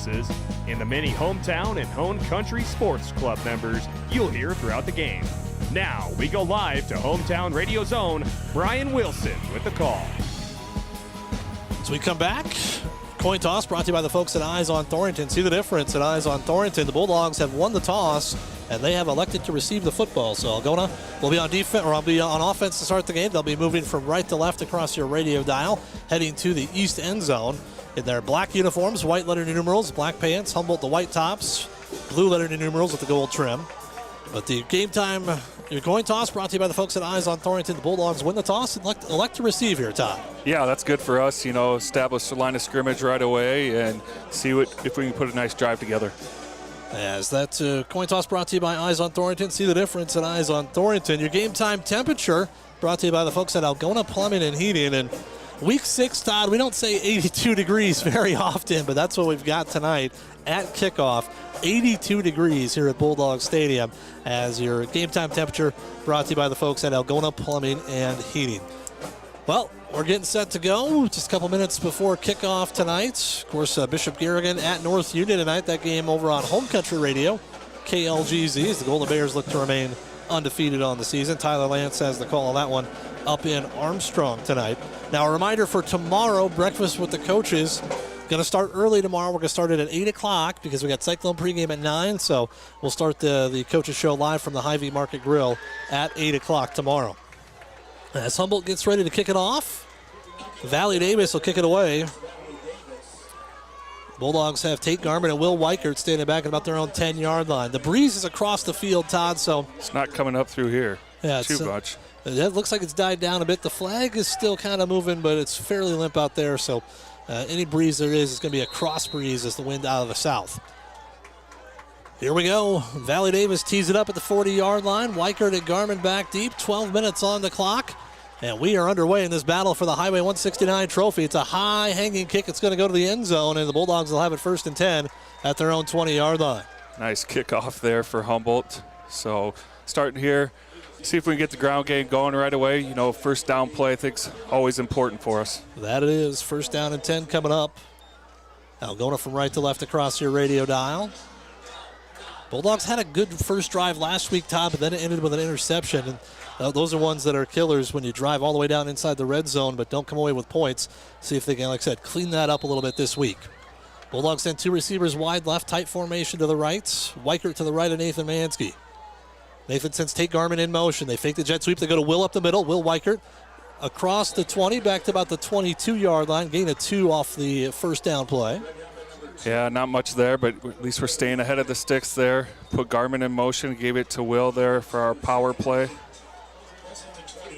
voices and the many hometown and home country sports club members you'll hear throughout the game. Now we go live to Hometown Radio's own Brian Wilson with the call. As we come back, coin toss brought to you by the folks at Eyes on Thornton. See the difference at Eyes on Thornton. The Bulldogs have won the toss, and they have elected to receive the football. So Algona will be on defense, or I'll be on offense to start the game. They'll be moving from right to left across your radio dial, heading to the east end zone in their black uniforms, white lettered numerals, black pants, Humboldt the white tops, blue lettered numerals with the gold trim. But the game time, your coin toss brought to you by the folks at Eyes on Thornton. The Bulldogs win the toss and elect to receive here, Todd. Yeah, that's good for us. Establish the line of scrimmage right away and see if we can put a nice drive together. As that coin toss brought to you by Eyes on Thornton. See the difference at Eyes on Thornton. Your game time temperature brought to you by the folks at Algona Plumbing and Heating. And week 6, Todd, we don't say 82 degrees very often, but that's what we've got tonight at kickoff. 82 degrees here at Bulldog Stadium as your game time temperature brought to you by the folks at Algona Plumbing and Heating. Well, we're getting set to go. Just a couple minutes before kickoff tonight. Of course, Bishop Garrigan at North Union tonight. That game over on Home Country Radio, KLGZ, as the Golden Bears look to remain undefeated on the season. Tyler Lance has the call on that one up in Armstrong tonight. Now, a reminder for tomorrow, breakfast with the coaches. Going to start early tomorrow. We're going to start it at 8 o'clock because we got Cyclone pregame at 9. So we'll start the coaches show live from the Hy-Vee Market Grill at 8 o'clock tomorrow. As Humboldt gets ready to kick it off, Valley Davis will kick it away. Bulldogs have Tate Garman and Will Weichert standing back at about their own 10-yard line. The breeze is across the field, Todd, so it's not coming up through here too much. It looks like it's died down a bit. The flag is still kind of moving, but it's fairly limp out there, so any breeze there is going to be a cross breeze as the wind out of the south. Here we go. Valley Davis tees it up at the 40-yard line. Weichert and Garman back deep. 12 minutes on the clock. And we are underway in this battle for the Highway 169 trophy. It's a high hanging kick. It's going to go to the end zone, and the Bulldogs will have it 1st and 10 at their own 20-yard line. Nice kickoff there for Humboldt. So starting here, see if we can get the ground game going right away. First down play I think is always important for us. That it is. 1st down and 10 coming up. Algona from right to left across your radio dial. Bulldogs had a good first drive last week, Todd, but then it ended with an interception. And those are ones that are killers when you drive all the way down inside the red zone but don't come away with points. See if they can, like I said, clean that up a little bit this week. Bulldogs send 2 receivers wide left, tight formation to the right. Weichert to the right of Nathan Mansky. Nathan sends Tate Garman in motion. They fake the jet sweep. They go to Will up the middle. Will Weichert across the 20, back to about the 22-yard line. Gain of 2 off the first down play. Yeah, not much there, but at least we're staying ahead of the sticks there. Put Garman in motion, gave it to Will there for our power play.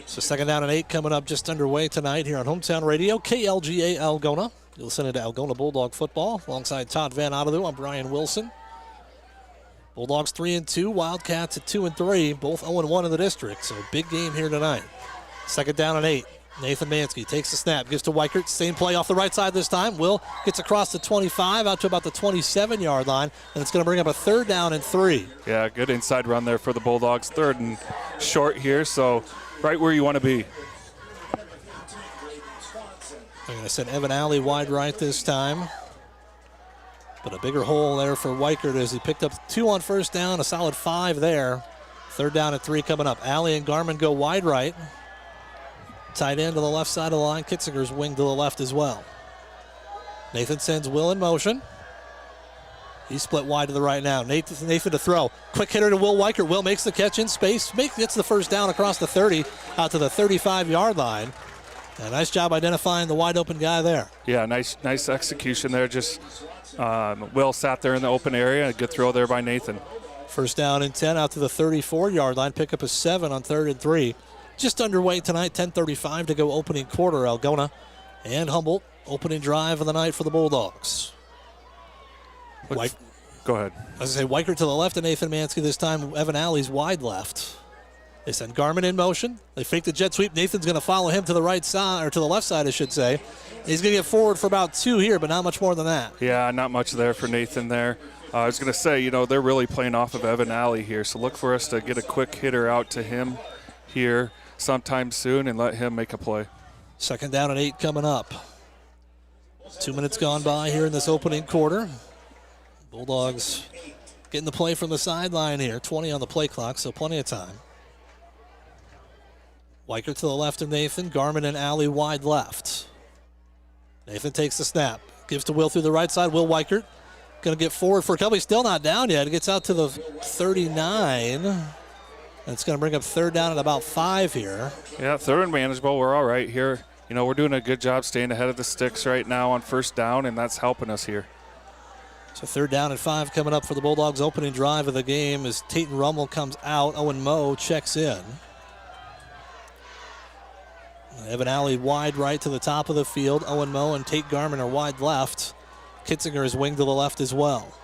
So 2nd down and 8 coming up just underway tonight here on Hometown Radio, KLGA Algona. You're listening to Algona Bulldog Football alongside Todd Van Ottelu. I'm Brian Wilson. Bulldogs 3-2, Wildcats at 2-3, both 0-1 in the district. So big game here tonight. 2nd down and 8. Nathan Mansky takes the snap, gives to Weichert. Same play off the right side this time. Will gets across the 25 out to about the 27-yard line, and it's going to bring up a 3rd down and 3. Yeah, good inside run there for the Bulldogs. 3rd and short here, so right where you want to be. They're going to send Evan Alley wide right this time. But a bigger hole there for Weichert as he picked up 2 on 1st down, a solid 5 there. 3rd down and 3 coming up. Alley and Garman go wide right. Tight end to the left side of the line. Kitzinger's wing to the left as well. Nathan sends Will in motion. He's split wide to the right now. Nathan to throw. Quick hitter to Will Weichert. Will makes the catch in space. Gets the 1st down across the 30 out to the 35-yard line. A nice job identifying the wide open guy there. Yeah, nice execution there. Just Will sat there in the open area. A good throw there by Nathan. 1st down and 10 out to the 34-yard line. Pick up a 7 on 3rd and 3. Just underway tonight, 10:35 to go opening quarter. Algona and Humboldt opening drive of the night for the Bulldogs. Go ahead. As I say, Weichert to the left of Nathan Mansky this time. Evan Alley's wide left. They send Garman in motion. They fake the jet sweep. Nathan's going to follow him to the right side, or to the left side, I should say. He's going to get forward for about 2 here, but not much more than that. Yeah, not much there for Nathan there. I was going to say, they're really playing off of Evan Alley here, so look for us to get a quick hitter out to him here sometime soon and let him make a play. 2nd down and 8 coming up. 2 minutes gone by here in this opening quarter. Bulldogs getting the play from the sideline here. 20 on the play clock, so plenty of time. Weichert to the left of Nathan. Garmin and Alley wide left. Nathan takes the snap. Gives to Will through the right side. Will Weichert going to get forward for a couple. He's still not down yet. It gets out to the 39. And it's going to bring up third down at about 5 here. Yeah, third and manageable. We're all right here. You know, we're doing a good job staying ahead of the sticks right now on first down, and that's helping us here. So third down and 5 coming up for the Bulldogs' opening drive of the game as Tate and Rummel comes out. Owen Moe checks in. Evan Alley wide right to the top of the field. Owen Moe and Tate Garmin are wide left. Kitzinger is wing to the left as well.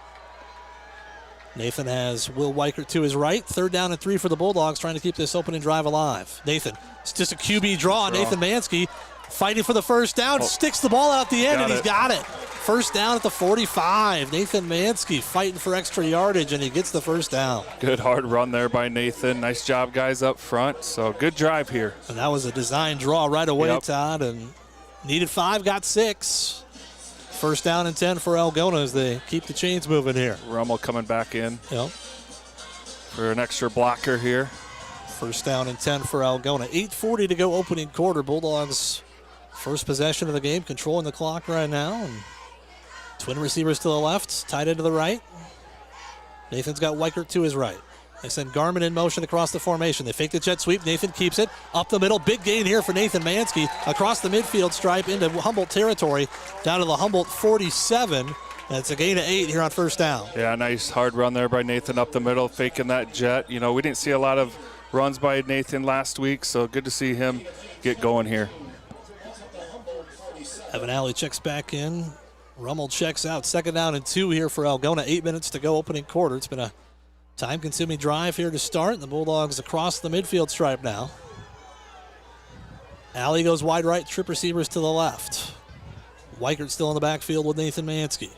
Nathan has Will Weichert to his right. Third down and 3 for the Bulldogs, trying to keep this opening drive alive. Nathan, it's just a QB draw. Nathan Mansky fighting for the first down. Sticks the ball out the end, and he's got it. First down at the 45. Nathan Mansky fighting for extra yardage, and he gets the first down. Good hard run there by Nathan. Nice job, guys, up front. So good drive here. And that was a design draw right away, Todd, and needed 5, got 6. First down and 10 for Algona as they keep the chains moving here. Rummel coming back in for an extra blocker here. First down and 10 for Algona. 8:40 to go opening quarter. Bulldogs first possession of the game, controlling the clock right now. And twin receivers to the left, tight end to the right. Nathan's got Weichert to his right. They send Garmin in motion across the formation. They fake the jet sweep. Nathan keeps it up the middle. Big gain here for Nathan Mansky across the midfield stripe into Humboldt territory, down to the Humboldt 47. And it's a gain of 8 here on first down. Yeah, nice hard run there by Nathan up the middle, faking that jet. You know, we didn't see a lot of runs by Nathan last week, so good to see him get going here. Evan Alley checks back in. Rummel checks out. Second down and 2 here for Algona. 8 minutes to go opening quarter. It's been a time-consuming drive here to start. The Bulldogs across the midfield stripe now. Alley goes wide right, trip receivers to the left. Weichert still in the backfield with Nathan Mansky.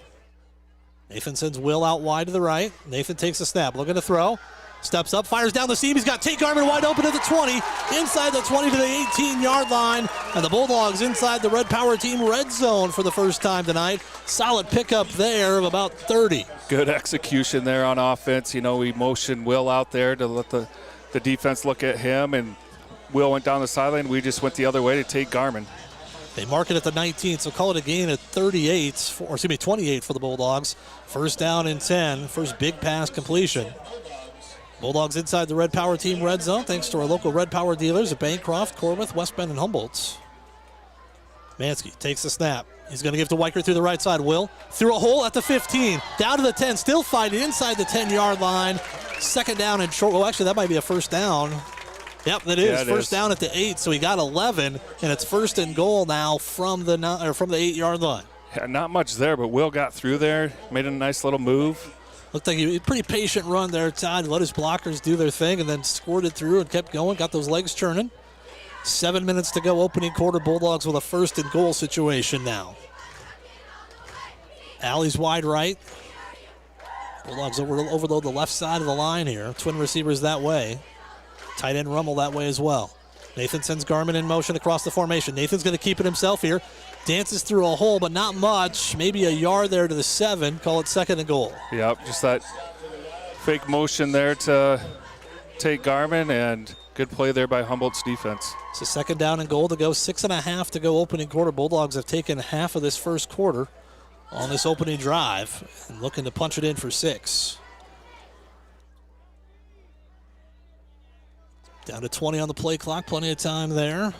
Nathan sends Will out wide to the right. Nathan takes a snap, looking to throw. Steps up, fires down the seam. He's got Tate Garmin wide open at the 20. Inside the 20 to the 18-yard line. And the Bulldogs inside the Red Power Team red zone for the first time tonight. Solid pickup there of about 30. Good execution there on offense. You know, we motioned Will out there to let the defense look at him, and Will went down the sideline. We just went the other way to Tate Garmin. They mark it at the 19, so call it a gain at 28 for the Bulldogs. First down and 10. First big pass completion. Bulldogs inside the Red Power Team red zone, thanks to our local Red Power dealers at Bancroft, Corbett, West Bend, and Humboldt. Mansky takes the snap. He's going to give to Weichert through the right side. Will through a hole at the 15, down to the 10, still fighting inside the 10-yard line. Second down and short. Well, actually, that might be a first down. Yep, that is. First down at the 8, so he got 11, and it's first and goal now from the 8-yard line. Yeah, not much there, but Will got through there, made a nice little move. Looked like a pretty patient run there, Todd. Let his blockers do their thing and then squirted through and kept going, got those legs churning. 7 minutes to go, opening quarter. Bulldogs with a first and goal situation now. Alley's wide right. Bulldogs overload the left side of the line here. Twin receivers that way. Tight end Rummel that way as well. Nathan sends Garmin in motion across the formation. Nathan's going to keep it himself here. Dances through a hole, but not much. Maybe a yard there to the 7. Call it second and goal. Yep, just that fake motion there to take Garmin, and good play there by Humboldt's defense. It's a second down and goal to go. 6.5 to go opening quarter. Bulldogs have taken half of this first quarter on this opening drive and looking to punch it in for 6. Down to 20 on the play clock. Plenty of time there.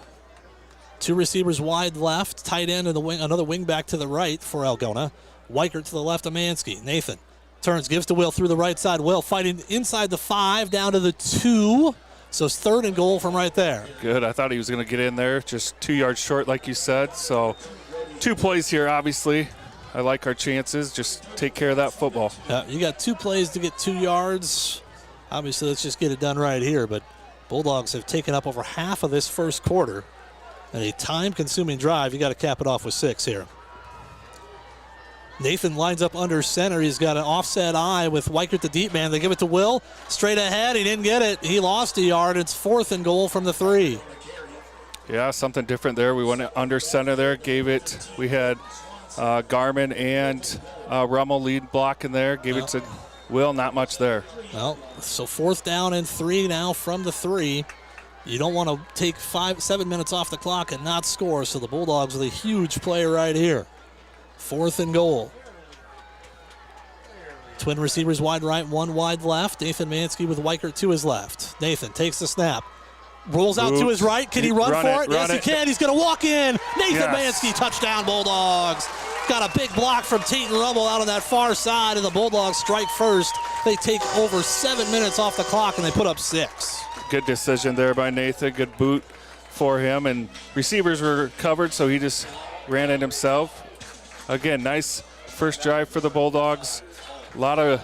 2 receivers wide left. Tight end and the wing, another wing back to the right for Algona. Weichert to the left of Mansky. Nathan turns, gives to Will through the right side. Will fighting inside the 5, down to the 2. So it's third and goal from right there. Good. I thought he was going to get in there. Just 2 yards short, like you said. So 2 plays here, obviously. I like our chances. Just take care of that football. You got 2 plays to get 2 yards. Obviously, let's just get it done right here. But Bulldogs have taken up over half of this first quarter. And a time-consuming drive. You got to cap it off with 6 here. Nathan lines up under center. He's got an offset eye with Weichert, the deep man. They give it to Will. Straight ahead. He didn't get it. He lost a yard. It's fourth and goal from the 3. Yeah, something different there. We went under center there. Gave it. We had Garmin and Rummel lead block in there. Gave it to Will, not much there. Well, so 4th down and 3 now from the 3. You don't want to take 7 minutes off the clock and not score, so the Bulldogs with a huge play right here. 4th and goal. Twin receivers wide right, one wide left. Nathan Mansky with Weichert to his left. Nathan takes the snap. Rolls out to his right. Can he run for it? Yes, he can. He's going to walk in. Nathan Mansky, touchdown Bulldogs. Got a big block from Tate and Rummel out on that far side, and the Bulldogs strike first. They take over 7 minutes off the clock, and they put up 6. Good decision there by Nathan. Good boot for him, and receivers were covered, so he just ran it himself. Again, nice first drive for the Bulldogs. A lot of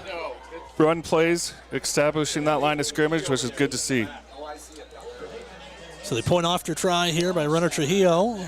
run plays, establishing that line of scrimmage, which is good to see. So they point after try here by runner Trujillo.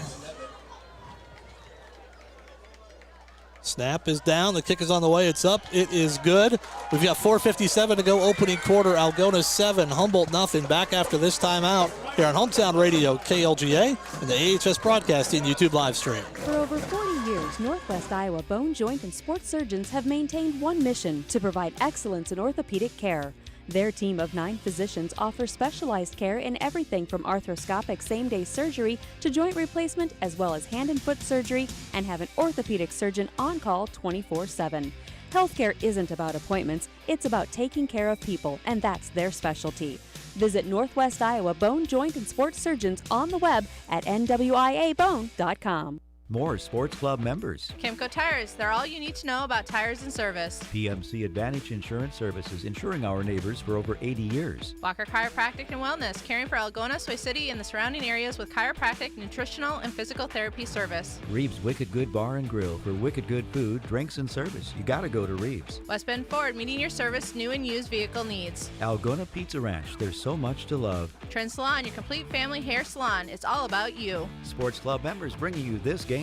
Snap is down. The kick is on the way. It's up. It is good. We've got 4:57 to go. Opening quarter. Algona 7, Humboldt nothing. Back after this timeout here on Hometown Radio, KLGA, and the AHS Broadcasting YouTube live stream. For over 40 years, Northwest Iowa Bone, Joint, and Sports surgeons have maintained one mission: to provide excellence in orthopedic care. Their team of 9 physicians offers specialized care in everything from arthroscopic same-day surgery to joint replacement, as well as hand and foot surgery, and have an orthopedic surgeon on call 24/7. Healthcare isn't about appointments, it's about taking care of people, and that's their specialty. Visit Northwest Iowa Bone, Joint, and Sports surgeons on the web at nwiabone.com. More Sports Club members. Kimco Tires, they're all you need to know about tires and service. PMC Advantage Insurance Services, insuring our neighbors for over 80 years. Walker Chiropractic and Wellness, caring for Algona, Soy City, and the surrounding areas with chiropractic, nutritional, and physical therapy service. Reeves Wicked Good Bar and Grill, for wicked good food, drinks, and service. You gotta go to Reeves. West Bend Ford, meeting your service, new and used vehicle needs. Algona Pizza Ranch, there's so much to love. Trend Salon, your complete family hair salon. It's all about you. Sports Club members bringing you this game.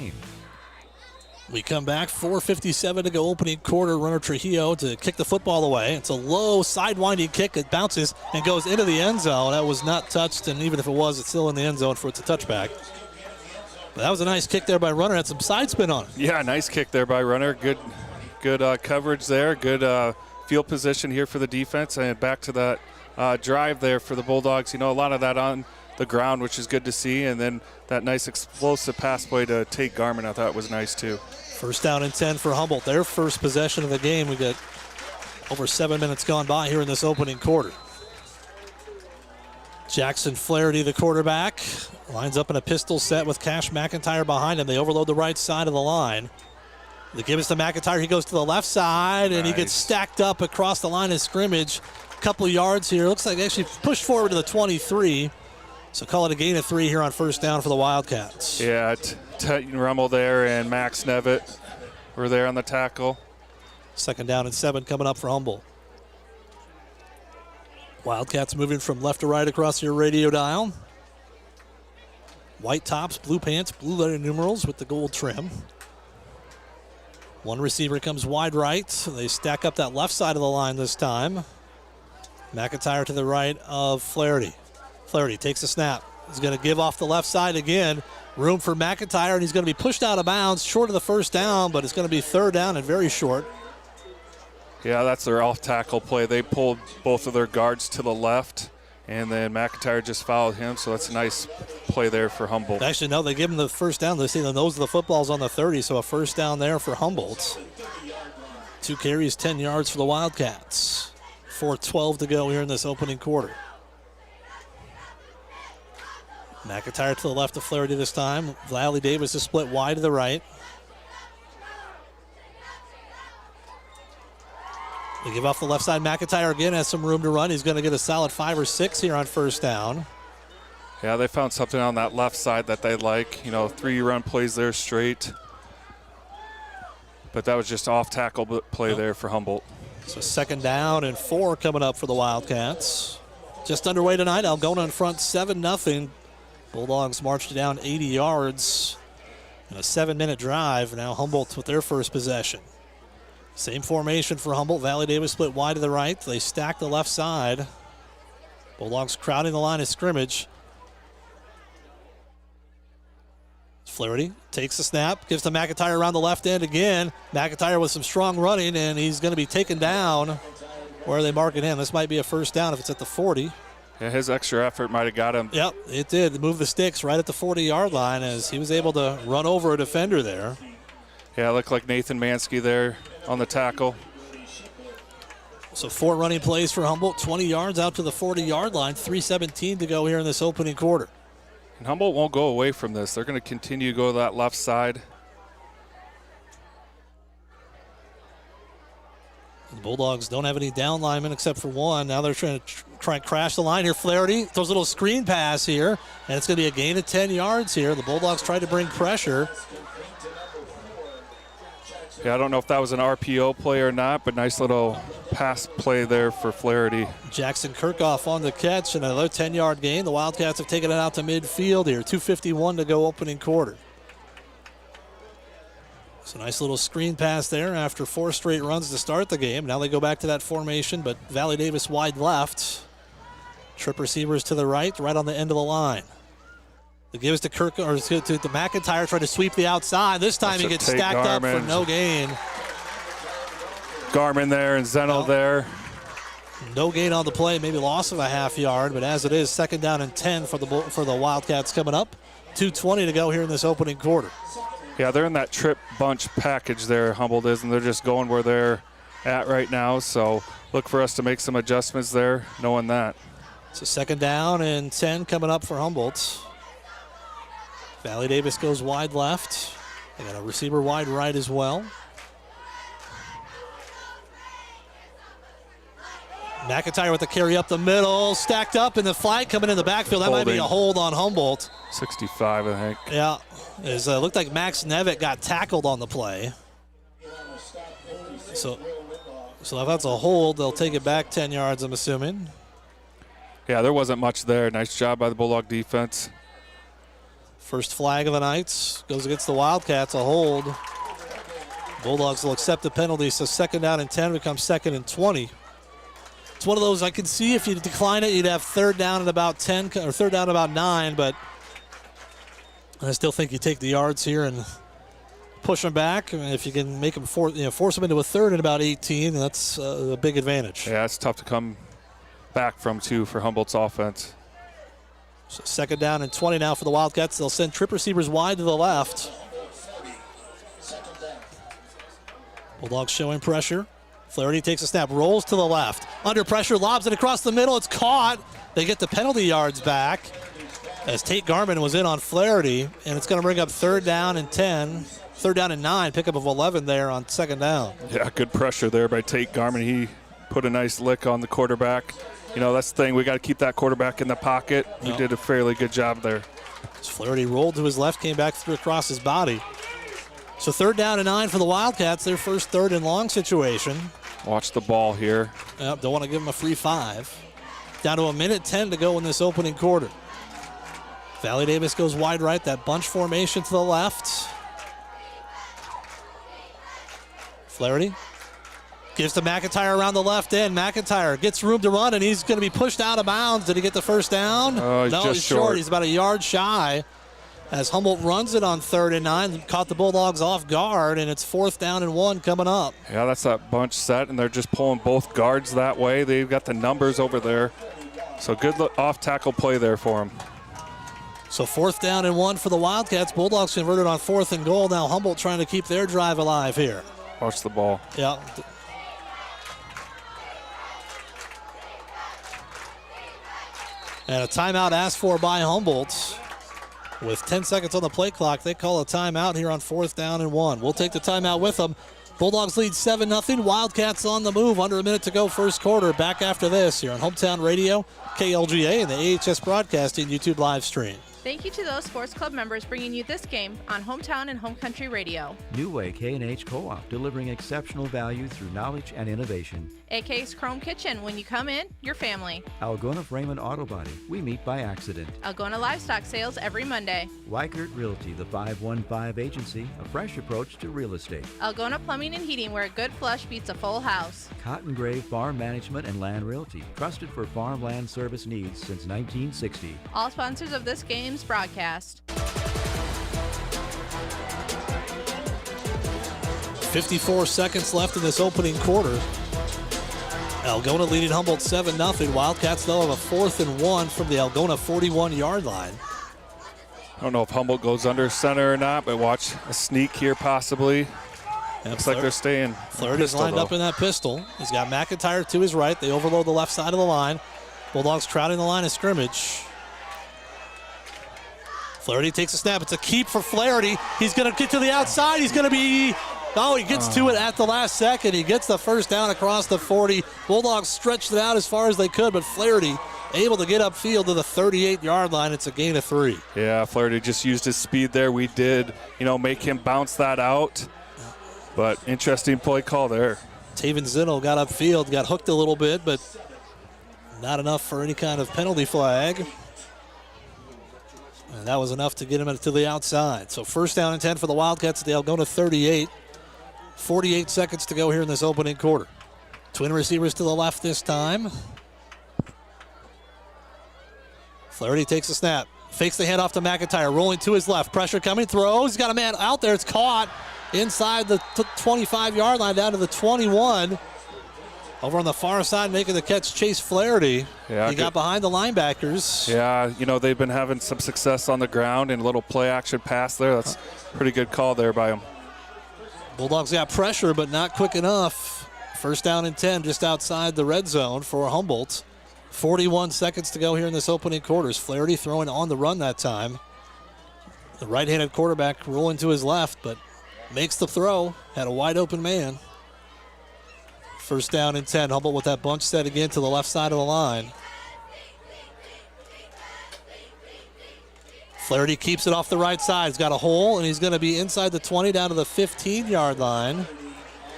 We come back, 4:57 to go, opening quarter. Runner Trujillo to kick the football away. It's a low, sidewinding kick. It bounces and goes into the end zone. That was not touched, and even if it was, it's still in the end zone for it's a touchback. But that was a nice kick there by Runner. Had some side spin on it. Yeah, nice kick there by Runner. Good coverage there. Good field position here for the defense. And back to that drive there for the Bulldogs. You know, a lot of that on the ground, which is good to see. And then that nice explosive pass play to Tate Garmin, I thought was nice too. First down and 10 for Humboldt. Their first possession of the game. We got over 7 minutes gone by here in this opening quarter. Jackson Flaherty, the quarterback, lines up in a pistol set with Cash McIntyre behind him. They overload the right side of the line. They give us to McIntyre. He goes to the left side, and he gets stacked up across the line of scrimmage. A couple yards here. Looks like they actually pushed forward to the 23. So call it a gain of 3 here on first down for the Wildcats. Yeah, Tate Rummel there and Max Nevitt were there on the tackle. Second down and 7 coming up for Humboldt. Wildcats moving from left to right across your radio dial. White tops, blue pants, blue letter numerals with the gold trim. One receiver comes wide right. They stack up that left side of the line this time. McIntyre to the right of Flaherty. Flaherty takes a snap. He's going to give off the left side again. Room for McIntyre, and he's going to be pushed out of bounds, short of the first down, but it's going to be third down and very short. Yeah, that's their off-tackle play. They pulled both of their guards to the left, and then McIntyre just fouled him, so that's a nice play there for Humboldt. Actually, no, they give him the first down. They say the nose of the football's on the 30, so a first down there for Humboldt. 2 carries, 10 yards for the Wildcats. 4:12 to go here in this opening quarter. McIntyre to the left of Flaherty this time. Valley Davis is split wide to the right. They give off the left side. McIntyre again has some room to run. He's going to get a solid 5 or 6 here on first down. Yeah, they found something on that left side that they like. You know, 3 run plays there straight. But that was just off-tackle play there for Humboldt. So second down and 4 coming up for the Wildcats. Just underway tonight. Algona in front 7-0. Bulldogs marched down 80 yards in a 7-minute drive. Now Humboldt with their first possession. Same formation for Humboldt. Valley Davis split wide to the right. They stack the left side. Bulldogs crowding the line of scrimmage. Flaherty takes the snap, gives to McIntyre around the left end again. McIntyre with some strong running, and he's going to be taken down. Where are they marking him? This might be a first down if it's at the 40. Yeah, his extra effort might have got him. Yep, it did. Move the sticks right at the 40-yard line as he was able to run over a defender there. Yeah, it looked like Nathan Mansky there on the tackle. So 4 running plays for Humboldt, 20 yards out to the 40-yard line, 3:17 to go here in this opening quarter. And Humboldt won't go away from this. They're going to continue to go to that left side. The Bulldogs don't have any down linemen except for one. Now they're trying to try and crash the line here. Flaherty throws a little screen pass here, and it's going to be a gain of 10 yards here. The Bulldogs try to bring pressure. Yeah, I don't know if that was an RPO play or not, but nice little pass play there for Flaherty. Jackson Kirchhoff on the catch, and another 10-yard gain. The Wildcats have taken it out to midfield here. 2:51 to go opening quarter. So nice little screen pass there after 4 straight runs to start the game. Now they go back to that formation, but Valley Davis wide left. Trip receivers to the right on the end of the line. It gives to to McIntyre, trying to sweep the outside. This time he gets stacked up for no gain. Garmin there and Zeno there. No gain on the play, maybe loss of a half yard, but as it is, second down and 10 for the Wildcats coming up. 2:20 to go here in this opening quarter. Yeah, they're in that trip bunch package there, Humboldt is, and they're just going where they're at right now. So look for us to make some adjustments there, knowing that. So second down and 10 coming up for Humboldt. Valley Davis goes wide left. They got a receiver wide right as well. McIntyre with the carry up the middle, stacked up in the flight, coming in the backfield. That might be a hold on Humboldt. 65, I think. Yeah, it looked like Max Nevitt got tackled on the play. So if that's a hold, they'll take it back 10 yards, I'm assuming. Yeah, there wasn't much there. Nice job by the Bulldog defense. First flag of the night goes against the Wildcats, a hold. Bulldogs will accept the penalty, so second down and 10 becomes second and 20. It's one of those I can see if you decline it, you'd have third down at about 10 or third down at about 9, but I still think you take the yards here and push them back. If you can make them force them into a third at about 18, that's a big advantage. Yeah, it's tough to come back from too for Humboldt's offense. So second down and 20 now for the Wildcats. They'll send trip receivers wide to the left. Bulldogs showing pressure. Flaherty takes a snap, rolls to the left. Under pressure, lobs it across the middle. It's caught. They get the penalty yards back as Tate Garmin was in on Flaherty, and it's going to bring up third down and 10. Third down and 9, pickup of 11 there on second down. Yeah, good pressure there by Tate Garmin. He put a nice lick on the quarterback. You know, that's the thing. We got to keep that quarterback in the pocket. He did a fairly good job there. Flaherty rolled to his left, came back through across his body. So third down and 9 for the Wildcats, their first third and long situation. Watch the ball here. Yep, don't want to give them a free 5. Down to 1:10 to go in this opening quarter. Valley Davis goes wide right, that bunch formation to the left. Flaherty gives to McIntyre around the left end. McIntyre gets room to run, and he's going to be pushed out of bounds. Did he get the first down? No, he's short. He's about a yard shy. As Humboldt runs it on third and 9, caught the Bulldogs off guard, and it's fourth down and 1 coming up. Yeah, that's that bunch set, and they're just pulling both guards that way. They've got the numbers over there. So good off-tackle play there for them. So fourth down and 1 for the Wildcats. Bulldogs converted on fourth and goal. Now Humboldt trying to keep their drive alive here. Watch the ball. Yeah. And a timeout asked for by Humboldt. With 10 seconds on the play clock, they call a timeout here on fourth down and 1. We'll take the timeout with them. Bulldogs lead 7-0. Wildcats on the move. Under a minute to go first quarter. Back after this here on Hometown Radio, KLGA, and the AHS Broadcasting YouTube live stream. Thank you to those sports club members bringing you this game on Hometown and Home Country Radio. New Way K&H Co-op, delivering exceptional value through knowledge and innovation. AK's Chrome Kitchen, when you come in, your family. Algona Freeman Auto Body, we meet by accident. Algona Livestock Sales every Monday. Weikert Realty, the 515 Agency, a fresh approach to real estate. Algona Plumbing and Heating, where a good flush beats a full house. Cotton Grave Farm Management and Land Realty, trusted for farmland service needs since 1960. All sponsors of this game's broadcast. 54 seconds left in this opening quarter. Algona leading Humboldt 7-0. Wildcats, though, have a 4th and 1 from the Algona 41-yard line. I don't know if Humboldt goes under center or not, but watch a sneak here possibly. Looks like they're staying. Flaherty's lined up in that pistol. He's got McIntyre to his right. They overload the left side of the line. Bulldogs crowding the line of scrimmage. Flaherty takes a snap. It's a keep for Flaherty. He's going to get to the outside. He's going to be... Oh, he gets to it at the last second. He gets the first down across the 40. Bulldogs stretched it out as far as they could, but Flaherty able to get upfield to the 38-yard line. It's a gain of 3. Yeah, Flaherty just used his speed there. We did, make him bounce that out. But interesting play call there. Taven Zinno got upfield, got hooked a little bit, but not enough for any kind of penalty flag. And that was enough to get him to the outside. So first down and 10 for the Wildcats at the Algona 38. 48 seconds to go here in this opening quarter. Twin receivers to the left this time. Flaherty takes a snap. Fakes the handoff to McIntyre. Rolling to his left. Pressure coming. Throws. He's got a man out there. It's caught inside the 25-yard line down to the 21. Over on the far side making the catch, Chase Flaherty. Yeah, he got behind the linebackers. Yeah, they've been having some success on the ground and a little play action pass there. That's a pretty good call there by him. Bulldogs got pressure, but not quick enough. First down and 10 just outside the red zone for Humboldt. 41 seconds to go here in this opening quarters. Flaherty throwing on the run that time. The right-handed quarterback rolling to his left, but makes the throw. Had a wide open man. First down and 10. Humboldt with that bunch set again to the left side of the line. Flaherty keeps it off the right side. He's got a hole, and he's going to be inside the 20 down to the 15-yard line.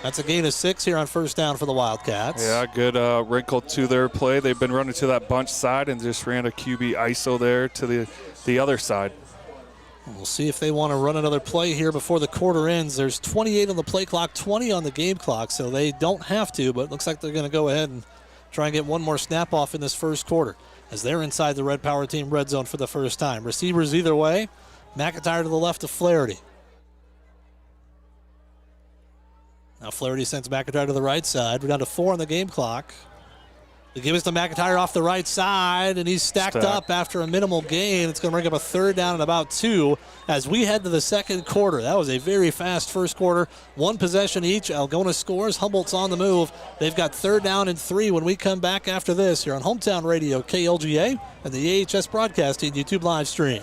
That's a gain of 6 here on first down for the Wildcats. Yeah, good wrinkle to their play. They've been running to that bunch side and just ran a QB ISO there to the other side. We'll see if they want to run another play here before the quarter ends. There's 28 on the play clock, 20 on the game clock, so they don't have to, but it looks like they're going to go ahead and try and get one more snap off in this first quarter as they're inside the Red Power Team red zone for the first time. Receivers either way. McIntyre to the left of Flaherty. Now Flaherty sends McIntyre to the right side. We're down to 4 on the game clock. They give us to McIntyre off the right side, and he's stacked up after a minimal gain. It's going to bring up a third down and about 2 as we head to the second quarter. That was a very fast first quarter. 1 possession each. Algona scores. Humboldt's on the move. They've got third down and 3 when we come back after this here on Hometown Radio, KLGA, and the AHS Broadcasting YouTube live stream.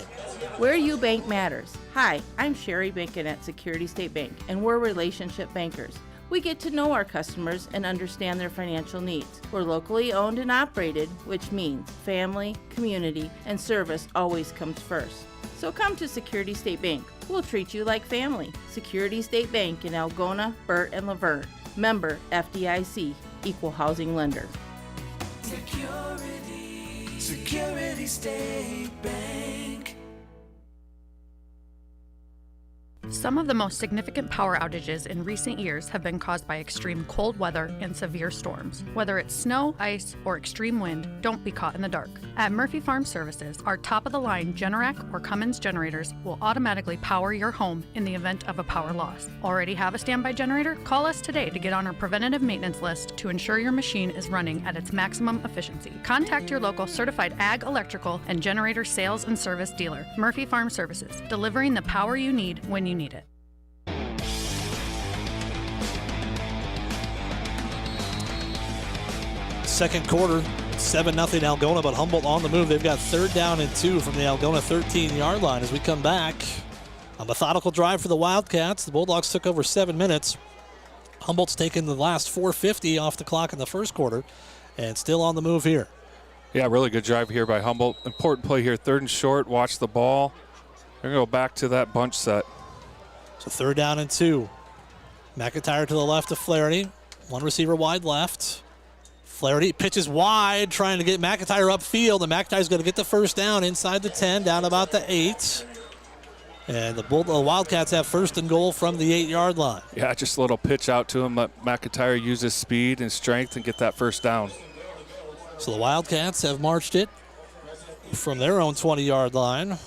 Where you bank matters. Hi, I'm Sherry Binkin at Security State Bank, and we're relationship bankers. We get to know our customers and understand their financial needs. We're locally owned and operated, which means family, community, and service always comes first. So come to Security State Bank. We'll treat you like family. Security State Bank in Algona, Burt, and Laverne. Member FDIC, Equal Housing Lender. Security State Bank. Some of the most significant power outages in recent years have been caused by extreme cold weather and severe storms. Whether it's snow, ice, or extreme wind, don't be caught in the dark. At Murphy Farm Services, our top-of-the-line Generac or Cummins generators will automatically power your home in the event of a power loss. Already have a standby generator? Call us today to get on our preventative maintenance list to ensure your machine is running at its maximum efficiency. Contact your local certified ag, electrical, and generator sales and service dealer. Murphy Farm Services, delivering the power you need when you need it. Second quarter, 7-0 Algona, but Humboldt on the move. They've got third down and 2 from the Algona 13-yard line. As we come back, a methodical drive for the Wildcats. The Bulldogs took over 7 minutes. Humboldt's taken the last 4:50 off the clock in the first quarter and still on the move here. Yeah, really good drive here by Humboldt. Important play here, 3rd and short, watch the ball. They're going to go back to that bunch set. So third down and 2. McIntyre to the left of Flaherty. One receiver wide left. Flaherty pitches wide, trying to get McIntyre upfield, and McIntyre's going to get the first down inside the 10, down about the 8. And the Wildcats have first and goal from the 8-yard line. Yeah, just a little pitch out to him. Let McIntyre use his speed and strength and get that first down. So the Wildcats have marched it from their own 20-yard line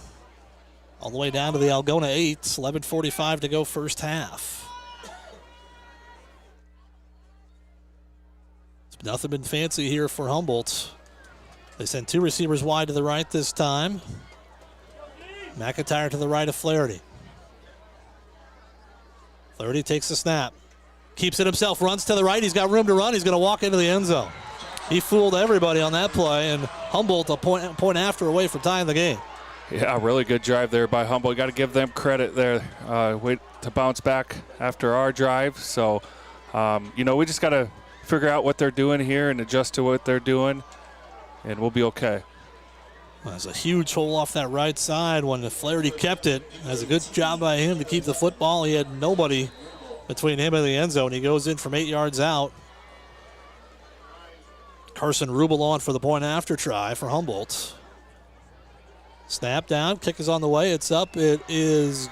all the way down to the Algona 8. 11:45 to go first half. It's nothing been fancy here for Humboldt. They send 2 receivers wide to the right this time. McIntyre to the right of Flaherty. Flaherty takes the snap. Keeps it himself, runs to the right. He's got room to run. He's going to walk into the end zone. He fooled everybody on that play, and Humboldt a point after away from tying the game. Yeah, really good drive there by Humboldt. Got to give them credit there. Wait to bounce back after our drive. So, we just got to figure out what they're doing here and adjust to what they're doing, and we'll be okay. There's a huge hole off that right side when Flaherty kept it. That's a good job by him to keep the football. He had nobody between him and the end zone. He goes in from 8 yards out. Carson Rubel on for the point after try for Humboldt. Snap down, kick is on the way. It's up. It is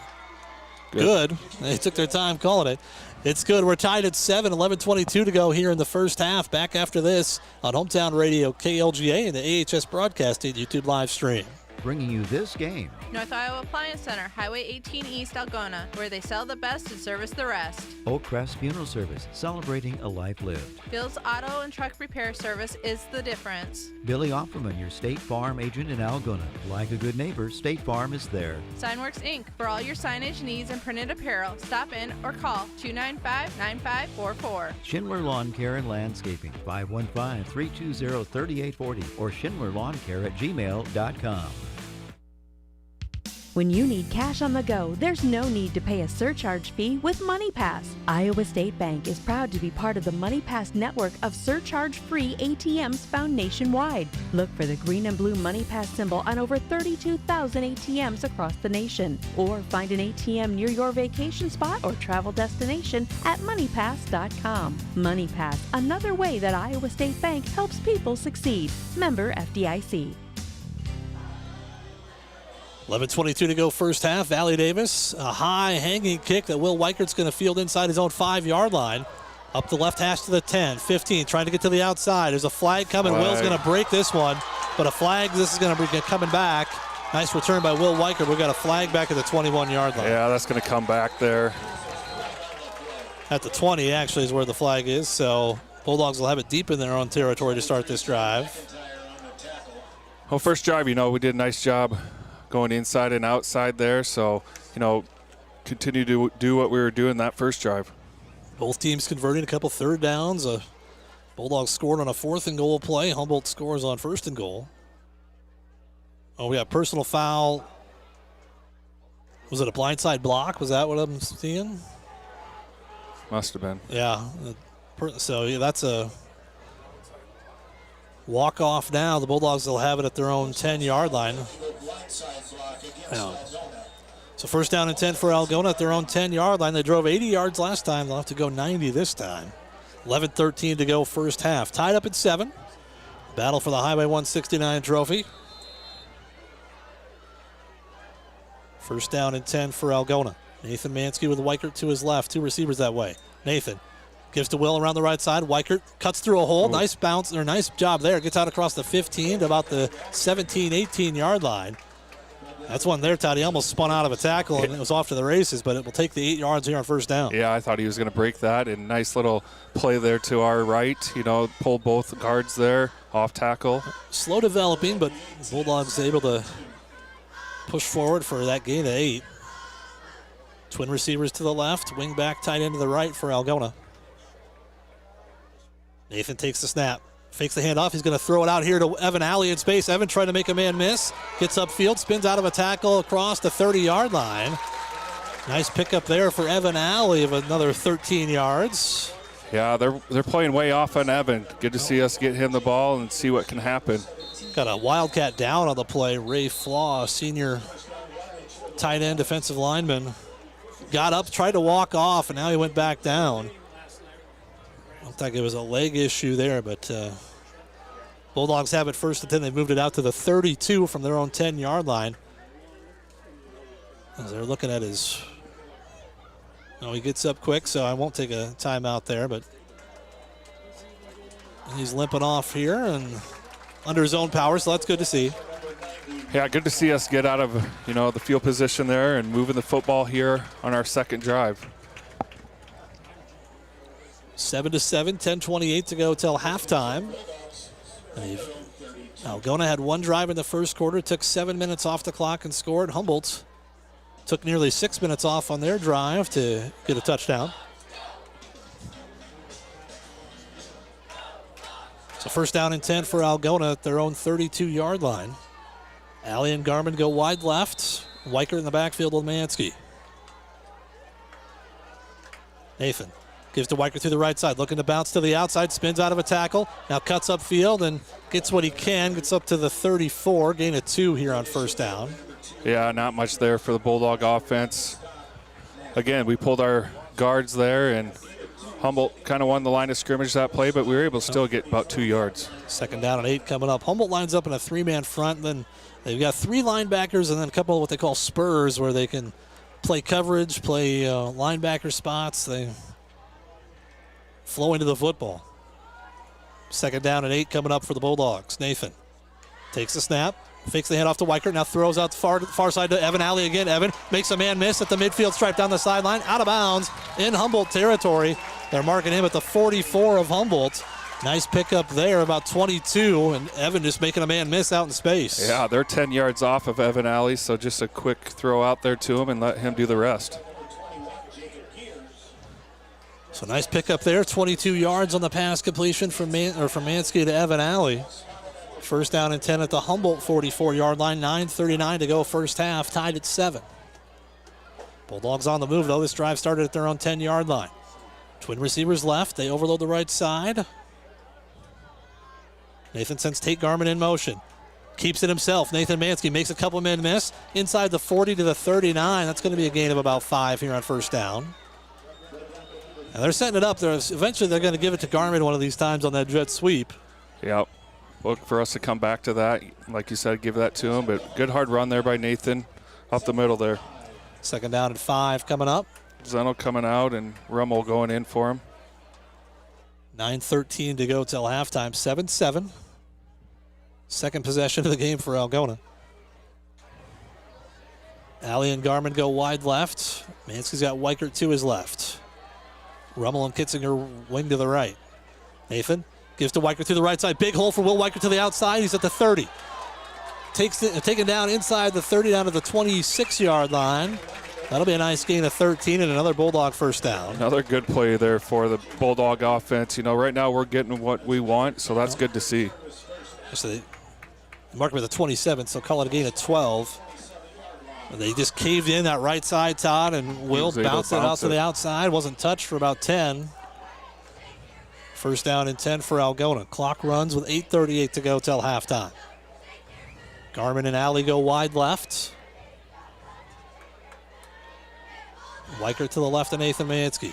good. They took their time calling it. It's good. We're tied at 7, 11:22 to go here in the first half. Back after this on Hometown Radio, KLGA, and the AHS Broadcasting YouTube live stream. Bringing you this game. North Iowa Appliance Center, Highway 18 East, Algona, where they sell the best and service the rest. Oak Crest Funeral Service, celebrating a life lived. Bill's Auto and Truck Repair Service is the difference. Billy Offerman, your State Farm agent in Algona. Like a good neighbor, State Farm is there. Signworks Inc. For all your signage needs and printed apparel, stop in or call 295-9544. Schindler Lawn Care and Landscaping, 515-320-3840 or schindlerlawncare@gmail.com. When you need cash on the go, there's no need to pay a surcharge fee with MoneyPass. Iowa State Bank is proud to be part of the MoneyPass network of surcharge-free ATMs found nationwide. Look for the green and blue MoneyPass symbol on over 32,000 ATMs across the nation. Or find an ATM near your vacation spot or travel destination at moneypass.com. MoneyPass, another way that Iowa State Bank helps people succeed. Member FDIC. 11:22 to go first half. Valley Davis, a high hanging kick that Will Weichert's going to field inside his own 5-yard line. Up the left hash to the 10, 15, trying to get to the outside. There's a flag coming. Will's going to break this one, but a flag, this is going to be coming back. Nice return by Will Weichert. We've got a flag back at the 21-yard line. Yeah, that's going to come back there. At the 20, actually, is where the flag is, so Bulldogs will have it deep in their own territory to start this drive. Well, first drive, we did a nice job going inside and outside there, so, continue to do what we were doing that first drive. Both teams converting a couple third downs. Bulldogs scored on a 4th and goal play. Humboldt scores on 1st and goal. Oh, we got personal foul. Was it a blindside block? Was that what I'm seeing? Must have been. Yeah. So yeah, that's a walk-off now. The Bulldogs will have it at their own 10-yard line. So first down and 10 for Algona at their own 10-yard line. They drove 80 yards last time. They'll have to go 90 this time. 11:13 to go first half. Tied up at 7. Battle for the Highway 169 trophy. First down and 10 for Algona. Nathan Mansky with Weichert to his left. 2 receivers that way. Nathan gives to Will around the right side. Weichert cuts through a hole. Nice bounce, or nice job there. Gets out across the 15 to about the 17, 18-yard line. That's one there, Todd. He almost spun out of a tackle, and it was off to the races, but it will take the 8 yards here on first down. Yeah, I thought he was going to break that, and nice little play there to our right. Pulled both guards there, off tackle. Slow developing, but Bulldogs able to push forward for that gain of 8. Twin receivers to the left, wing back tight end to the right for Algona. Nathan takes the snap. Fakes the handoff. He's going to throw it out here to Evan Alley in space. Evan trying to make a man miss. Gets upfield, spins out of a tackle across the 30-yard line. Nice pickup there for Evan Alley of another 13 yards. Yeah, they're playing way off on Evan. Good to see us get him the ball and see what can happen. Got a Wildcat down on the play. Ray Flaw, senior tight end defensive lineman, got up, tried to walk off, and now he went back down. Looked like it was a leg issue there, but Bulldogs have it first and 10. They moved it out to the 32 from their own 10-yard line. As they're looking at his... he gets up quick, so I won't take a timeout there, but he's limping off here and under his own power, so that's good to see. Yeah, good to see us get out of, the field position there and moving the football here on our second drive. 7-7, 10:28 to go till halftime. Algona had one drive in the first quarter, took 7 minutes off the clock and scored. Humboldt took nearly 6 minutes off on their drive to get a touchdown. So first down and 10 for Algona at their own 32-yard line. Alley and Garmin go wide left. Weicker in the backfield with Mansky. Nathan gives to Weicker through the right side, looking to bounce to the outside, spins out of a tackle, now cuts upfield and gets what he can, gets up to the 34, gain of 2 here on first down. Yeah, not much there for the Bulldog offense. Again, we pulled our guards there, and Humboldt kind of won the line of scrimmage that play, but we were able to still get about 2 yards. Second down and 8 coming up. Humboldt lines up in a 3-man front, and then they've got 3 linebackers and then a couple of what they call spurs where they can play coverage, play linebacker spots. They flow into the football. Second down and 8 coming up for the Bulldogs. Nathan takes the snap, fakes the hand off to Weicker, now throws out the far side to Evan Alley again. Evan makes a man miss at the midfield stripe down the sideline, out of bounds in Humboldt territory. They're marking him at the 44 of Humboldt. Nice pickup there, about 22, and Evan just making a man miss out in space. Yeah, they're 10 yards off of Evan Alley, so just a quick throw out there to him and let him do the rest. So nice pickup there, 22 yards on the pass completion from Mansky to Evan Alley. First down and 10 at the Humboldt 44-yard line, 9:39 to go first half, tied at 7. Bulldogs on the move, though. This drive started at their own 10-yard line. Twin receivers left. They overload the right side. Nathan sends Tate Garmin in motion. Keeps it himself. Nathan Mansky makes a couple men miss. Inside the 40 to the 39. That's going to be a gain of about 5 here on first down. And they're setting it up. Eventually they're going to give it to Garmin one of these times on that jet sweep. Yep. Look for us to come back to that. Like you said, give that to him. But good hard run there by Nathan up the middle there. Second down and 5 coming up. Zeno coming out and Rummel going in for him. 9:13 to go till halftime. 7-7. Second possession of the game for Algona. Alley and Garmin go wide left. Mansky's got Weichert to his left. Rummel and Kitzinger wing to the right. Nathan gives to Weichert through the right side. Big hole for Will Weichert to the outside. He's at the 30. Taken down inside the 30 down to the 26-yard line. That'll be a nice gain of 13 and another Bulldog first down. Another good play there for the Bulldog offense. You know, right now we're getting what we want, so that's good to see. So they mark him at the 27, so call it a gain of 12. They just caved in that right side, Todd, and Will bounced it out to the outside. Wasn't touched for about 10. First down and 10 for Algona. Clock runs with 8:38 to go till halftime. Garmin and Alley go wide left. Weichert to the left of Nathan Mansky.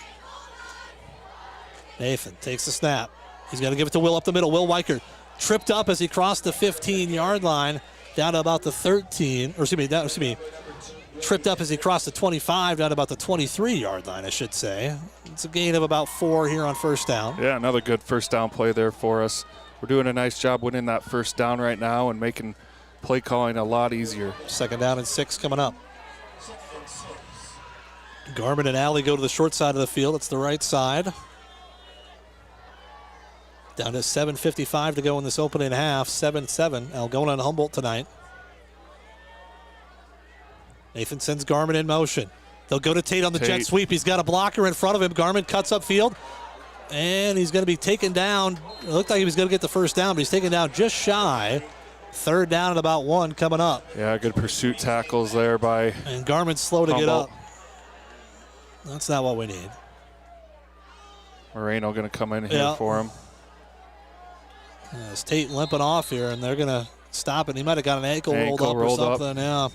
Nathan takes the snap. He's going to give it to Will up the middle. Will Weichert tripped up as he crossed the 15-yard line down to about the 13. Tripped up as he crossed the 25 down to about the 23-yard line, I should say. It's a gain of about 4 here on first down. Yeah, another good first down play there for us. We're doing a nice job winning that first down right now and making play calling a lot easier. Second down and 6 coming up. Garmin and Alley go to the short side of the field. It's the right side. Down to 7:55 to go in this opening half. 7-7. Algona and Humboldt tonight. Nathan sends Garmin in motion. They'll go to Tate on the jet sweep. He's got a blocker in front of him. Garmin cuts upfield. And he's going to be taken down. It looked like he was going to get the first down, but he's taken down just shy. Third down and about 1 coming up. Yeah, good pursuit tackles there by And Garmin's slow to Humboldt. get up. That's not what we need. Moreno going to come in here for him. It's Tate limping off here, and they're going to stop it. He might have got an ankle rolled up or something. Yeah.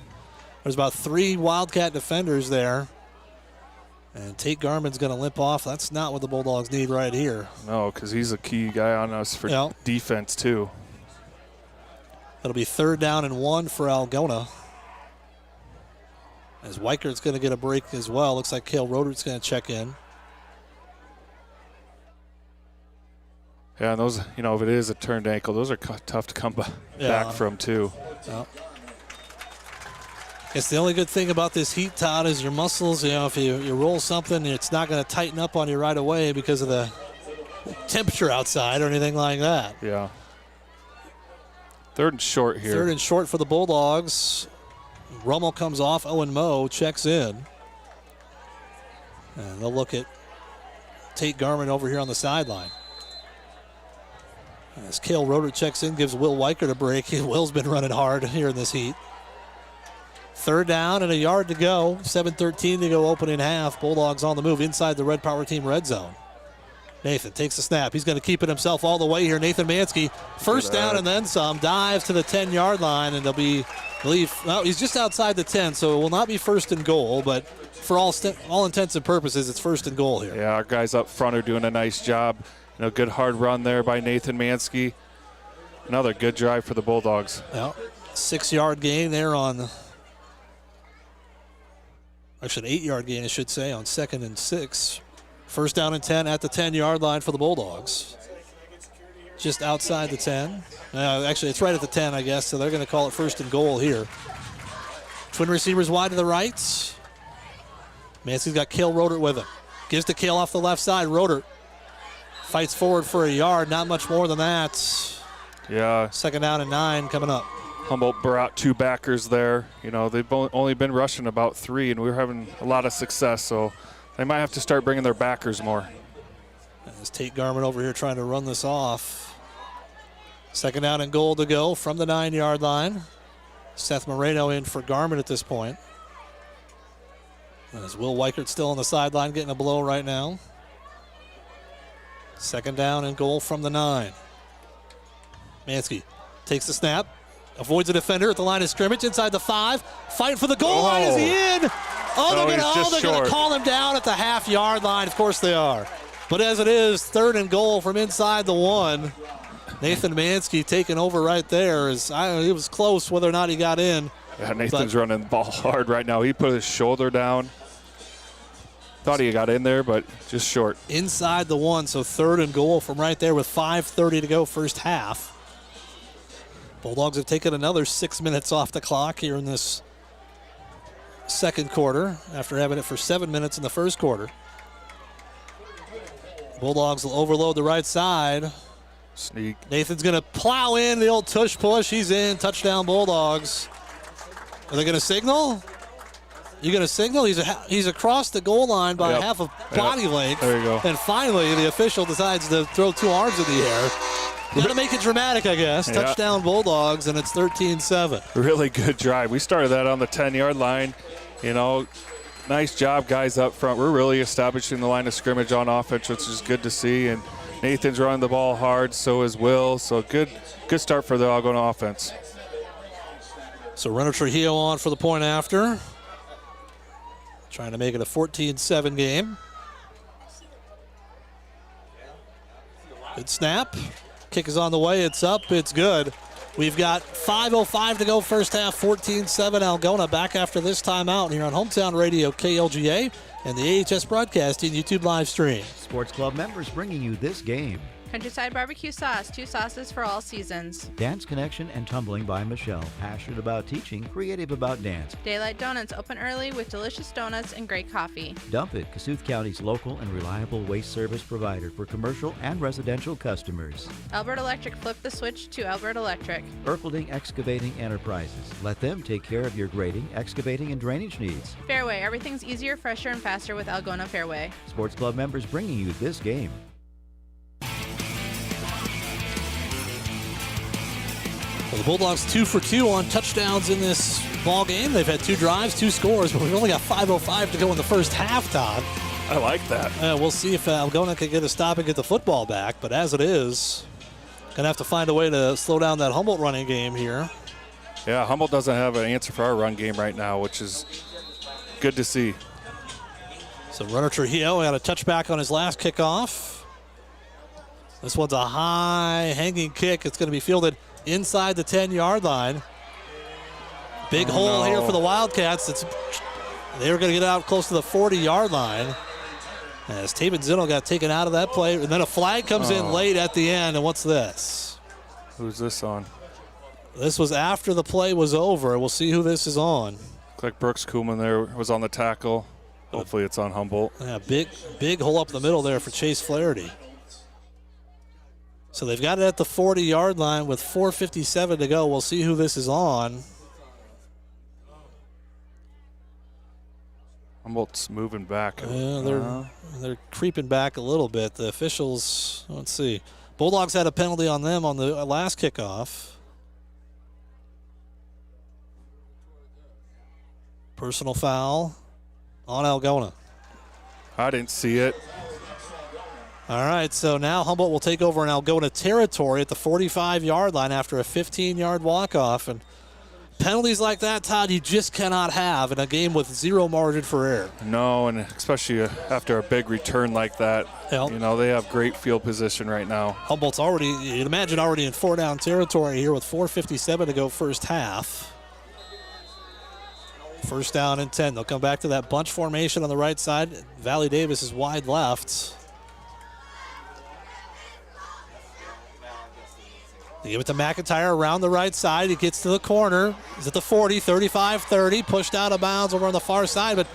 There's about 3 Wildcat defenders there. And Tate Garmin's going to limp off. That's not what the Bulldogs need right here. No, because he's a key guy on us for defense, too. It'll be third down and 1 for Algona. As Weichert's going to get a break as well. Looks like Cale Rodert's going to check in. Yeah, and those, you know, if it is a turned ankle, those are tough to come back from, too. Yeah. It's the only good thing about this heat, Todd, is your muscles. You know, if you roll something, it's not going to tighten up on you right away because of the temperature outside or anything like that. Yeah. 3rd and short here. 3rd and short for the Bulldogs. Rummel comes off. Owen Moe checks in. And they'll look at Tate Garman over here on the sideline. As Cale Roeder checks in, gives Will Weichert a break. Will's been running hard here in this heat. 3rd down and a yard to go. 7:13 to go opening half. Bulldogs on the move inside the Red Power Team red zone. Nathan takes the snap. He's going to keep it himself all the way here. Nathan Mansky, first down and then some. Dives to the 10-yard line, and they'll be, I believe, well, he's just outside the 10, so it will not be 1st and goal, but for all intents and purposes, it's 1st and goal here. Yeah, our guys up front are doing a nice job. Good hard run there by Nathan Mansky. Another good drive for the Bulldogs. Yeah, 6-yard gain there on, actually an 8-yard gain, I should say, on 2nd and 6. 1st down and 10 at the 10-yard line for the Bulldogs. Just outside the 10. Actually, it's right at the 10, I guess, so they're going to call it 1st and goal here. Twin receivers wide to the right. Mansky's got Cale Roeder with him. Gives to Cale off the left side. Roeder fights forward for a yard, not much more than that. Yeah. 2nd down and 9 coming up. Humboldt brought 2 backers there. They've only been rushing about 3, and we're having a lot of success, so they might have to start bringing their backers more. As Tate Garman over here trying to run this off. 2nd down and goal to go from the 9-yard line. Seth Moreno in for Garman at this point. As Will Weichert still on the sideline getting a blow right now. 2nd down and goal from the 9. Mansky takes the snap. Avoids a defender at the line of scrimmage inside the 5. Fighting for the goal line. Is he in? They're going to call him down at the half-yard line. Of course they are. But as it is, 3rd and goal from inside the 1. Nathan Mansky taking over right there. It was close whether or not he got in. Yeah, Nathan's running the ball hard right now. He put his shoulder down. Thought he got in there, but just short. Inside the 1, so 3rd and goal from right there with 5:30 to go first half. Bulldogs have taken another 6 minutes off the clock here in this 2nd quarter after having it for 7 minutes in the 1st quarter. Bulldogs will overload the right side. Sneak. Nathan's going to plow in the old tush push. He's in. Touchdown Bulldogs. Are they going to signal? You going to signal? He's across the goal line by half a body length. There you go. And finally, the official decides to throw 2 arms in the air. Got to make it dramatic, I guess. Yeah. Touchdown Bulldogs, and it's 13-7. Really good drive. We started that on the 10-yard line. Nice job, guys up front. We're really establishing the line of scrimmage on offense, which is good to see. And Nathan's running the ball hard, so is Will. So good start for the Algona offense. So Renner Trujillo on for the point after. Trying to make it a 14-7 game. Good snap. Kick is on the way. It's up. It's good. We've got 5:05 to go first half. 14-7 Algona. Back after this timeout here on Hometown Radio KLGA and the AHS Broadcasting YouTube live stream. Sports Club members bringing you this game. Countryside Barbecue Sauce, 2 sauces for all seasons. Dance Connection and Tumbling by Michelle. Passionate about teaching, creative about dance. Daylight Donuts open early with delicious donuts and great coffee. Dump It, Kasuth County's local and reliable waste service provider for commercial and residential customers. Albert Electric, flip the switch to Albert Electric. Erpelding Excavating Enterprises. Let them take care of your grading, excavating, and drainage needs. Fairway, everything's easier, fresher, and faster with Algona Fairway. Sports Club members bringing you this game. Well, the Bulldogs 2 for 2 on touchdowns in this ball game. They've had 2 drives, 2 scores, but we've only got 5:05 to go in the first half, Todd. I like that. We'll see if Algona can get a stop and get the football back, but as it is, going to have to find a way to slow down that Humboldt running game here. Yeah, Humboldt doesn't have an answer for our run game right now, which is good to see. So Runner Trujillo had a touchback on his last kickoff. This one's a high hanging kick. It's going to be fielded inside the 10-yard line. Big hole here for the Wildcats. They were going to get out close to the 40-yard line. As Taven Zinno got taken out of that play. And then a flag comes in late at the end. And what's this? Who's this on? This was after the play was over. We'll see who this is on. Looks like Brooks Kuhlman there was on the tackle. Hopefully it's on Humboldt. Yeah, big hole up the middle there for Chase Flaherty. So they've got it at the 40-yard line with 4:57 to go. We'll see who this is on. Humboldt's moving back. They're creeping back a little bit. The officials, let's see. Bulldogs had a penalty on them on the last kickoff. Personal foul on Algona. I didn't see it. All right, so now Humboldt will take over in Algona territory at the 45-yard line after a 15-yard walk-off. And penalties like that, Todd, you just cannot have in a game with zero margin for error. No, and especially after a big return like that. Yep. You know, they have great field position right now. Humboldt's already, you'd imagine, already in 4-down territory here with 4:57 to go first half. First down and 10. They'll come back to that bunch formation on the right side. Valley Davis is wide left. They give it to McIntyre around the right side. He gets to the corner. He's at the 40, 35-30, pushed out of bounds over on the far side. But,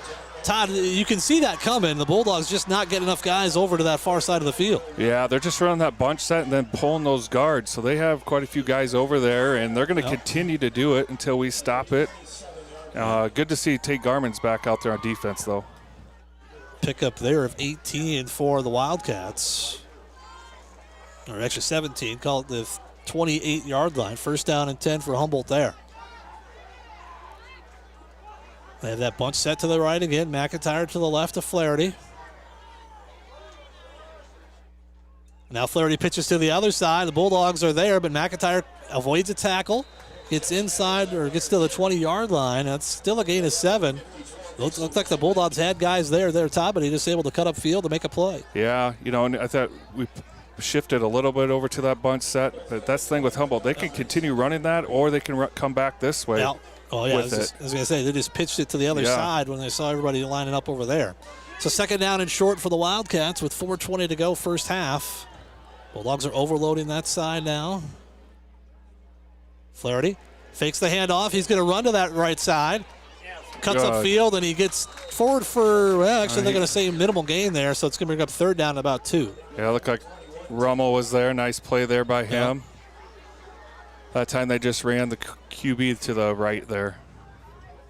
Todd, you can see that coming. The Bulldogs just not getting enough guys over to that far side of the field. Yeah, they're just running that bunch set and then pulling those guards. So they have quite a few guys over there, and they're going to continue to do it until we stop it. Good to see Tate Garman's back out there on defense, though. Pickup there of 18 for the Wildcats. Or actually 17, call it the 28-yard line. First down and 10 for Humboldt there. They have that bunch set to the right again. McIntyre to the left of Flaherty. Now Flaherty pitches to the other side. The Bulldogs are there, but McIntyre avoids a tackle. Gets inside or gets to the 20-yard line. That's still a gain of 7. Looks like the Bulldogs had guys there, Todd, but he just able to cut up field to make a play. Yeah, you know, and I thought we shifted a little bit over to that bunch set. But that's the thing with Humboldt. They can continue running that, or they can come back this way. Yeah. Oh, yeah, I was going to say, they just pitched it to the other side when they saw everybody lining up over there. So second down and short for the Wildcats with 4:20 to go first half. Bulldogs are overloading that side now. Flaherty fakes the handoff. He's going to run to that right side. Cuts up field, and he gets forward for, well, actually they're going to say minimal gain there, so it's going to bring up third down at about 2. Yeah, looked like Rummel was there. Nice play there by him. That time they just ran the QB to the right there.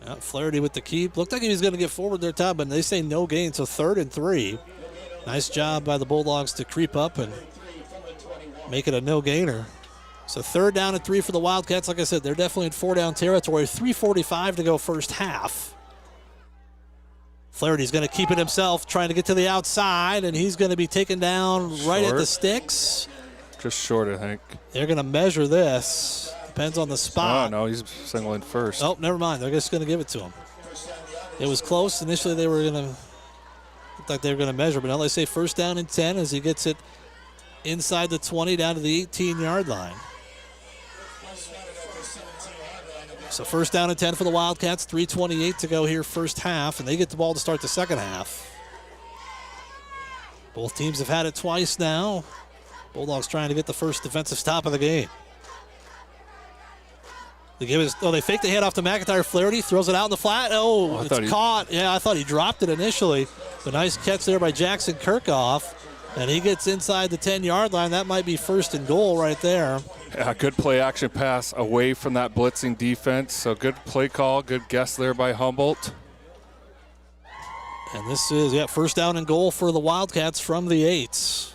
Yeah, Flaherty with the keep. Looked like he was going to get forward there, Todd, but they say no gain, so 3rd and 3. Nice job by the Bulldogs to creep up and make it a no-gainer. So 3rd down and 3 for the Wildcats. Like I said, they're definitely in 4-down territory. 3:45 to go first half. Flaherty's going to keep it himself, trying to get to the outside, and he's going to be taken down right at the sticks. Just short, I think. They're going to measure this. Depends on the spot. Oh, no, he's singling first. Oh, never mind. They're just going to give it to him. It was close. Initially, they were going to look like they were going to measure, but now they say first down and 10 as he gets it inside the 20 down to the 18-yard line. So first down and 10 for the Wildcats. 3:28 to go here first half, and they get the ball to start the second half. Both teams have had it twice now. Bulldogs trying to get the first defensive stop of the game. They fake the handoff to McIntyre. Flaherty throws it out in the flat. Oh, it's caught. Yeah, I thought he dropped it initially. The nice catch there by Jackson Kirkhoff. And he gets inside the 10-yard line. That might be first and goal right there. Yeah, good play action pass away from that blitzing defense. So good play call, good guess there by Humboldt. And this is, first down and goal for the Wildcats from the 8.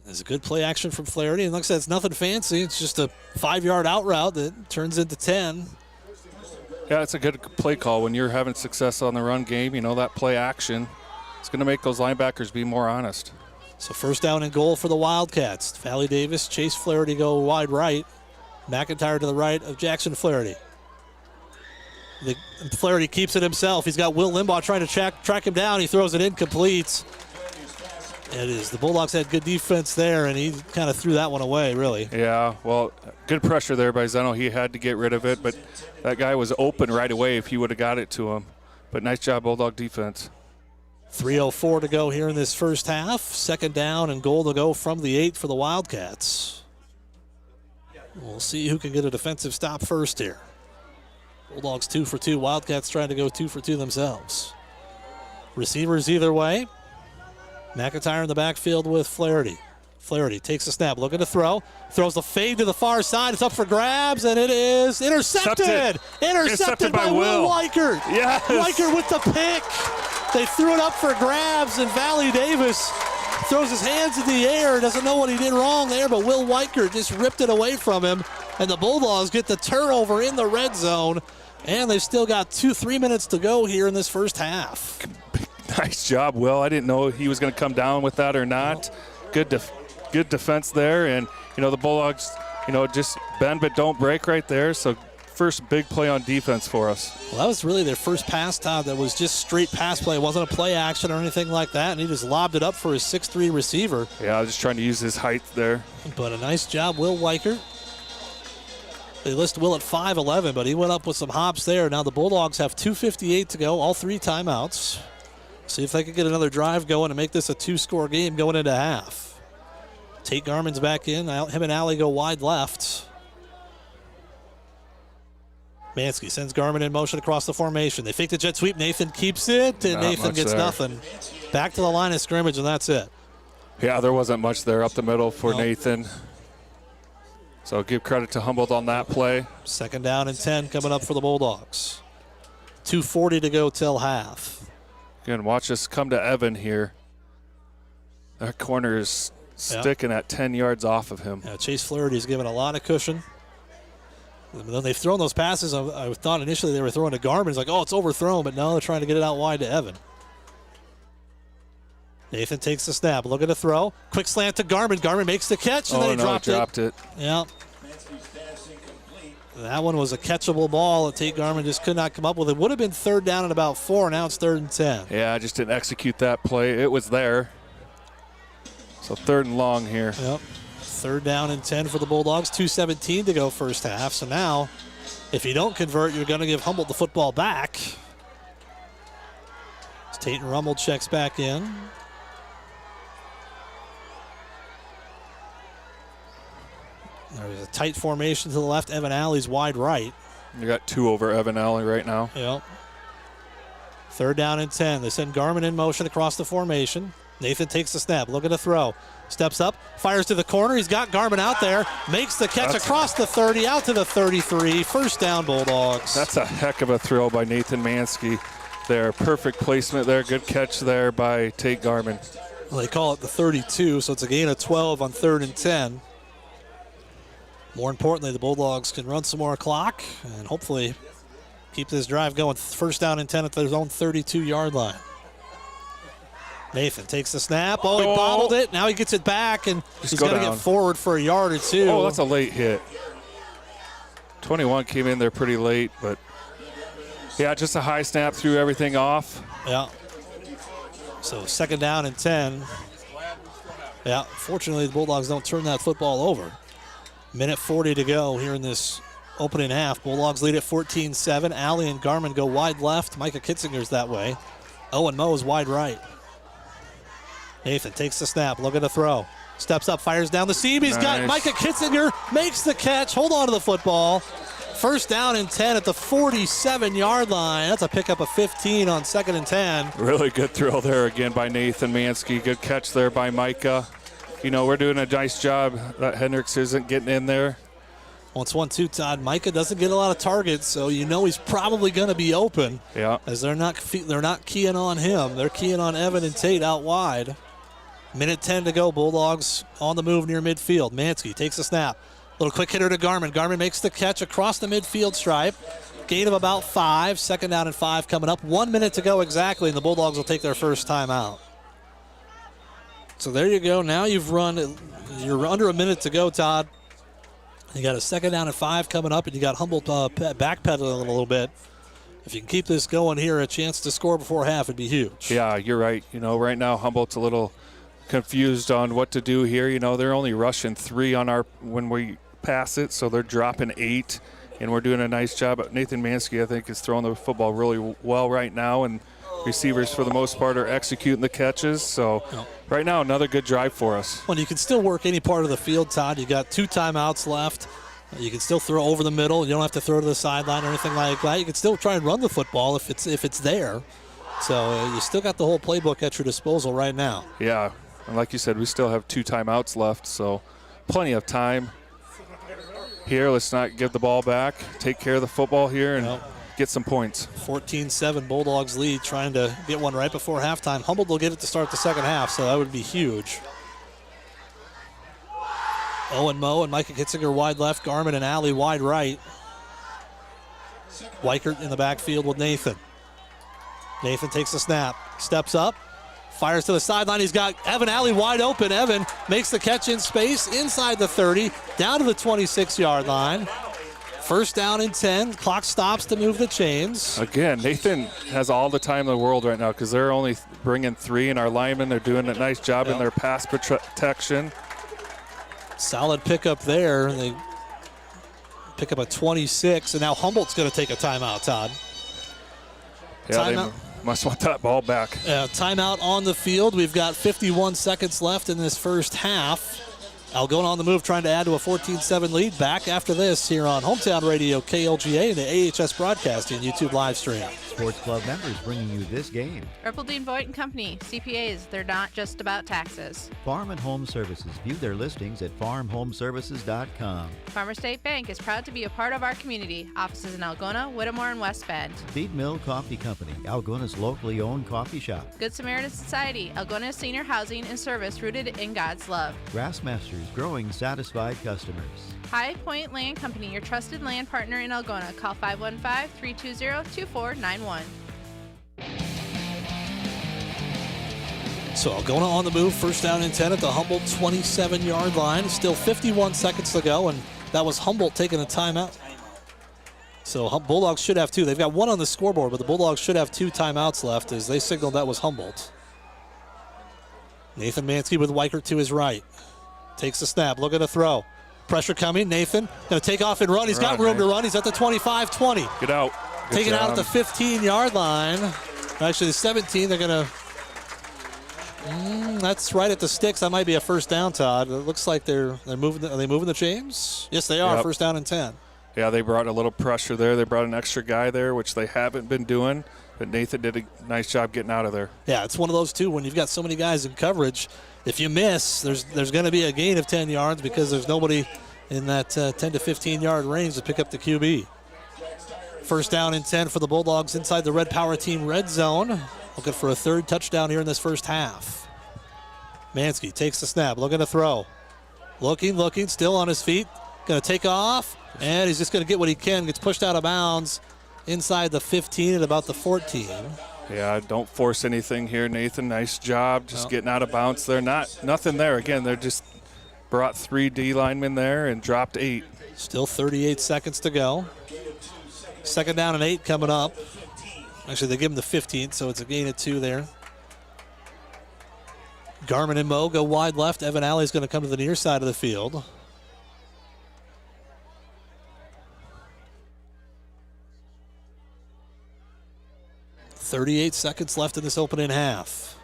There's a good play action from Flaherty. And like I said, it's nothing fancy. It's just a 5-yard out route that turns into 10. Yeah, it's a good play call when you're having success on the run game. You know, that play action. It's going to make those linebackers be more honest. So first down and goal for the Wildcats. Valley Davis, Chase Flaherty go wide right. McIntyre to the right of Jackson Flaherty. Flaherty keeps it himself. He's got Will Limbaugh trying to track him down. He throws it incomplete. It is. The Bulldogs had good defense there, and he kind of threw that one away, really. Yeah, well, good pressure there by Zeno. He had to get rid of it, but that guy was open right away if he would have got it to him. But nice job, Bulldog defense. 3:04 to go here in this first half. Second down and goal to go from the 8 for the Wildcats. We'll see who can get a defensive stop first here. Bulldogs 2 for 2. Wildcats trying to go 2 for 2 themselves. Receivers either way. McIntyre in the backfield with Flaherty. Flaherty takes a snap, looking to throw. Throws the fade to the far side. It's up for grabs, and it is intercepted. Intercepted by Will Weichert. Yes. Weichert with the pick. They threw it up for grabs, and Valley Davis throws his hands in the air. Doesn't know what he did wrong there, but Will Weichert just ripped it away from him. And the Bulldogs get the turnover in the red zone. And they've still got 2-3 minutes to go here in this first half. Nice job, Will. I didn't know he was going to come down with that or not. Good defense there. And, the Bulldogs, just bend but don't break right there. So first big play on defense for us. Well, that was really their first pass, Todd, that was just straight pass play. It wasn't a play action or anything like that. And he just lobbed it up for his 6'3 receiver. Yeah, I was just trying to use his height there. But a nice job, Will Weichert. They list Will at 5'11", but he went up with some hops there. Now the Bulldogs have 2:58 to go, all 3 timeouts. See if they can get another drive going and make this a 2-score game going into half. Tate Garman's back in. Him and Alley go wide left. Mansky sends Garman in motion across the formation. They fake the jet sweep. Nathan keeps it, and Nathan gets nothing. Back to the line of scrimmage, and that's it. Yeah, there wasn't much there up the middle for Nathan. So give credit to Humboldt on that play. 2nd down and 10 coming up for the Bulldogs. 2:40 to go till half. Again, watch us come to Evan here. That corner is sticking at 10 yards off of him. Yeah, Chase Flaherty's given a lot of cushion. When they've thrown those passes, I thought initially they were throwing to Garmin. It's like, it's overthrown, but no, they're trying to get it out wide to Evan. Nathan takes the snap, looking to throw. Quick slant to Garmin. Garmin makes the catch, and then he dropped it. Yeah. That one was a catchable ball that Tate Garmin just could not come up with. It would have been 3rd down and about 4. Now it's 3rd and 10. Yeah, I just didn't execute that play. It was there. So 3rd and long here. Yep. 3rd down and 10 for the Bulldogs. 2:17 to go first half. So now, if you don't convert, you're going to give Humboldt the football back. Tate and Rummel checks back in. There's a tight formation to the left. Evan Alley's wide right. You got 2 over Evan Alley right now. Yep. 3rd down and 10. They send Garmin in motion across the formation. Nathan takes the snap, looking to throw. Steps up, fires to the corner. He's got Garmin out there. Makes the catch across the 30, out to the 33. 1st down, Bulldogs. That's a heck of a throw by Nathan Mansky there. Perfect placement there. Good catch there by Tate Garmin. Well, they call it the 32, so it's a gain of 12 on 3rd and 10. More importantly, the Bulldogs can run some more clock and hopefully keep this drive going. 1st down and 10 at their own 32-yard line. Nathan takes the snap. He bobbled it. Now he gets it back, and he's got to get forward for a yard or 2. Oh, that's a late hit. 21 came in there pretty late, but yeah, just a high snap, threw everything off. Yeah. So 2nd down and 10. Yeah, fortunately the Bulldogs don't turn that football over. 1:40 to go here in this opening half. Bulldogs lead at 14-7. Alley and Garmin go wide left. Micah Kitzinger's that way. Owen Moe's wide right. Nathan takes the snap, looking to throw. Steps up, fires down the seam. He's got Micah Kitzinger, makes the catch. Hold on to the football. 1st down and 10 at the 47-yard line. That's a pickup of 15 on 2nd and 10. Really good throw there again by Nathan Mansky. Good catch there by Micah. We're doing a nice job that Hendricks isn't getting in there. Well, it's 1-2, Todd. Micah doesn't get a lot of targets, so he's probably going to be open. Yeah. As they're not keying on him. They're keying on Evan and Tate out wide. 1:10 to go. Bulldogs on the move near midfield. Mansky takes a snap. Little quick hitter to Garmin. Garmin makes the catch across the midfield stripe. Gain of about 5. 2nd down and 5 coming up. 1 minute to go exactly, and the Bulldogs will take their first timeout. So there you go. Now you're under a minute to go, Todd. You got a 2nd down and 5 coming up, and you got Humboldt backpedaling a little bit. If you can keep this going here, a chance to score before half would be huge. Yeah, you're right. Right now Humboldt's a little confused on what to do here. They're only rushing 3 on when we pass it, so they're dropping 8, and we're doing a nice job. Nathan Mansky, I think, is throwing the football really well right now, and receivers for the most part are executing the catches. So right now, another good drive for us. Well, you can still work any part of the field, Todd. You got 2 timeouts left. You can still throw over the middle. You don't have to throw to the sideline or anything like that. You can still try and run the football if it's there. So you still got the whole playbook at your disposal right now. Yeah, And like you said, we still have 2 timeouts left, so plenty of time here. Let's not give the ball back. Take care of the football here and get some points. 14-7 Bulldogs lead, trying to get one right before halftime. Humboldt will get it to start the second half, so that would be huge. Owen Moe and Micah Kitzinger wide left, Garmin and Alley wide right. Weichert in the backfield with Nathan. Nathan takes the snap, steps up, fires to the sideline. He's got Evan Alley wide open. Evan makes the catch in space inside the 30, down to the 26-yard line. First down and 10. Clock stops to move the chains. Again, Nathan has all the time in the world right now because they're only bringing 3, and our linemen are doing a nice job in their pass protection. Solid pickup there. They pick up a 26, and now Humboldt's going to take a timeout, Todd. Yeah, timeout. They must want that ball back. Timeout on the field. We've got 51 seconds left in this first half. Algona on the move, trying to add to a 14-7 lead. Back after this here on Hometown Radio, KLGA, and the AHS Broadcasting YouTube live stream. Sports Club members bringing you this game. Erpeldine Voigt and Company, CPAs, they're not just about taxes. Farm and Home Services. View their listings at farmhomeservices.com. Farmer State Bank is proud to be a part of our community. Offices in Algona, Whittemore, and West Bend. Feed Mill Coffee Company, Algona's locally owned coffee shop. Good Samaritan Society, Algona senior housing and service rooted in God's love. Grassmasters, growing satisfied customers. High Point Land Company, your trusted land partner in Algona. Call 515-320-2491. So Algona on the move, first down and 10 at the Humboldt 27-yard line. Still 51 seconds to go, and that was Humboldt taking a timeout. So Bulldogs should have 2. They've got 1 on the scoreboard, but the Bulldogs should have 2 timeouts left as they signaled that was Humboldt. Nathan Mansky with Weichert to his right. Takes the snap, looking to throw. Pressure coming, Nathan going to take off and run. He's got room to run. He's at the 25-20. Get out. Taken out at the 15-yard line. Actually, the 17, they're going to... that's right at the sticks. That might be a first down, Todd. It looks like they're moving. Are they moving the chains? Yes, they are. Yep. First down and 10. Yeah, they brought a little pressure there. They brought an extra guy there, which they haven't been doing. But Nathan did a nice job getting out of there. Yeah, it's one of those, too, when you've got so many guys in coverage. If you miss, there's going to be a gain of 10 yards because there's nobody in that 10 to 15-yard range to pick up the QB. First down and 10 for the Bulldogs inside the Red Power Team red zone. Looking for a 3rd touchdown here in this first half. Mansky takes the snap, looking to throw. Looking, still on his feet. Going to take off, and he's just going to get what he can. Gets pushed out of bounds inside the 15 at about the 14. Yeah, don't force anything here, Nathan. Nice job just getting out of bounds there. Nothing there. Again, they're just brought 3 D linemen there and dropped 8. Still 38 seconds to go. Second down and 8 coming up. Actually, they give him the 15th, so it's a gain of 2 there. Garmin and Moe go wide left. Evan Alley's going to come to the near side of the field. .38 seconds left in this opening half.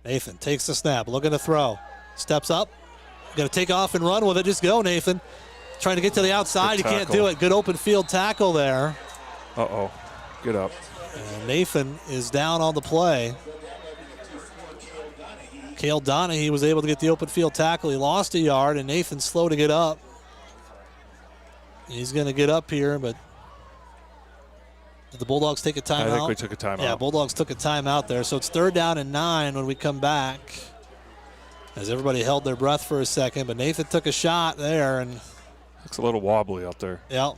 Nathan takes the snap, looking to throw. Steps up, going to take off and run with it. Just go, Nathan. Trying to get to the outside. He can't do it. Good open field tackle there. Uh-oh. Get up. And Nathan is down on the play. Cale Donahue was able to get the open field tackle. He lost a yard, and Nathan's slow to get up. He's going to get up here, but did the Bulldogs take a timeout? I think we took a timeout. Yeah, Bulldogs took a timeout there. So it's 3rd down and 9 when we come back. As everybody held their breath for a second, but Nathan took a shot there. And looks a little wobbly out there. Yeah.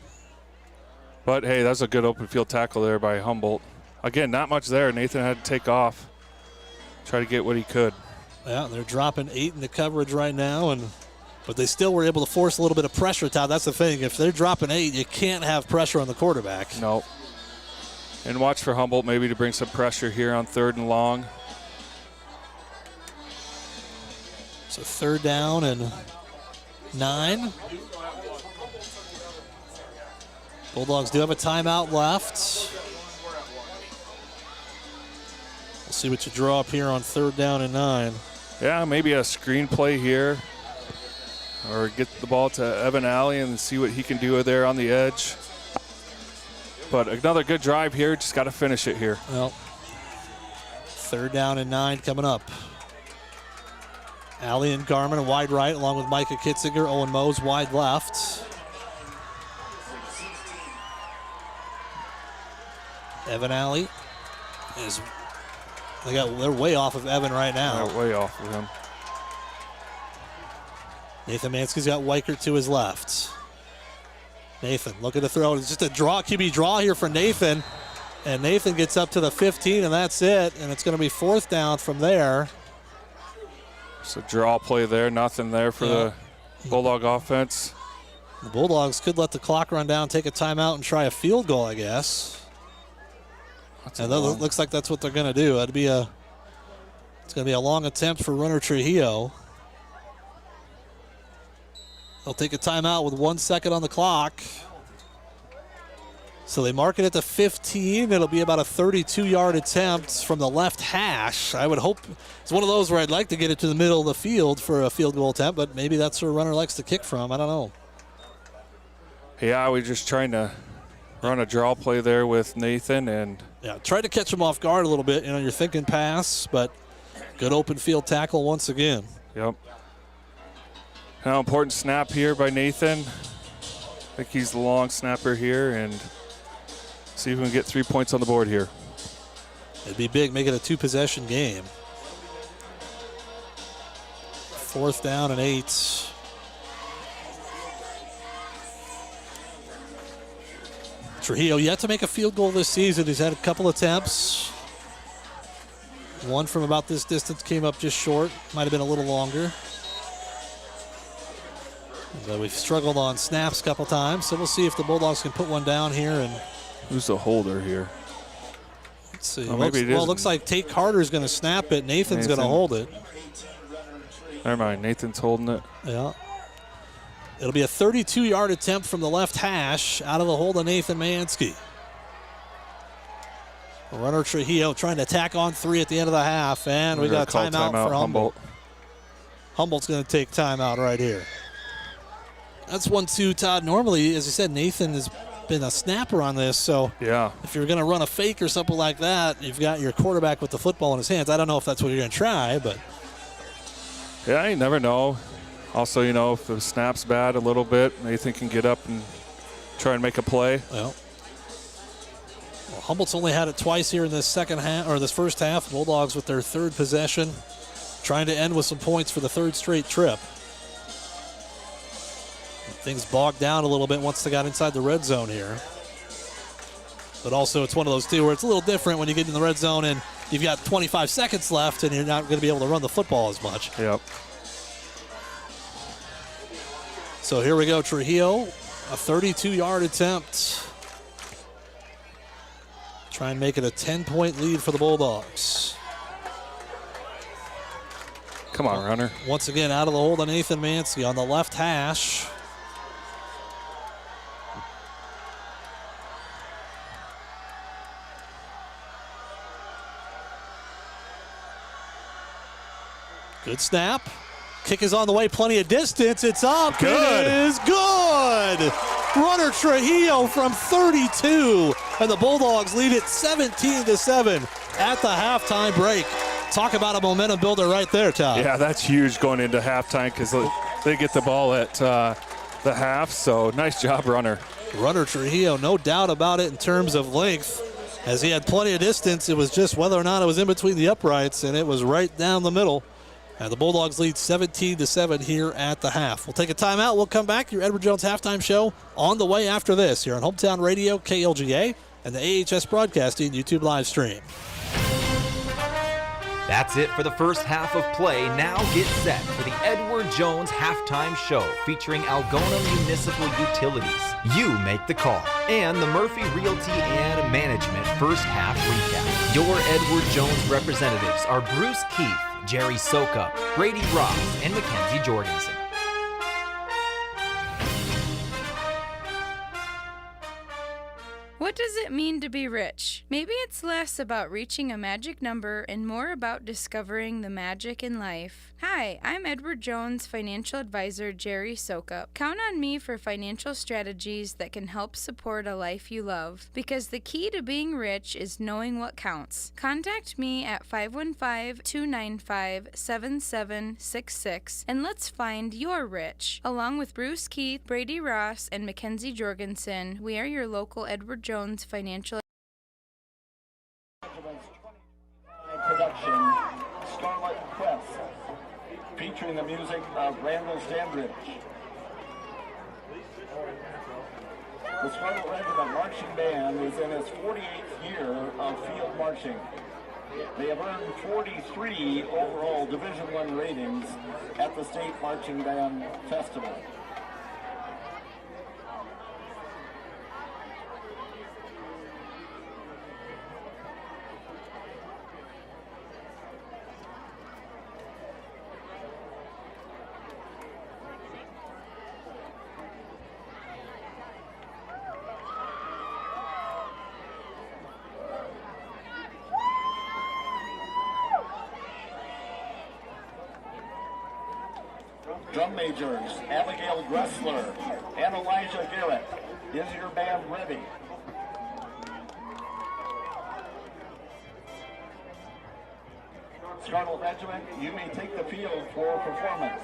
But, hey, that's a good open field tackle there by Humboldt. Again, not much there. Nathan had to take off, try to get what he could. Yeah, they're dropping 8 in the coverage right now, but they still were able to force a little bit of pressure, Todd. That's the thing. If they're dropping 8, you can't have pressure on the quarterback. No. And watch for Humboldt maybe to bring some pressure here on 3rd and long. So 3rd down and 9. Bulldogs do have a timeout left. We'll see what you draw up here on 3rd down and 9. Yeah, maybe a screen play here. Or get the ball to Evan Alley and see what he can do there on the edge. But another good drive here. Just got to finish it here. Well, 3rd down and 9 coming up. Allie and Garmin wide right, along with Micah Kitzinger. Owen Mose wide left. Evan Alley is. They're way off of Evan right now. Yeah, way off of him. Nathan Mansky's got Weichert to his left. Nathan looking to throw. It's just a QB draw here for Nathan. And Nathan gets up to the 15, and that's it. And it's going to be 4th down from there. So draw play there, nothing there for the Bulldog offense. The Bulldogs could let the clock run down, take a timeout, and try a field goal, I guess. And that looks like that's what they're going to do. It's going to be a long attempt for runner Trujillo. They'll take a timeout with 1 second on the clock. So they mark it at the 15. It'll be about a 32-yard attempt from the left hash. I would hope it's one of those where I'd like to get it to the middle of the field for a field goal attempt, but maybe that's where a runner likes to kick from. I don't know. Yeah, we're just trying to run a draw play there with Nathan and try to catch him off guard a little bit. You're thinking pass, but good open field tackle once again. Yep. Now important snap here by Nathan. I think he's the long snapper here, and see if we can get 3 points on the board here. It'd be big, make it a 2-possession game. 4th down and 8. Trujillo yet to make a field goal this season. He's had a couple attempts. One from about this distance came up just short. Might have been a little longer. But we've struggled on snaps a couple times, so we'll see if the Bulldogs can put one down here. And who's the holder here? Let's see. Oh, maybe it looks like Tate Carter's going to snap it. Nathan's going to hold it. Never mind. Nathan's holding it. Yeah. It'll be a 32-yard attempt from the left hash out of the hold of Nathan Mansky. Runner Trujillo trying to tack on 3 at the end of the half, and we got a timeout for Humboldt. Humboldt's going to take timeout right here. That's 1-2, Todd. Normally, as you said, Nathan has been a snapper on this, so if you're going to run a fake or something like that, you've got your quarterback with the football in his hands. I don't know if that's what you're going to try, but. Yeah, you never know. Also, if the snap's bad a little bit, Nathan can get up and try and make a play. Well, Humboldt's only had it twice here in this second half, or this first half. Bulldogs with their 3rd possession, trying to end with some points for the 3rd straight trip. Things bogged down a little bit once they got inside the red zone here. But also, it's one of those two where it's a little different when you get in the red zone and you've got 25 seconds left and you're not going to be able to run the football as much. Yep. So here we go, Trujillo, a 32-yard attempt. Try and make it a 10-point lead for the Bulldogs. Come on, runner. Once again, out of the hold of Nathan Mansky on the left hash. Good snap. Kick is on the way, plenty of distance. It's up. Good. It is good. Runner Trujillo from 32, and the Bulldogs lead it 17-7 at the halftime break. Talk about a momentum builder right there, Todd. Yeah, that's huge going into halftime because they get the ball at the half, so nice job, runner. Runner Trujillo, no doubt about it in terms of length. As he had plenty of distance, it was just whether or not it was in between the uprights, and it was right down the middle. And the Bulldogs lead 17-7 here at the half. We'll take a timeout. We'll come back. Your Edward Jones halftime show on the way after this here on Hometown Radio, KLGA, and the AHS Broadcasting YouTube live stream. That's it for the first half of play. Now get set for the Edward Jones halftime show featuring Algona Municipal Utilities. You make the call. And the Murphy Realty and Management first half recap. Your Edward Jones representatives are Bruce Keefe, Jerry Soka, Brady Ross, and Mackenzie Jorgensen. What does it mean to be rich? Maybe it's less about reaching a magic number and more about discovering the magic in life. Hi, I'm Edward Jones financial advisor Jerry Sokup. Count on me for financial strategies that can help support a life you love, because the key to being rich is knowing what counts. Contact me at 515-295-7766 and let's find your rich. Along with Bruce Keith, Brady Ross, and Mackenzie Jorgensen, we are your local Edward Jones financial production, Scarlet Quest, featuring the music of Randall Standridge. The Scarlet Regiment Marching Band is in its 48th year of field marching. They have earned 43 overall Division I ratings at the State Marching Band Festival. Drum majors, Abigail Gressler and Elijah Garrett. Is your band ready? Scarlet Regiment, you may take the field for performance.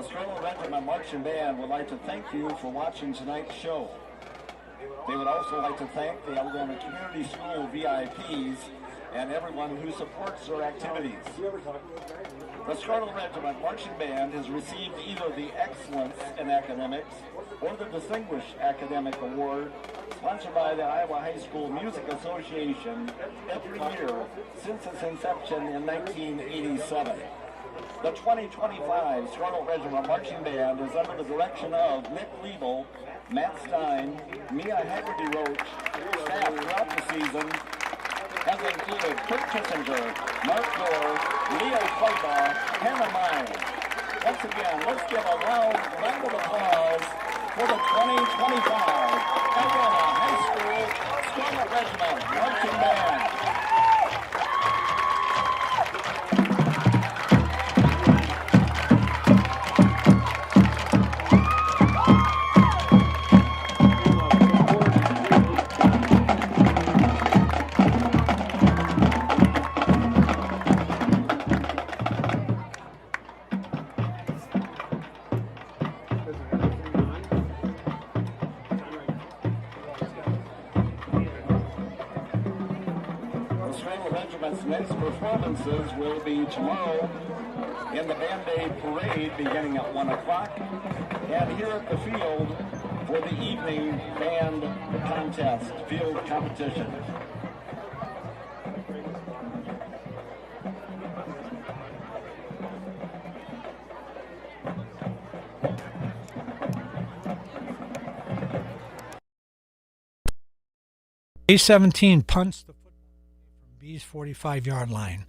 The Sterling Regiment Marching Band would like to thank you for watching tonight's show. They would also like to thank the Algona Community School VIPs and everyone who supports their activities. The Sterling Regiment Marching Band has received either the Excellence in Academics or the Distinguished Academic Award, sponsored by the Iowa High School Music Association every year since its inception in 1987. The 2025 Sterling Regiment Marching Band is under the direction of Nick Liebel, Matt Stein, Mia Haggerty-Roach. Staff throughout the season has included Kurt Kissinger, Mark Gore, Leo Claybaugh, Hannah Myers. Once again, let's give a loud round of applause for the 2025 Algona High School Sterling Regiment Marching Band. Next performances will be tomorrow in the Band Day Parade beginning at 1 o'clock and here at the field for the evening band contest, field competition. A17 punts the B's 45-yard line.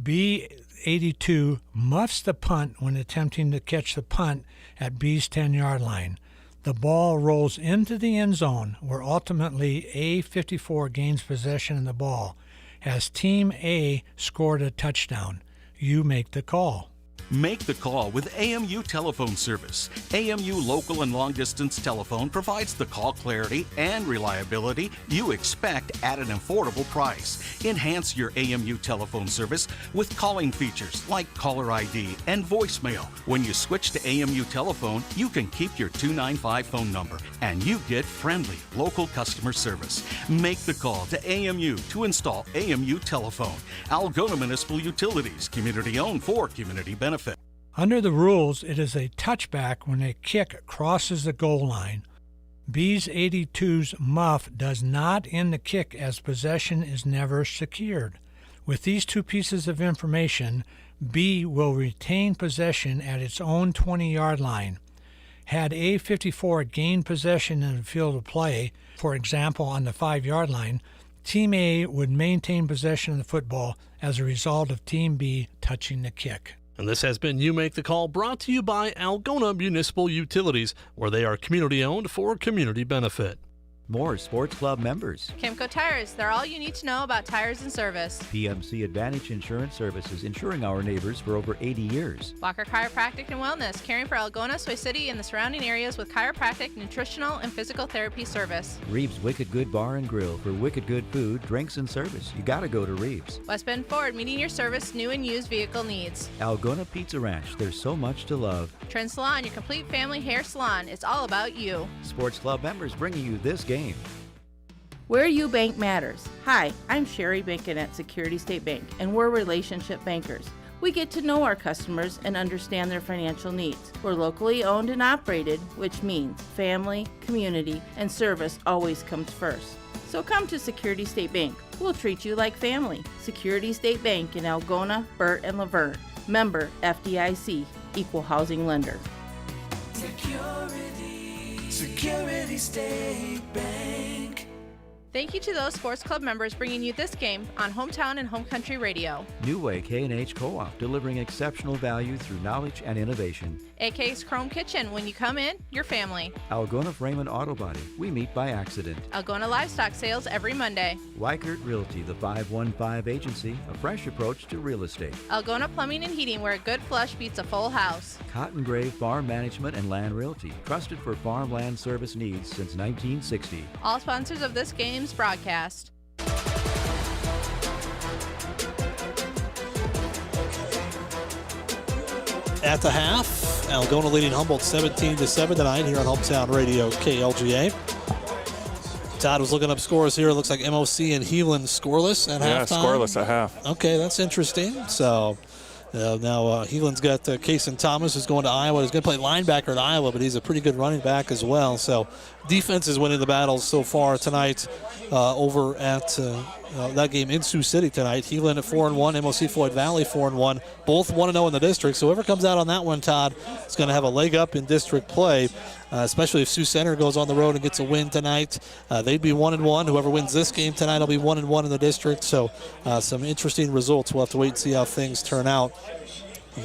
B82 muffs the punt when attempting to catch the punt at B's 10-yard line. The ball rolls into the end zone, where ultimately A54 gains possession of the ball. Has Team A scored a touchdown? You make the call. Make the call with AMU Telephone Service. AMU local and long-distance telephone provides the call clarity and reliability you expect at an affordable price. Enhance your AMU telephone service with calling features like caller ID and voicemail. When you switch to AMU telephone, you can keep your 295 phone number and you get friendly local customer service. Make the call to AMU to install AMU telephone. Algona Municipal Utilities, community-owned for community benefit. Under the rules, it is a touchback when a kick crosses the goal line. B's 82's muff does not end the kick as possession is never secured. With these two pieces of information, B will retain possession at its own 20-yard line. Had A54 gained possession in the field of play, for example on the 5-yard line, Team A would maintain possession of the football as a result of Team B touching the kick. And this has been You Make the Call, brought to you by Algona Municipal Utilities, where they are community-owned for community benefit. More sports club members. Kimco Tires, they're all you need to know about tires and service. PMC Advantage Insurance Services, insuring our neighbors for over 80 years. Walker Chiropractic and Wellness, caring for Algona, Soy City, and the surrounding areas with chiropractic, nutritional, and physical therapy service. Reeves Wicked Good Bar and Grill, for wicked good food, drinks, and service. You gotta go to Reeves. West Bend Ford, meeting your service, new and used vehicle needs. Algona Pizza Ranch, there's so much to love. Trend Salon, your complete family hair salon. It's all about you. Sports club members bringing you this game. Where you bank matters. Hi, I'm Sherry Binkin at Security State Bank, and we're relationship bankers. We get to know our customers and understand their financial needs. We're locally owned and operated, which means family, community, and service always comes first. So come to Security State Bank. We'll treat you like family. Security State Bank in Algona, Burt, and Laverne. Member FDIC, Equal Housing Lender. Security State Bank. Thank you to those sports club members bringing you this game on Hometown and Home Country Radio. New Way K&H Co-op, delivering exceptional value through knowledge and innovation. AK's Chrome Kitchen, when you come in, your family. Algona Freeman Auto Body, we meet by accident. Algona Livestock Sales every Monday. Weichert Realty, the 515 agency, a fresh approach to real estate. Algona Plumbing and Heating, where a good flush beats a full house. Cotton Grave Farm Management and Land Realty, trusted for farmland service needs since 1960. All sponsors of this game's broadcast. At the half, Algona leading Humboldt 17-7 tonight here on Hometown Radio KLGA. Todd was looking up scores here. It looks like MOC and Heelan scoreless at halftime. Yeah, scoreless at half. Okay, that's interesting. So now Heelan's got Kason Thomas, who's going to Iowa. He's going to play linebacker at Iowa, but he's a pretty good running back as well. So defense is winning the battles so far tonight over at that game in Sioux City tonight. Heelan at 4-1, MOC Floyd Valley 4-1, both 1-0 in the district. So whoever comes out on that one, Todd, is going to have a leg up in district play, especially if Sioux Center goes on the road and gets a win tonight. They'd be 1-1. Whoever wins this game tonight will be 1-1 in the district. So some interesting results. We'll have to wait and see how things turn out.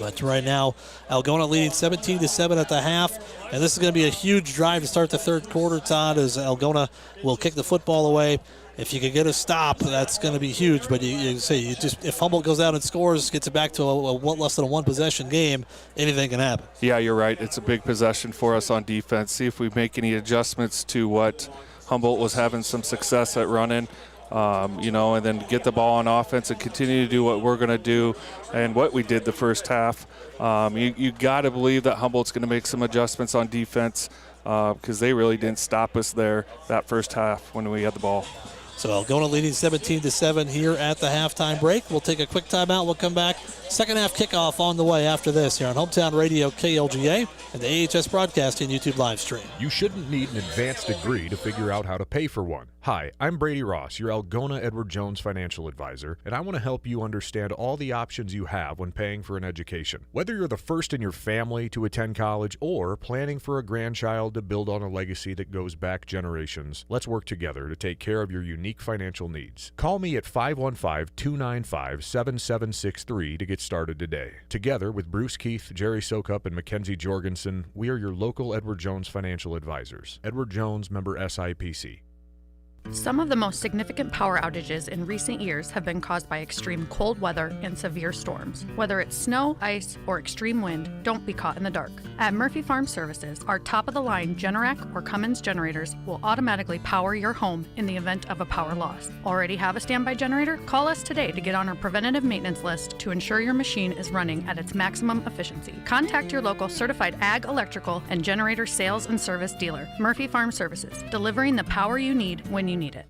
But right now, Algona leading 17-7 at the half. And this is going to be a huge drive to start the third quarter, Todd, as Algona will kick the football away. If you could get a stop, that's going to be huge. But you just if Humboldt goes out and scores, gets it back to a less than a one-possession game, anything can happen. Yeah, you're right. It's a big possession for us on defense. See if we make any adjustments to what Humboldt was having some success at running. And then get the ball on offense and continue to do what we're going to do and what we did the first half. You got to believe that Humboldt's going to make some adjustments on defense because they really didn't stop us there that first half when we had the ball. So Algona leading 17-7 here at the halftime break. We'll take a quick timeout. We'll come back. Second half kickoff on the way after this here on Hometown Radio KLGA and the AHS Broadcasting YouTube live stream. You shouldn't need an advanced degree to figure out how to pay for one. Hi, I'm Brady Ross, your Algona Edward Jones financial advisor, and I want to help you understand all the options you have when paying for an education. Whether you're the first in your family to attend college or planning for a grandchild to build on a legacy that goes back generations, let's work together to take care of your unique financial needs. Call me at 515-295-7763 to get started today. Together with Bruce Keith, Jerry Sokup, and Mackenzie Jorgensen, we are your local Edward Jones financial advisors. Edward Jones, member SIPC. Some of the most significant power outages in recent years have been caused by extreme cold weather and severe storms. Whether it's snow, ice, or extreme wind, don't be caught in the dark. At Murphy Farm Services, our top-of-the-line Generac or Cummins generators will automatically power your home in the event of a power loss. Already have a standby generator? Call us today to get on our preventative maintenance list to ensure your machine is running at its maximum efficiency. Contact your local certified ag, electrical, and generator sales and service dealer. Murphy Farm Services, delivering the power you need when you need it.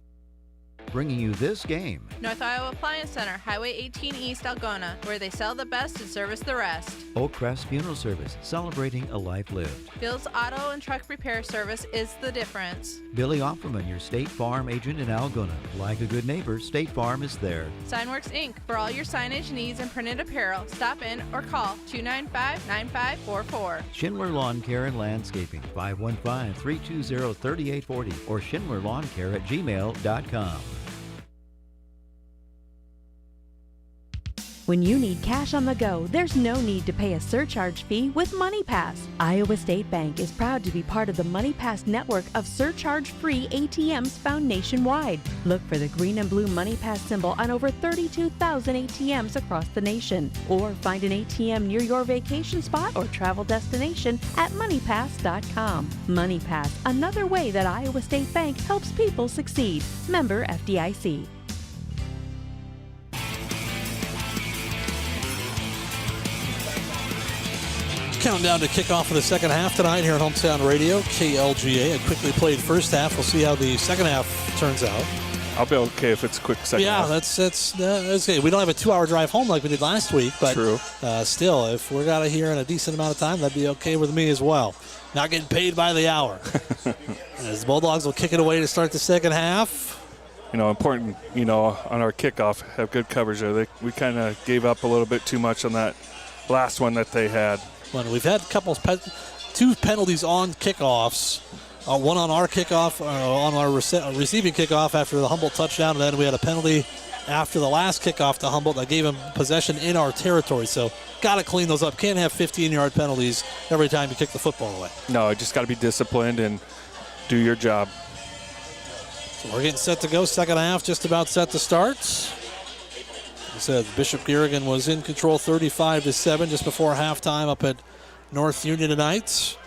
Bringing you this game. North Iowa Appliance Center, Highway 18 East, Algona, where they sell the best and service the rest. Oak Crest Funeral Service, celebrating a life lived. Bill's Auto and Truck Repair Service is the difference. Billy Offerman, your State Farm agent in Algona. Like a good neighbor, State Farm is there. Signworks Inc. For all your signage needs and printed apparel, stop in or call 295-9544. Schindler Lawn Care and Landscaping, 515-320-3840 or schindlerlawncare@gmail.com. When you need cash on the go, there's no need to pay a surcharge fee with MoneyPass. Iowa State Bank is proud to be part of the MoneyPass network of surcharge-free ATMs found nationwide. Look for the green and blue MoneyPass symbol on over 32,000 ATMs across the nation. Or find an ATM near your vacation spot or travel destination at MoneyPass.com. MoneyPass, another way that Iowa State Bank helps people succeed. Member FDIC. Counting down to kickoff of the second half tonight here on Hometown Radio, KLGA. A quickly played first half. We'll see how the second half turns out. I'll be okay if it's a quick second half. Yeah, that's okay. We don't have a 2-hour drive home like we did last week, but True. Still, if we're out of here in a decent amount of time, that'd be okay with me as well. Not getting paid by the hour. As the Bulldogs will kick it away to start the second half. Important, on our kickoff, have good coverage there. We kind of gave up a little bit too much on that last one that they had. Well, we've had two penalties on kickoffs. One on our kickoff, on our receiving kickoff after the Humboldt touchdown, and then we had a penalty after the last kickoff to Humboldt that gave him possession in our territory. So got to clean those up. Can't have 15-yard penalties every time you kick the football away. No, you just got to be disciplined and do your job. So we're getting set to go. Second half just about set to start. I said Bishop Garrigan was in control 35-7 just before halftime up at North Union tonight.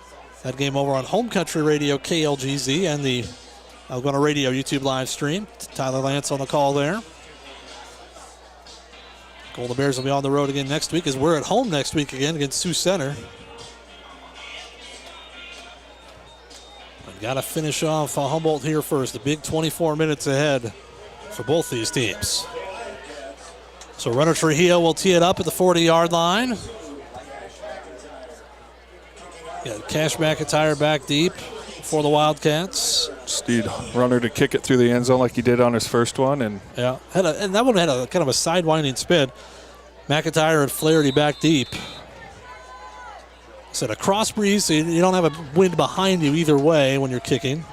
That game over on Home Country Radio, KLGZ, and the Algona Radio YouTube live stream. Tyler Lance on the call there. Golden Bears will be on the road again next week as we're at home next week again against Sioux Center. We've got to finish off Humboldt here first. The big 24 minutes ahead for both these teams. So runner Trujillo will tee it up at the 40-yard line. Got Cash McIntyre back deep for the Wildcats. Just need runner to kick it through the end zone like he did on his first one. And that one had a kind of a sidewinding spin. McIntyre and Flaherty back deep. Said a cross breeze, so you don't have a wind behind you either way when you're kicking.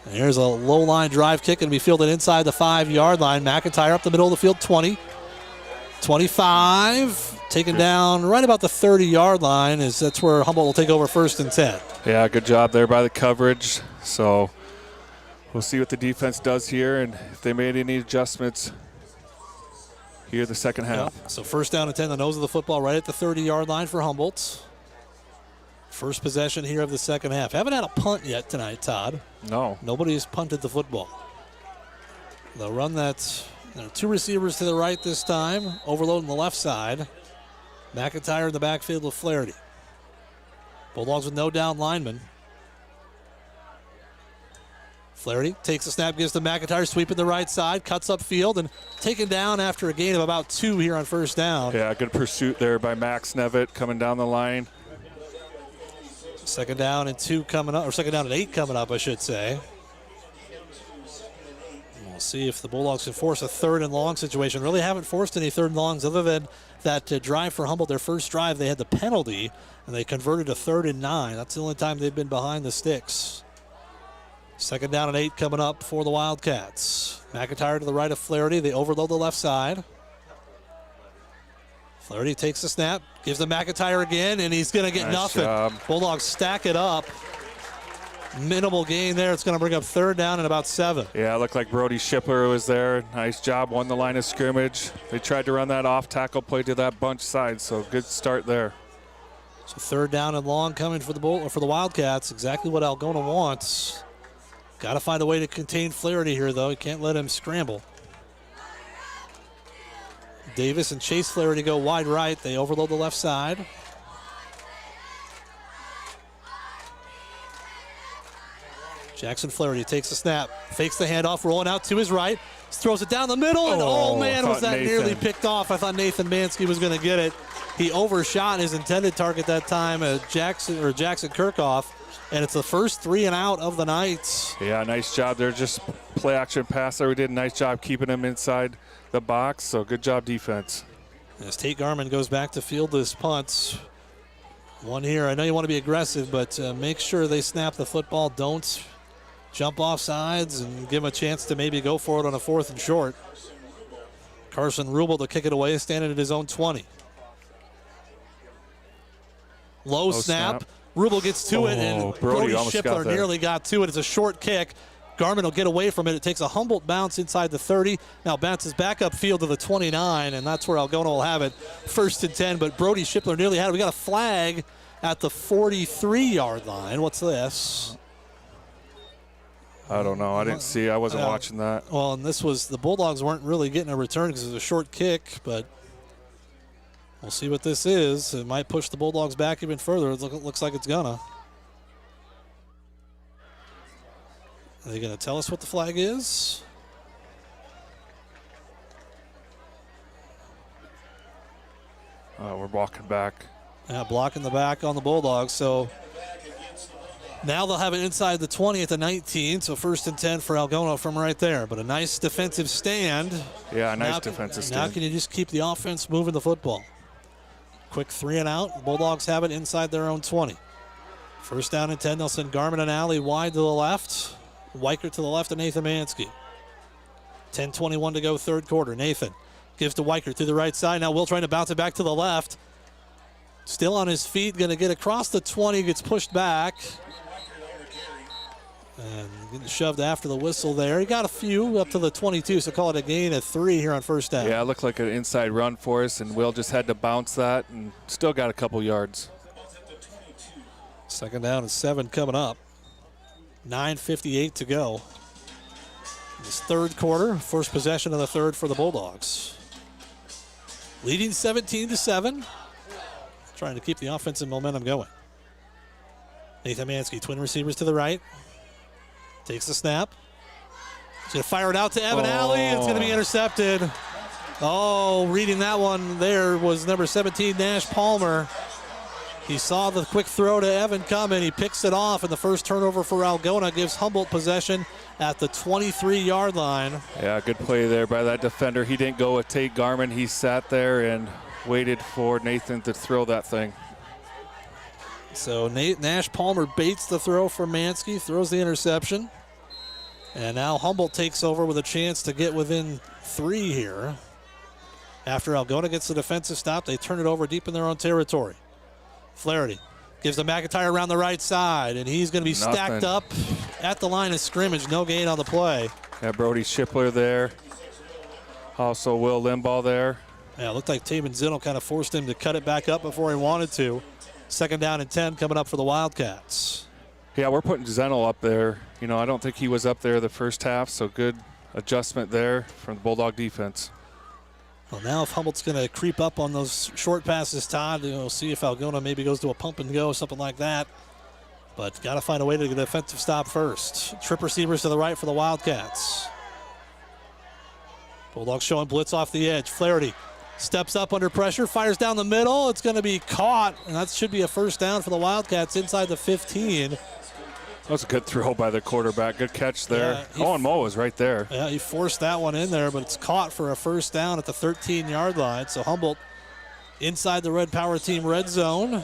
And here's a low line drive kick and be fielded inside the 5-yard line. McIntyre up the middle of the field, 20. 25, taken down right about the 30-yard line. That's where Humboldt will take over 1st and 10. Yeah, good job there by the coverage. So we'll see what the defense does here and if they made any adjustments here the second half. Yep. So 1st down and 10, the nose of the football right at the 30-yard line for Humboldt. First possession here of the second half. Haven't had a punt yet tonight, Todd. No. Nobody's punted the football. They'll run that. There are 2 receivers to the right this time. Overload on the left side. McIntyre in the backfield with Flaherty. Bulldogs with no down lineman. Flaherty takes the snap, gives to McIntyre, sweeping the right side, cuts up field, and taken down after a gain of about 2 here on 1st down. Yeah, good pursuit there by Max Nevitt coming down the line. 2nd down and 2 coming up, or 2nd down and 8 coming up, I should say. We'll see if the Bulldogs can force a 3rd and long situation. Really haven't forced any 3rd and longs other than that drive for Humboldt. Their first drive, they had the penalty, and they converted a 3rd and 9. That's the only time they've been behind the sticks. 2nd down and 8 coming up for the Wildcats. McIntyre to the right of Flaherty. They overload the left side. Flaherty takes the snap, gives the McIntyre again, and he's going to get nice nothing. Job. Bulldogs stack it up. Minimal gain there. It's going to bring up third down and about 7. Yeah, it looked like Brody Shipler was there. Nice job, won the line of scrimmage. They tried to run that off tackle play to that bunch side, so good start there. So third down and long coming for the Wildcats. Exactly what Algona wants. Got to find a way to contain Flaherty here, though. You can't let him scramble. Davis and Chase Flaherty go wide right. They overload the left side. Jackson Flaherty takes the snap, fakes the handoff, rolling out to his right, throws it down the middle, and oh man, was that nearly picked off. I thought Nathan Mansky was going to get it. He overshot his intended target that time, Jackson Kirchhoff, and it's the first 3 and out of the night. Yeah, nice job there. Just play action pass there. We did a nice job keeping him inside the box, so good job defense. As Tate Garman goes back to field this punt. One here. I know you want to be aggressive, but make sure they snap the football. Don't jump off sides and give him a chance to maybe go for it on a 4th and short. Carson Rubel to kick it away, standing at his own 20. Low snap. Rubel gets to it, and Brody Shipler nearly got to it. It's a short kick. Garmin will get away from it. It takes a Humboldt bounce inside the 30. Now bounces back upfield to the 29, and that's where Algona will have it. 1st and 10, but Brody Shipler nearly had it. We got a flag at the 43-yard line. What's this? I don't know. I didn't see. I wasn't watching that. Well, and this was, the Bulldogs weren't really getting a return because it was a short kick, but we'll see what this is. It might push the Bulldogs back even further. It looks like it's gonna. Are they going to tell us what the flag is? We're walking back. Yeah, blocking the back on the Bulldogs. So now they'll have it inside the 20 at the 19. So 1st and 10 for Algona from right there. But a nice defensive stand. Yeah, nice defensive stand. Now can you just keep the offense moving the football? Quick 3 and out. The Bulldogs have it inside their own 20. 1st down and 10. They'll send Garmin and Alley wide to the left. Weicker to the left of Nathan Mansky. 10:21 to go, 3rd quarter. Nathan gives to Weicker to the right side. Now Will trying to bounce it back to the left. Still on his feet, going to get across the 20, gets pushed back. And getting shoved after the whistle there. He got a few up to the 22, so call it a gain of 3 here on 1st down. Yeah, it looked like an inside run for us, and Will just had to bounce that and still got a couple yards. 2nd down and 7 coming up. 9:58 to go. This 3rd quarter, first possession of the 3rd for the Bulldogs. Leading 17-7. Trying to keep the offensive momentum going. Nathan Mansky, twin receivers to the right. Takes the snap. He's going to fire it out to Evan Alley. It's going to be intercepted. Reading that one there was number 17, Nash Palmer. He saw the quick throw to Evan coming. He picks it off, and the first turnover for Algona gives Humboldt possession at the 23-yard line. Yeah, good play there by that defender. He didn't go with Tate Garman. He sat there and waited for Nathan to throw that thing. So Nash Palmer baits the throw for Mansky, throws the interception. And now Humboldt takes over with a chance to get within 3 here. After Algona gets the defensive stop, they turn it over deep in their own territory. Flaherty gives to McIntyre around the right side, and he's going to be stacked up at the line of scrimmage. No gain on the play. Yeah, Brody Shipler there. Also Will Limbaugh there. Yeah, it looked like Taman Zinno kind of forced him to cut it back up before he wanted to. 2nd down and 10 coming up for the Wildcats. Yeah, we're putting Zenno up there. You know, I don't think he was up there the first half, so good adjustment there from the Bulldog defense. Well, now if Humboldt's going to creep up on those short passes, Todd, we'll see if Algona maybe goes to a pump and go, something like that. But got to find a way to get a defensive stop first. Trip receivers to the right for the Wildcats. Bulldogs showing blitz off the edge. Flaherty steps up under pressure, fires down the middle. It's going to be caught, and that should be a 1st down for the Wildcats inside the 15. That was a good throw by the quarterback. Good catch there. Owen Moe was right there. Yeah, he forced that one in there, but it's caught for a 1st down at the 13-yard line. So Humboldt inside the Red Power Team red zone.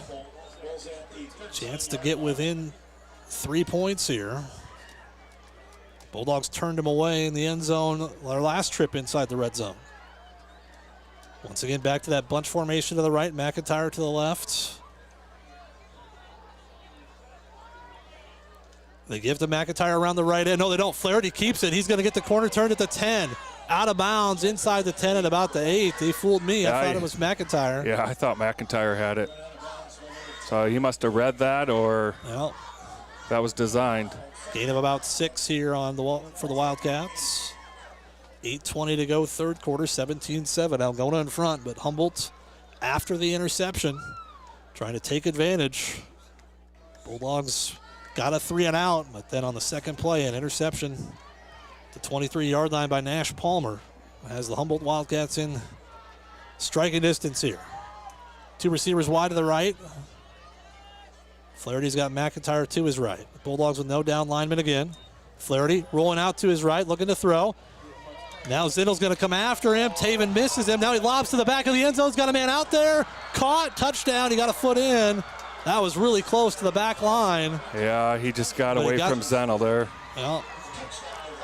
Chance to get within 3 points here. Bulldogs turned him away in the end zone their last trip inside the red zone. Once again, back to that bunch formation to the right, McIntyre to the left. They give to McIntyre around the right end. No, they don't. Flaherty keeps it. He's going to get the corner turned at the 10. Out of bounds inside the 10 at about the 8. They fooled me. Yeah, I thought it was McIntyre. Yeah, I thought McIntyre had it. So he must have read that, or that was designed. Gain of about 6 here on for the Wildcats. 8:20 to go, third quarter, 17-7. Algona in front, but Humboldt, after the interception, trying to take advantage. Bulldogs got a 3 and out, but then on the second play, an interception. The 23-yard line by Nash Palmer has the Humboldt Wildcats in striking distance here. 2 receivers wide to the right. Flaherty's got McIntyre to his right. Bulldogs with no down lineman again. Flaherty rolling out to his right, looking to throw. Now Zindel's going to come after him. Taven misses him. Now he lobs to the back of the end zone. He's got a man out there. Caught. Touchdown. He got a foot in. That was really close to the back line. Yeah, he just got away from Zendel there. Well,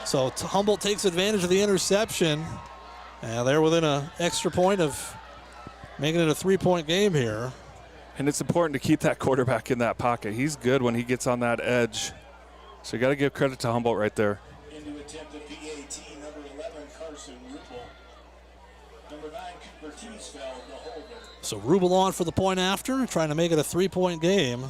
so Humboldt takes advantage of the interception. And they're within an extra point of making it a 3-point game here. And it's important to keep that quarterback in that pocket. He's good when he gets on that edge. So you got to give credit to Humboldt right there. Into attempt at PAT, number 11, Carson Rubel. Number 9, Cooper Teasfeld, the holder. So Rubel on for the point after, trying to make it a 3-point game.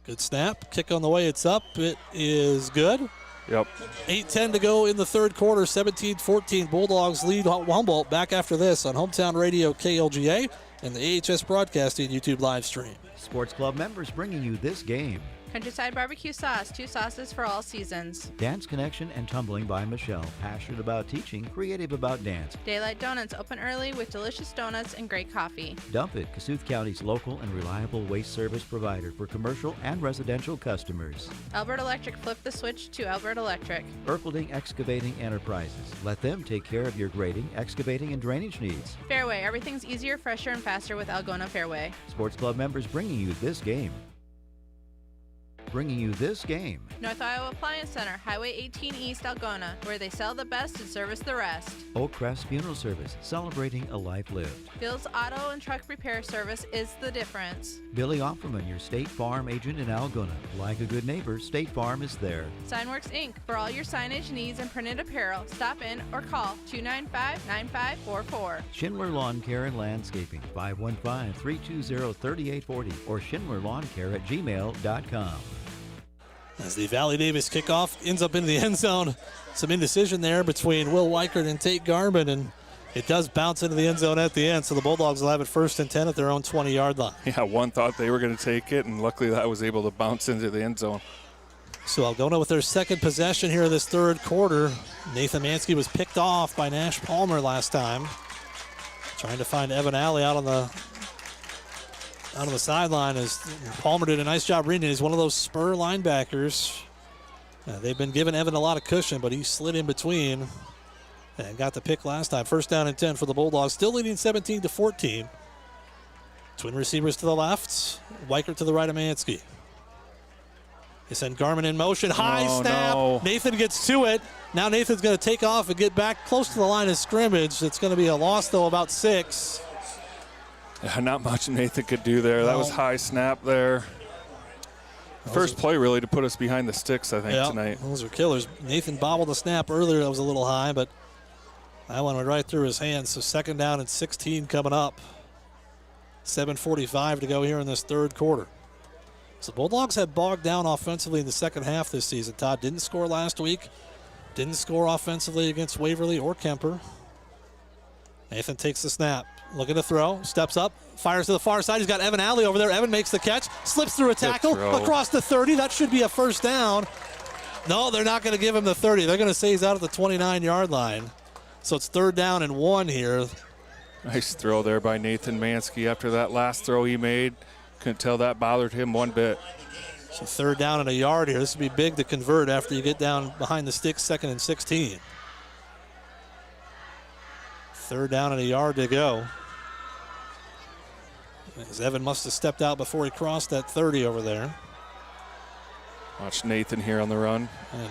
Good snap. Kick on the way. It's up. It is good. Yep. 8:10 to go in the third quarter. 17-14. Bulldogs lead Humboldt. Back after this on Hometown Radio KLGA and the AHS Broadcasting YouTube live stream. Sports Club members bringing you this game. Countryside Barbecue Sauce, 2 sauces for all seasons. Dance Connection and Tumbling by Michelle. Passionate about teaching, creative about dance. Daylight Donuts, open early with delicious donuts and great coffee. Dump It, Kasuth County's local and reliable waste service provider for commercial and residential customers. Albert Electric, flip the switch to Albert Electric. Erpelding Excavating Enterprises. Let them take care of your grading, excavating, and drainage needs. Fairway, everything's easier, fresher, and faster with Algona Fairway. Sports Club members bringing you this game. North Iowa Appliance Center, Highway 18 East, Algona, where they sell the best and service the rest. Oak Crest Funeral Service, celebrating a life lived. Bill's Auto and Truck Repair Service is the difference. Billy Offerman, your State Farm agent in Algona. Like a good neighbor, State Farm is there. Signworks Inc. For all your signage needs and printed apparel, stop in or call 295-9544. Schindler Lawn Care and Landscaping, 515-320-3840 or schindlerlawncare@gmail.com. As the Valley Davis kickoff ends up in the end zone. Some indecision there between Will Weichert and Tate Garman, and it does bounce into the end zone at the end, so the Bulldogs will have it 1st and 10 at their own 20-yard line. Yeah, one thought they were going to take it, and luckily that was able to bounce into the end zone. So Algona with their second possession here this third quarter. Nathan Mansky was picked off by Nash Palmer last time. Trying to find Evan Alley out on the sideline as Palmer did a nice job reading it. He's one of those spur linebackers. They've been giving Evan a lot of cushion, but he slid in between and got the pick last time. 1st down and 10 for the Bulldogs, still leading 17-14. Twin receivers to the left, Weichert to the right of Mansky. They send Garman in motion, high snap. No. Nathan gets to it. Now Nathan's going to take off and get back close to the line of scrimmage. It's going to be a loss, though, about 6. Yeah, not much Nathan could do there. That was high snap there. First play really to put us behind the sticks, I think, tonight. Those are killers. Nathan bobbled the snap earlier. That was a little high, but that one went right through his hands. So 2nd down and 16 coming up. 7:45 to go here in this third quarter. So Bulldogs had bogged down offensively in the second half this season. Todd didn't score last week. Didn't score offensively against Waverly or Kemper. Nathan takes the snap. Looking to throw, steps up, fires to the far side. He's got Evan Alley over there. Evan makes the catch, slips through a tackle across the 30. That should be a 1st down. No, they're not going to give him the 30. They're going to say he's out at the 29-yard line. So it's 3rd down and 1 here. Nice throw there by Nathan Mansky after that last throw he made. Couldn't tell that bothered him one bit. So 3rd down and a yard here. This would be big to convert after you get down behind the sticks, 2nd and 16. 3rd down and a yard to go. As Evan must have stepped out before he crossed that 30 over there. Watch Nathan here on the run. And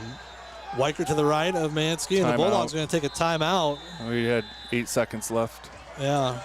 Weichert to the right of Mansky, and the Bulldogs are going to take a timeout. We had 8 seconds left. Yeah.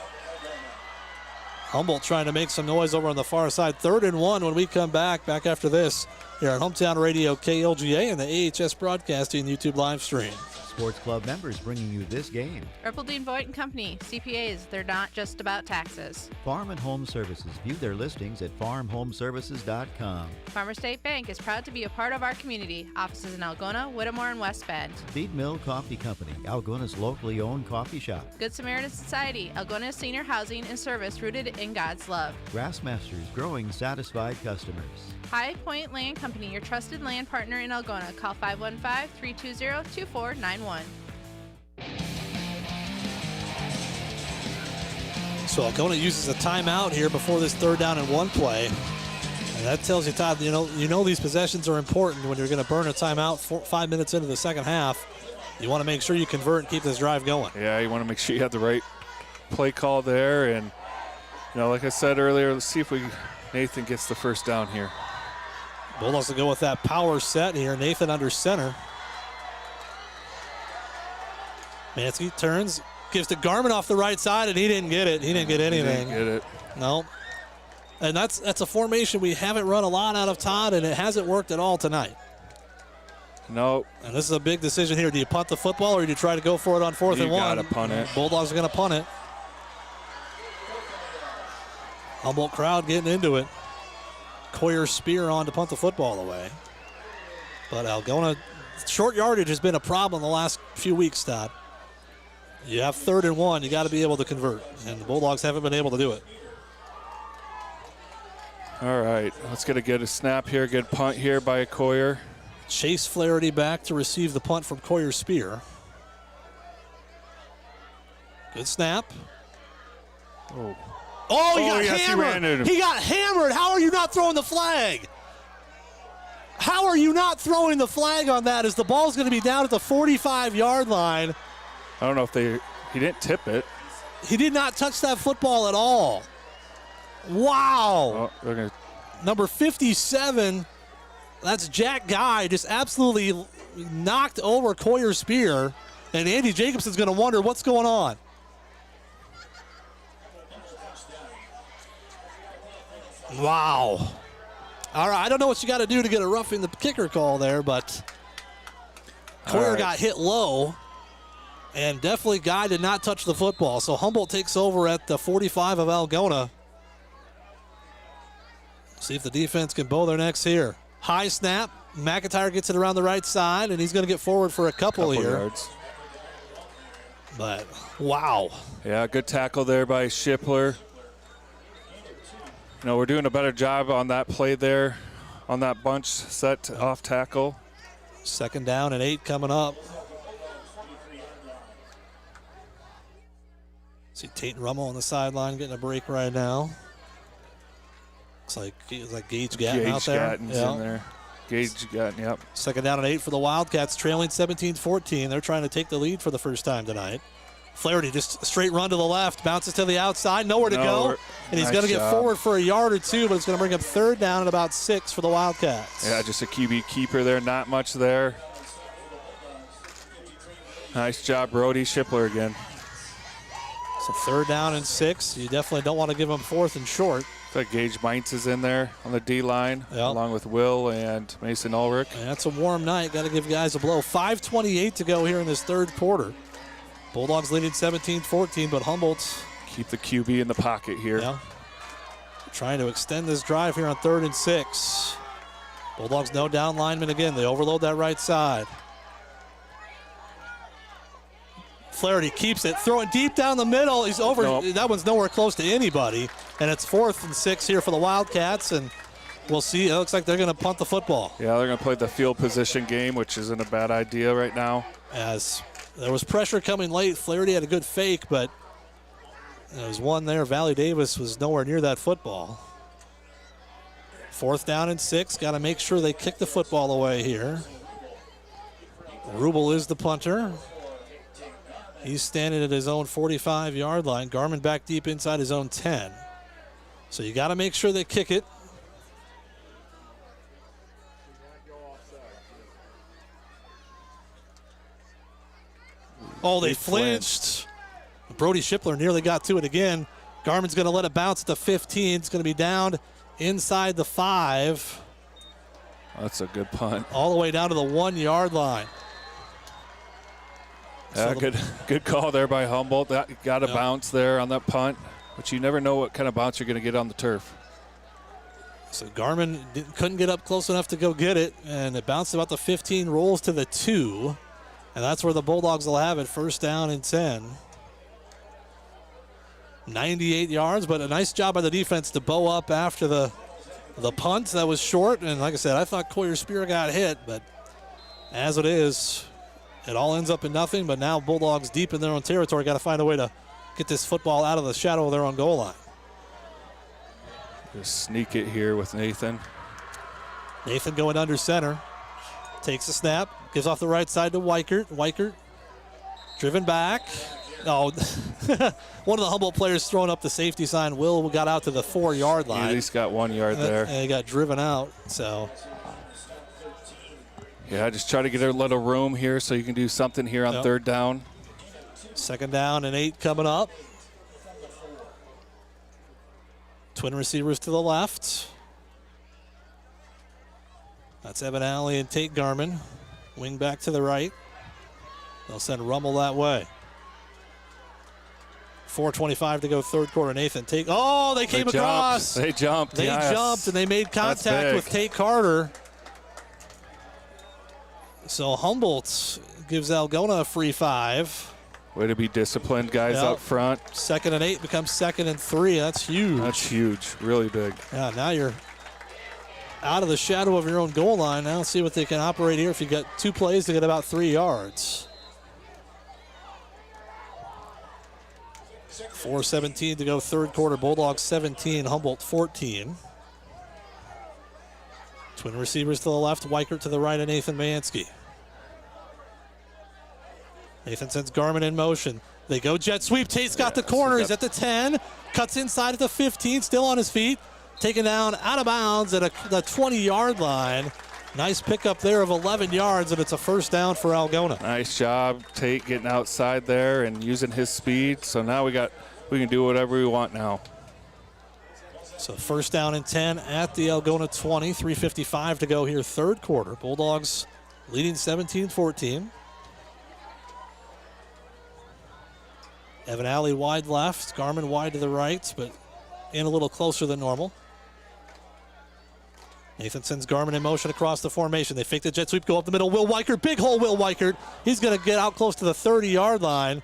Humboldt trying to make some noise over on the far side. 3rd and 1 when we come back after this here on Hometown Radio KLGA and the AHS Broadcasting YouTube live stream. Sports Club members bringing you this game. Erpeldine Voigt and Company, CPAs, they're not just about taxes. Farm and Home Services. View their listings at farmhomeservices.com. Farmer State Bank is proud to be a part of our community. Offices in Algona, Whittemore, and West Bend. Feed Mill Coffee Company, Algona's locally owned coffee shop. Good Samaritan Society, Algona's senior housing and service rooted in God's love. Grassmasters, growing satisfied customers. High Point Land Company, your trusted land partner in Algona. Call 515-320-2491. So Algona uses a timeout here before this 3rd down and 1 play. And that tells you, Todd, you know these possessions are important when you're going to burn a timeout 5 minutes into the second half. You want to make sure you convert and keep this drive going. Yeah, you want to make sure you have the right play call there. And, like I said earlier, let's see if Nathan gets the first down here. Bulldogs will go with that power set here. Nathan under center. Mansky turns, gives to Garmin off the right side, and he didn't get it. He didn't get anything. He didn't get it. No. And that's a formation we haven't run a lot out of, Todd, and it hasn't worked at all tonight. No. And this is a big decision here. Do you punt the football or do you try to go for it on 4th and 1? You got to punt it. Bulldogs are going to punt it. Humboldt crowd getting into it. Coyer Spear on to punt the football away. But Algona, short yardage has been a problem the last few weeks, Todd. You have 3rd and 1, you got to be able to convert. And the Bulldogs haven't been able to do it. All right, let's get a snap here. Good punt here by Coyer. Chase Flaherty back to receive the punt from Coyer Spear. Good snap. Oh, he got hammered. He got hammered. How are you not throwing the flag? How are you not throwing the flag on that as the ball's going to be down at the 45-yard line? I don't know if he didn't tip it. He did not touch that football at all. Wow. Oh, Number 57, that's Jack Guy, just absolutely knocked over Coyer Spear. And Andy Jacobson's going to wonder what's going on. Wow. All right, I don't know what you got to do to get a roughing the kicker call there, but Coyer got hit low, and definitely Guy did not touch the football. So Humboldt takes over at the 45 of Algona. See if the defense can bow their necks here. High snap. McIntyre gets it around the right side, and he's going to get forward for a couple here. Yards. But, wow. Yeah, good tackle there by Shipler. We're doing a better job on that play there, on that bunch set off tackle. 2nd down and 8 coming up. See Tate Rummel on the sideline getting a break right now. Looks like Gage Gatton out there. Gatton's in there. Gage Gatton, yep. 2nd down and 8 for the Wildcats, trailing 17-14. They're trying to take the lead for the first time tonight. Flaherty just a straight run to the left, bounces to the outside, nowhere to go. And he's going to get forward for a yard or two, but it's going to bring up 3rd down and about 6 for the Wildcats. Yeah, just a QB keeper there, not much there. Nice job, Brody Shipler again. So 3rd down and 6. You definitely don't want to give them 4th and short. Looks like Gage Mintz is in there on the D-line, along with Will and Mason Ulrich. And that's a warm night. Got to give guys a blow. 5:28 to go here in this 3rd quarter. Bulldogs leading 17-14, but Humboldt keep the QB in the pocket here. Yeah. Trying to extend this drive here on 3rd and 6. Bulldogs no down lineman again. They overload that right side. Flaherty keeps it, throwing deep down the middle. He's over. Nope. That one's nowhere close to anybody. And it's 4th and 6 here for the Wildcats, and we'll see. It looks like they're going to punt the football. Yeah, they're going to play the field position game, which isn't a bad idea right now. As there was pressure coming late. Flaherty had a good fake, but there was one there. Valley Davis was nowhere near that football. 4th down and 6. Got to make sure they kick the football away here. Rubel is the punter. He's standing at his own 45-yard line. Garmin back deep inside his own 10. So you got to make sure they kick it. Oh, they flinched. Brody Shipler nearly got to it again. Garmin's going to let it bounce at the 15. It's going to be down inside the 5. That's a good punt. All the way down to the 1-yard line. Yeah, good call there by Humboldt. That got a bounce there on that punt, but you never know what kind of bounce you're going to get on the turf. So Garmin couldn't get up close enough to go get it, and it bounced about the 15, rolls to the 2, and that's where the Bulldogs will have it, first down and 10. 98 yards, but a nice job by the defense to bow up after the punt that was short. And like I said, I thought Coyer Spear got hit, but as it is, it all ends up in nothing. But now Bulldogs deep in their own territory got to find a way to get this football out of the shadow of their own goal line. Just sneak it here with Nathan. Nathan going under center. Takes a snap. Gives off the right side to Weichert. Weichert driven back. Oh, one of the Humboldt players throwing up the safety sign. Will got out to the 4-yard line. He at least got 1 yard there. And he got driven out. So, yeah, just try to get a little room here so you can do something here on third down. Second down and 8 coming up. Twin receivers to the left. That's Evan Alley and Tate Garmin. Wing back to the right. They'll send Rummel that way. 4:25 to go, third quarter. Nathan Tate. Oh, they came across. They jumped. They jumped and they made contact with Tate Carter. So Humboldt gives Algona a free 5. Way to be disciplined, guys, up front. 2nd and 8 becomes 2nd and 3. That's huge. That's huge. Really big. Yeah, now you're out of the shadow of your own goal line. Now let's see what they can operate here. If you got 2 plays, they get about 3 yards. 4:17 to go, third quarter. Bulldogs 17, Humboldt 14. Twin receivers to the left, Weichert to the right, and Nathan Mansky. Nathan sends Garmin in motion. They go jet sweep. Tate's got the corner. He's at the 10. Cuts inside at the 15, still on his feet. Taken down out of bounds at the 20-yard line. Nice pickup there of 11 yards, and it's a first down for Algona. Nice job, Tate getting outside there and using his speed. So now we can do whatever we want now. So first down and 10 at the Algona 20. 3:55 to go here, third quarter. Bulldogs leading 17-14. Evan Alley wide left, Garmin wide to the right, but in a little closer than normal. Nathan sends Garmin in motion across the formation. They fake the jet sweep, go up the middle. Will Weichert, big hole Will Weichert. He's going to get out close to the 30-yard line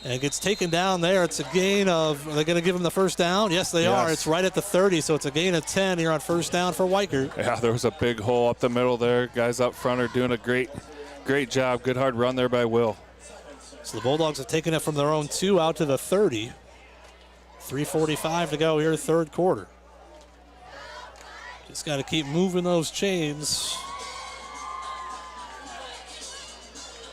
and gets taken down there. It's a gain of, are they going to give him the first down? Yes, they are. It's right at the 30, so it's a gain of 10 here on first down for Weichert. Yeah, there was a big hole up the middle there. Guys up front are doing a great job. Good hard run there by Will. So the Bulldogs have taken it from their own 2 out to the 30. 3:45 to go here, third quarter. Just got to keep moving those chains.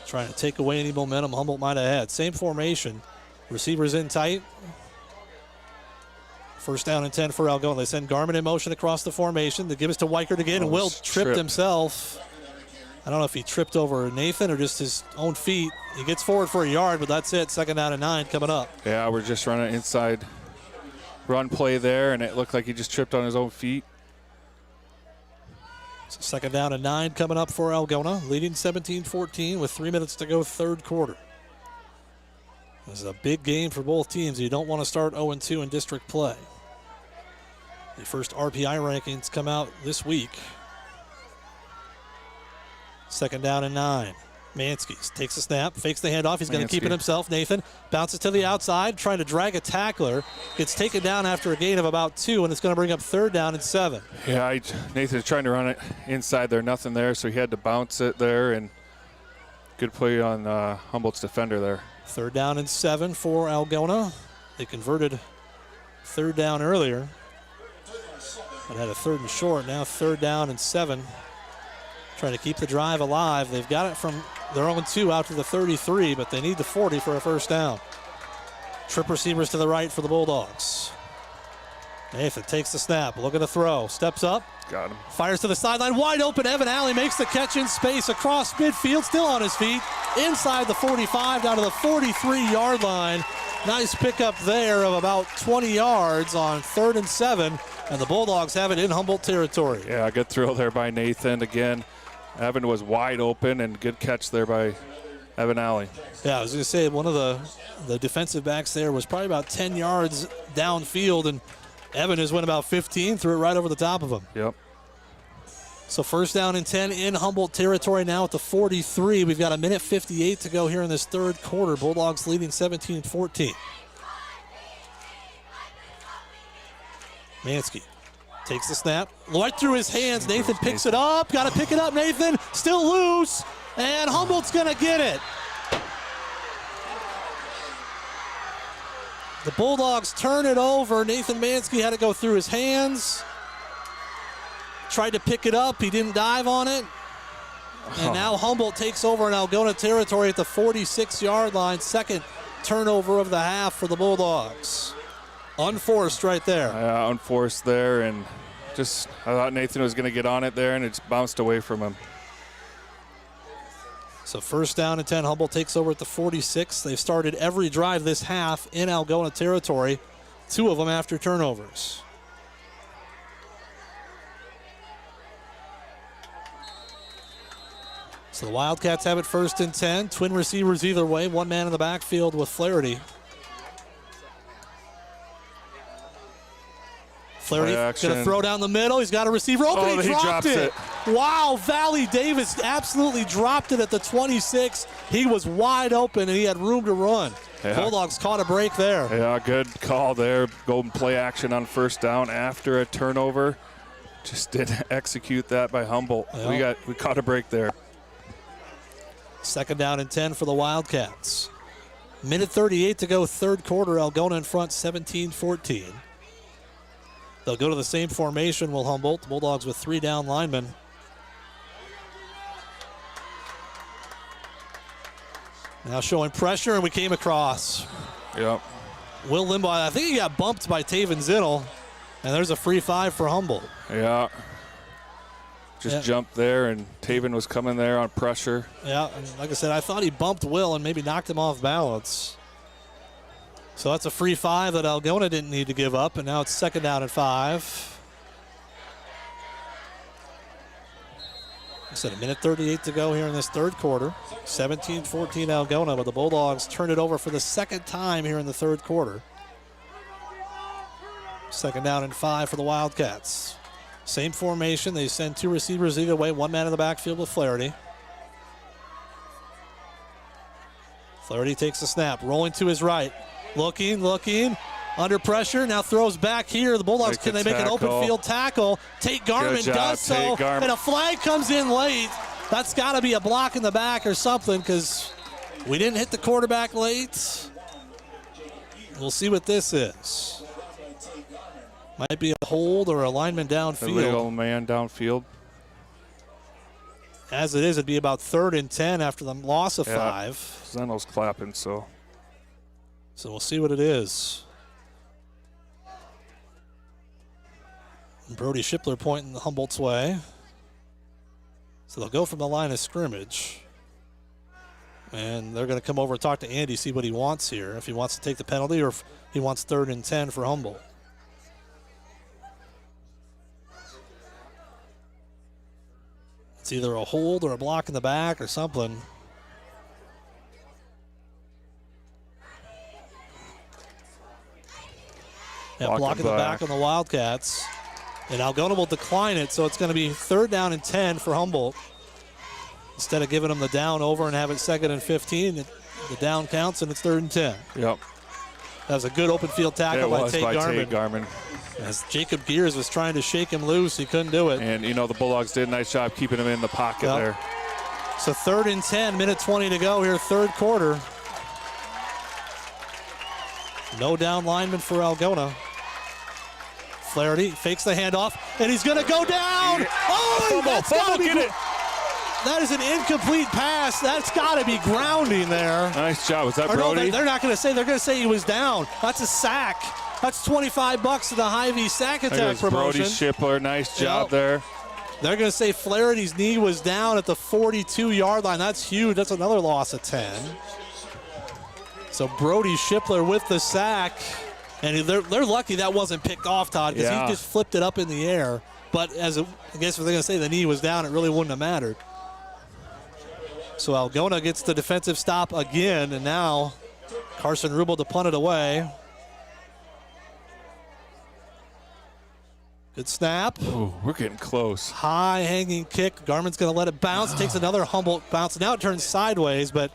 Trying to take away any momentum Humboldt might have had. Same formation. Receivers in tight. First down and 10 for Algona. They send Garmin in motion across the formation. They give us to Weichert again, and Will tripped himself. I don't know if he tripped over Nathan or just his own feet. He gets forward for a yard, but that's it. Second down and 9 coming up. Yeah, we're just running inside run play there, and it looked like he just tripped on his own feet. So second down and 9 coming up for Algona, leading 17-14 with 3 minutes to go, third quarter. This is a big game for both teams. You don't want to start 0-2 in district play. The first RPI rankings come out this week. Second down and 9. Mansky takes a snap, fakes the handoff. He's going to keep it himself. Nathan bounces to the outside, trying to drag a tackler. Gets taken down after a gain of about 2, and it's going to bring up third down and 7. Yeah, Nathan's trying to run it inside there. Nothing there, so he had to bounce it there, and good play on Humboldt's defender there. Third down and 7 for Algona. They converted third down earlier, but had a third and short. Now third down and 7. Trying to keep the drive alive. They've got it from their own 2 out to the 33, but they need the 40 for a first down. Trip receivers to the right for the Bulldogs. Nathan takes the snap. Look at the throw. Steps up. Got him. Fires to the sideline. Wide open. Evan Alley makes the catch in space across midfield. Still on his feet. Inside the 45 down to the 43-yard line. Nice pickup there of about 20 yards on 3rd and 7. And the Bulldogs have it in Humboldt territory. Yeah, good throw there by Nathan. Again, Evan was wide open and good catch there by Evan Alley. Yeah, I was going to say one of the defensive backs there was probably about 10 yards downfield, and Evan just went about 15, threw it right over the top of him. Yep. So 1st down and 10 in Humboldt territory now at the 43. We've got 1:58 to go here in this 3rd quarter. Bulldogs leading 17-14. Mansky takes the snap. Right through his hands. Nathan picks it up. Got to pick it up, Nathan. Still loose. And Humboldt's going to get it. The Bulldogs turn it over. Nathan Mansky had to go through his hands. Tried to pick it up. He didn't dive on it. And now Humboldt takes over in Algona territory at the 46-yard line. 2nd turnover of the half for the Bulldogs. Unforced right there. Yeah, unforced there. And I thought Nathan was going to get on it there, and it just bounced away from him. So 1st down and 10. Humboldt takes over at the 46. They've started every drive this half in Algona territory. 2 of them after turnovers. So the Wildcats have it 1st and 10. Twin receivers either way. One man in the backfield with Flaherty. Flaherty going to throw down the middle. He's got a receiver open. He dropped it. Wow, Valley Davis absolutely dropped it at the 26. He was wide open, and he had room to run. Yeah. Bulldogs caught a break there. Yeah, good call there. Golden play action on 1st down after a turnover. Just didn't execute that by Humboldt. Yeah. We caught a break there. 2nd down and 10 for the Wildcats. 1:38 to go, 3rd quarter. Algona in front, 17-14. They'll go to the same formation, will Humboldt. The Bulldogs with 3 down linemen. Now showing pressure, and we came across. Yep. Will Limbaugh, I think he got bumped by Taven Zittel, and there's a free 5 for Humboldt. Yeah. Just jumped there, and Taven was coming there on pressure. Yeah, and like I said, I thought he bumped Will and maybe knocked him off balance. So that's a free 5 that Algona didn't need to give up, and now it's 2nd down and 5. I said 1:38 to go here in this 3rd quarter. 17-14 Algona, but the Bulldogs turn it over for the 2nd time here in the 3rd quarter. 2nd down and 5 for the Wildcats. Same formation. They send 2 receivers either way. One man in the backfield with Flaherty. Flaherty takes the snap, rolling to his right. Looking, under pressure. Now throws back here. The Bulldogs, can they make an open field tackle? Tate Garman does so, and a flag comes in late. That's got to be a block in the back or something, because we didn't hit the quarterback late. We'll see what this is. Might be a hold or a lineman downfield. Illegal man downfield. As it is, it'd be about 3rd and 10 after the loss of 5. Zeno's clapping, so we'll see what it is. And Brody Shipler pointing the Humboldt's way. So they'll go from the line of scrimmage. And they're going to come over and talk to Andy, see what he wants here, if he wants to take the penalty or if he wants 3rd and 10 for Humboldt. It's either a hold or a block in the back or something. Yeah, block in the back on the Wildcats. And Algona will decline it, so it's going to be 3rd down and 10 for Humboldt. Instead of giving them the down over and having 2nd and 15, the down counts and it's 3rd and 10. Yep. That was a good open field tackle by Tate Garman. As Jacob Gears was trying to shake him loose, he couldn't do it. And, the Bulldogs did a nice job keeping him in the pocket there. So 3rd and 10, 1:20 to go here, 3rd quarter. No down lineman for Algona. Flaherty fakes the handoff, and he's going to go down. Oh, that's got to be it. That is an incomplete pass. That's got to be grounding there. Nice job. Was that Brody? No, they're not going to say. They're going to say he was down. That's a sack. That's $25 to the Hy-Vee Sack Attack There's promotion. Brody Schippler, nice job there. They're going to say Flaherty's knee was down at the 42-yard line. That's huge. That's another loss of 10. So Brody Schippler with the sack. And they're lucky that wasn't picked off, Todd, because he just flipped it up in the air. But I guess if they're going to say the knee was down, it really wouldn't have mattered. So Algona gets the defensive stop again, and now Carson Rubel to punt it away. Good snap. Ooh, we're getting close. High hanging kick. Garmin's going to let it bounce. Takes another Humboldt bounce. Now it turns sideways, but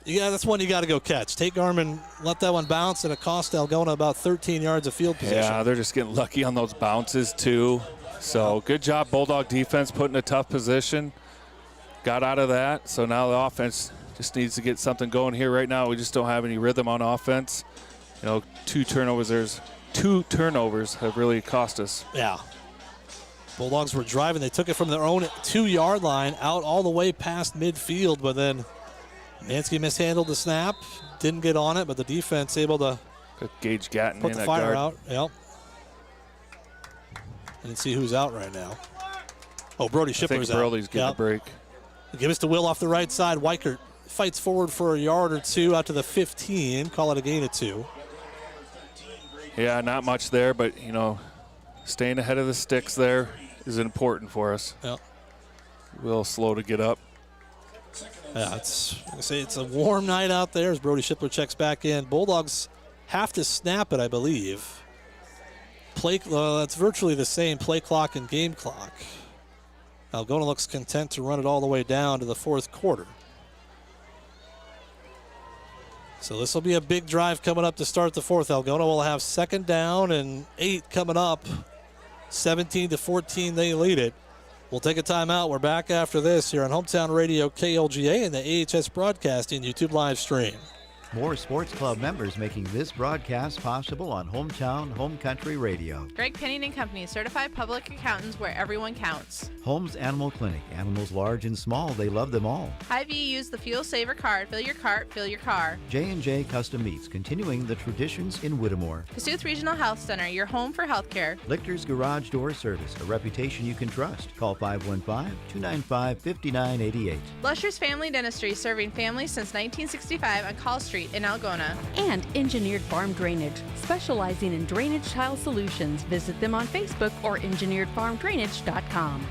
that's one you got to go catch. Tate Garmin let that one bounce, and it cost Algona about 13 yards of field position. Yeah, they're just getting lucky on those bounces, too. So good job, Bulldog defense, put in a tough position. Got out of that. So now the offense just needs to get something going here right now. We just don't have any rhythm on offense. You know, two turnovers have really cost us. Yeah. Bulldogs were driving. They took it from their own 2-yard line out all the way past midfield, but then Mansky mishandled the snap. Didn't get on it, but the defense able to Gage Gatton put in the at fire guard. out. Yep. I didn't see who's out right now. Oh, Brody Schippler's out. Brody's getting a break. Give us to Will off the right side. Weichert fights forward for a yard or two out to the 15. Call it a gain of 2. Yeah, not much there, but, you know, staying ahead of the sticks there is important for us. Yep. A little slow to get up. Yeah, it's a warm night out there as Brody Schippler checks back in. Bulldogs have to snap it, I believe. That's virtually the same play clock and game clock. Algona looks content to run it all the way down to the 4th quarter. So this will be a big drive coming up to start the 4th. Algona will have 2nd down and 8 coming up. 17-14, they lead it. We'll take a timeout. We're back after this here on Hometown Radio KLGA and the AHS Broadcasting YouTube live stream. More sports club members making this broadcast possible on Hometown Home Country Radio. Greg Penning and Company, certified public accountants where everyone counts. Holmes Animal Clinic. Animals large and small, they love them all. Hy-Vee, use the Fuel Saver card. Fill your cart, fill your car. J&J Custom Meats, continuing the traditions in Whittemore. Kasuth Regional Health Center, your home for healthcare. Lichter's Garage Door Service, a reputation you can trust. Call 515-295-5988. Lusher's Family Dentistry, serving families since 1965 on Call Street in Algona. And Engineered Farm Drainage, specializing in drainage tile solutions. Visit them on Facebook or engineeredfarmdrainage.com.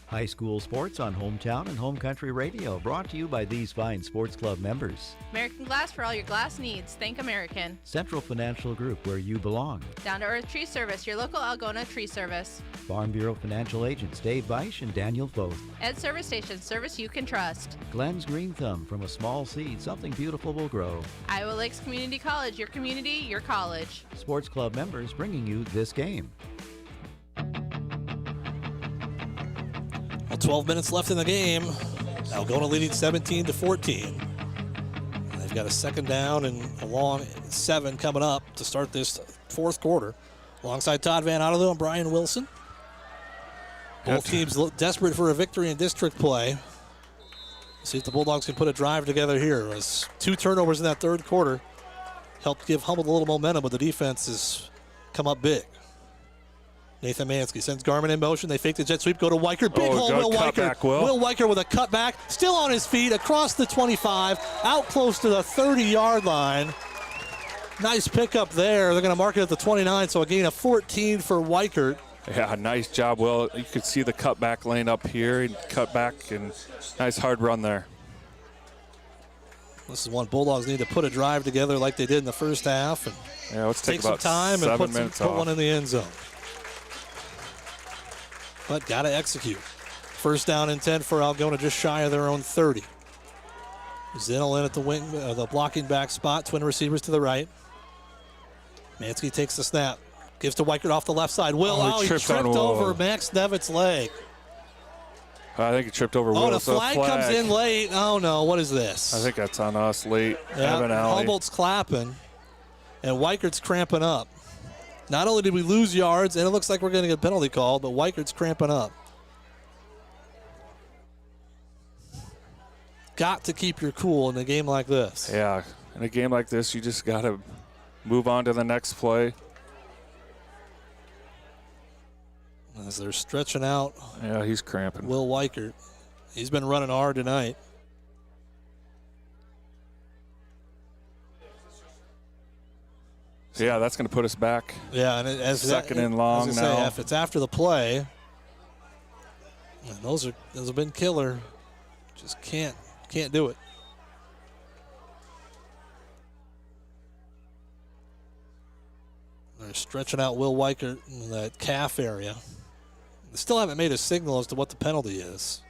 High school sports on Hometown and Home Country Radio, brought to you by these fine sports club members. American Glass for all your glass needs. Think American. Central Financial Group, where you belong. Down to Earth Tree Service, your local Algona tree service. Farm Bureau Financial Agents Dave Beisch and Daniel Foth. Ed Service Station, service you can trust. Glenn's Green Thumb, from a small seed, something beautiful will grow. Iowa Lakes Community College, your community, your college. Sports club members bringing you this game. 12 minutes left in the game. Algona leading 17-14. They've got a 2nd down and a long 7 coming up to start this 4th quarter. Alongside Todd Van Otterloo and Brian Wilson. Both teams look desperate for a victory in district play. See if the Bulldogs can put a drive together here. As 2 turnovers in that 3rd quarter helped give Humboldt a little momentum, but the defense has come up big. Nathan Mansky sends Garmin in motion. They fake the jet sweep, go to Weichert. Big hole, Will Weichert. Will Weichert with a cutback. Still on his feet, across the 25, out close to the 30-yard line. Nice pickup there. They're going to mark it at the 29, so a gain of 14 for Weichert. Yeah, nice job, Will. You could see the cutback lane up here and cut back, and nice hard run there. This is one Bulldogs need to put a drive together like they did in the first half. And yeah, let's take some about time and put one in the end zone. But got to execute. 1st down and 10 for Algona, just shy of their own 30. Zinnel in at the wing, the blocking back spot. Twin receivers to the right. Mansky takes the snap. Gives to Weichert off the left side. Will, he tripped over Max Nevitt's leg. I think he tripped over Will. Oh, the flag comes in late. Oh, no, what is this? I think that's on us late. Yeah, Humboldt's clapping, and Weichert's cramping up. Not only did we lose yards, and it looks like we're going to get a penalty call, but Weichert's cramping up. Got to keep your cool in a game like this. Yeah, in a game like this, you just got to move on to the next play. As they're stretching out. Yeah, he's cramping. Will Weichert. He's been running hard tonight. Yeah, that's going to put us back. Yeah, and as second and long as I now. say, if it's after the play, and those have been killer. Just can't do it. They're stretching out Will Weichert in that calf area. They still haven't made a signal as to what the penalty is.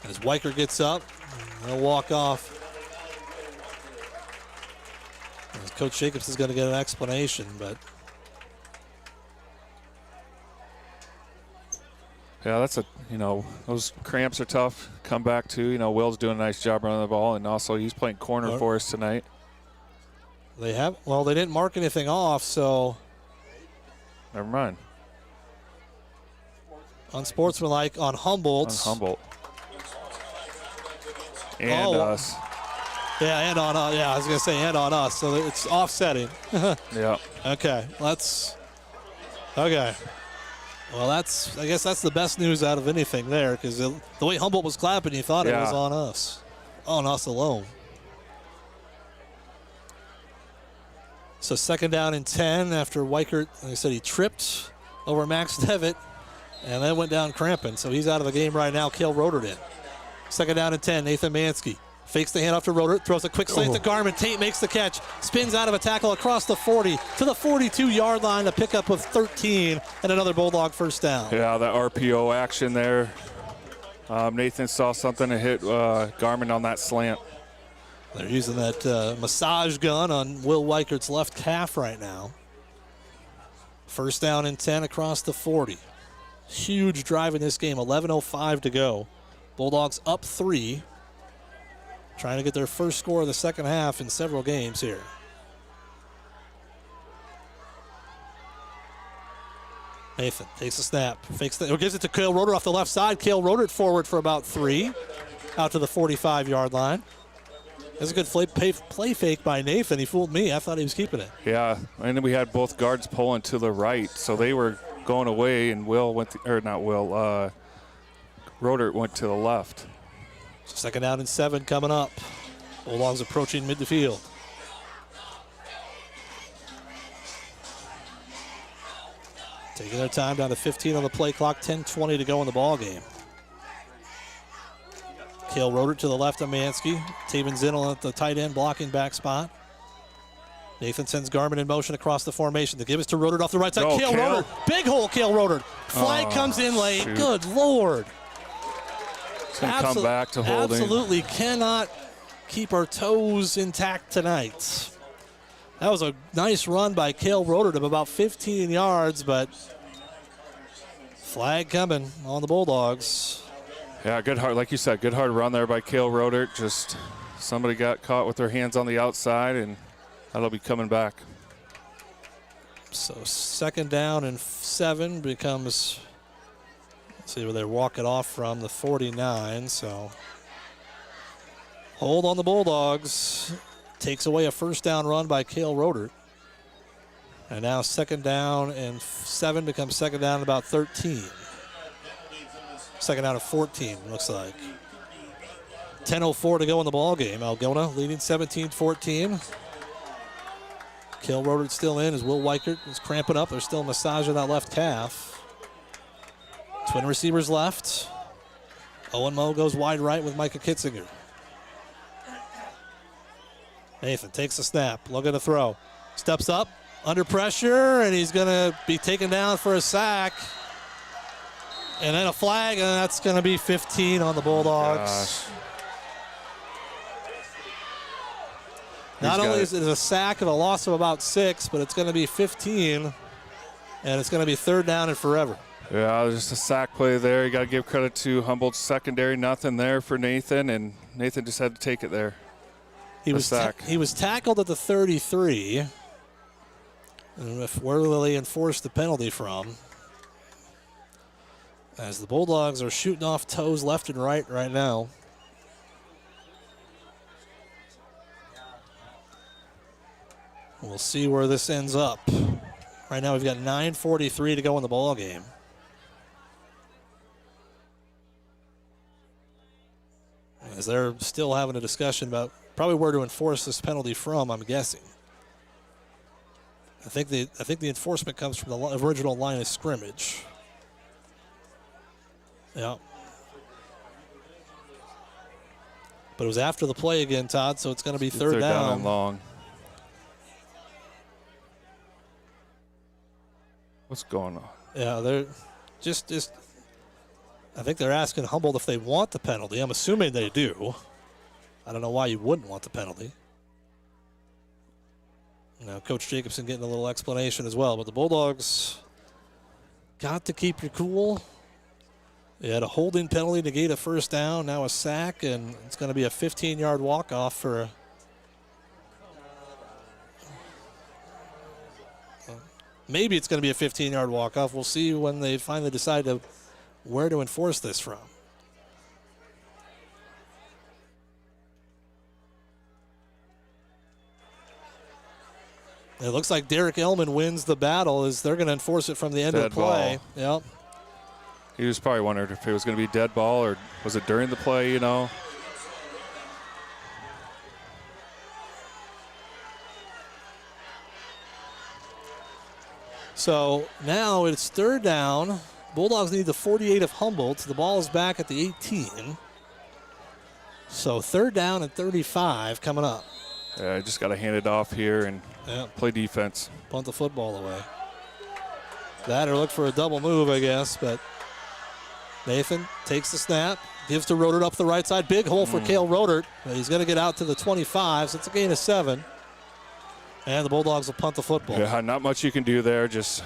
As Weichert gets up, they'll walk off. As Coach Jacobs is going to get an explanation, but yeah, that's those cramps are tough. Come back to, Will's doing a nice job running the ball, and also he's playing corner for us tonight. They didn't mark anything off, so never mind. Unsportsmanlike on Humboldt. And us. Yeah, and on us. Yeah, I was going to say and on us. So it's offsetting. Yeah. Okay, okay. Well, I guess that's the best news out of anything there, because the way Humboldt was clapping, you thought it was on us. On us alone. So 2nd down and 10 after Weichert, like I said, he tripped over Max Devitt and then went down cramping. So he's out of the game right now. Cale Rodert in. 2nd down and 10, Nathan Mansky fakes the handoff to Rodert, throws a quick slant to Garmin. Tate makes the catch, spins out of a tackle across the 40 to the 42-yard line, a pickup of 13 and another Bulldog first down. Yeah, that RPO action there. Nathan saw something and hit Garmin on that slant. They're using that massage gun on Will Weichert's left calf right now. 1st down and 10 across the 40. Huge drive in this game, 11:05 to go. Bulldogs up 3. Trying to get their first score of the second half in several games here. Nathan takes a snap, gives it to Cale Rodert off the left side. Cale Rodert forward for about 3, out to the 45-yard line. That's a good play fake by Nathan. He fooled me. I thought he was keeping it. Yeah, and then we had both guards pulling to the right, so they were going away, and Rodert went to the left. 2nd down and 7 coming up. Bulldogs approaching midfield. Taking their time, down to 15 on the play clock, 10:20 to go in the ball game. Cale Rodert to the left of Mansky. Taven Zinnel at the tight end blocking back spot. Nathan sends Garmin in motion across the formation. The give is to Rodert off the right side. Cale Rodert, big hole Cale Rodert. Flag comes in late. Shoot. Good Lord. It's going to come back to holding. Absolutely cannot keep our toes intact tonight. That was a nice run by Cale Rodert of about 15 yards, but flag coming on the Bulldogs. Yeah, good hard, like you said, good hard run there by Cale Rodert. Just somebody got caught with their hands on the outside, and that'll be coming back. So 2nd down and 7 becomes, let's see where they walk it off from, the 49. So hold on the Bulldogs. Takes away a 1st down run by Cale Rodert. And now 2nd down and 7 becomes 2nd down and about 13. 2nd down and 14, looks like. 10:04 to go in the ball game. Algona leading 17-14. Cale Rodert still in as Will Weichert is cramping up. There's still massage on that left calf. Twin receivers left. Owen Moe goes wide right with Micah Kitzinger. Nathan takes a snap, looking to throw. Steps up, under pressure, and he's going to be taken down for a sack. And then a flag, and that's going to be 15 on the Bulldogs. Not only is it a sack and a loss of about 6, but it's going to be 15, and it's going to be 3rd down and forever. Yeah, just a sack play there. You got to give credit to Humboldt's secondary. Nothing there for Nathan, and Nathan just had to take it there. He was tackled at the 33. And where will they enforce the penalty from? As the Bulldogs are shooting off toes left and right now. We'll see where this ends up. Right now we've got 9:43 to go in the ball game. As they're still having a discussion about probably where to enforce this penalty from, I'm guessing. I think the enforcement comes from the original line of scrimmage. Yeah. But it was after the play again, Todd, so it's going to be third down and long. What's going on? Yeah, they're just I think they're asking Humboldt if they want the penalty. I'm assuming they do. I don't know why you wouldn't want the penalty. Now, Coach Jacobson getting a little explanation as well, but the Bulldogs got to keep your cool. They had a holding penalty to negate a first down, now a sack, and it's going to be a 15-yard walk-off for maybe it's going to be a 15-yard walk-off. We'll see when they finally decide where to enforce this from. It looks like Derek Ellman wins the battle as they're going to enforce it from the end of the play. Yep. He was probably wondering if it was going to be dead ball or was it during the play, you know. So now it's third down. Bulldogs need the 48 of Humboldt. The ball is back at the 18. So third down and 35 coming up. Yeah, I just got to hand it off here and play defense. Punt the football away. That or look for a double move, I guess, but Nathan takes the snap, gives to Rodert up the right side. Big hole for Cale Rodert. He's going to get out to the 25, so it's a gain of 7. And the Bulldogs will punt the football. Yeah, not much you can do there. Just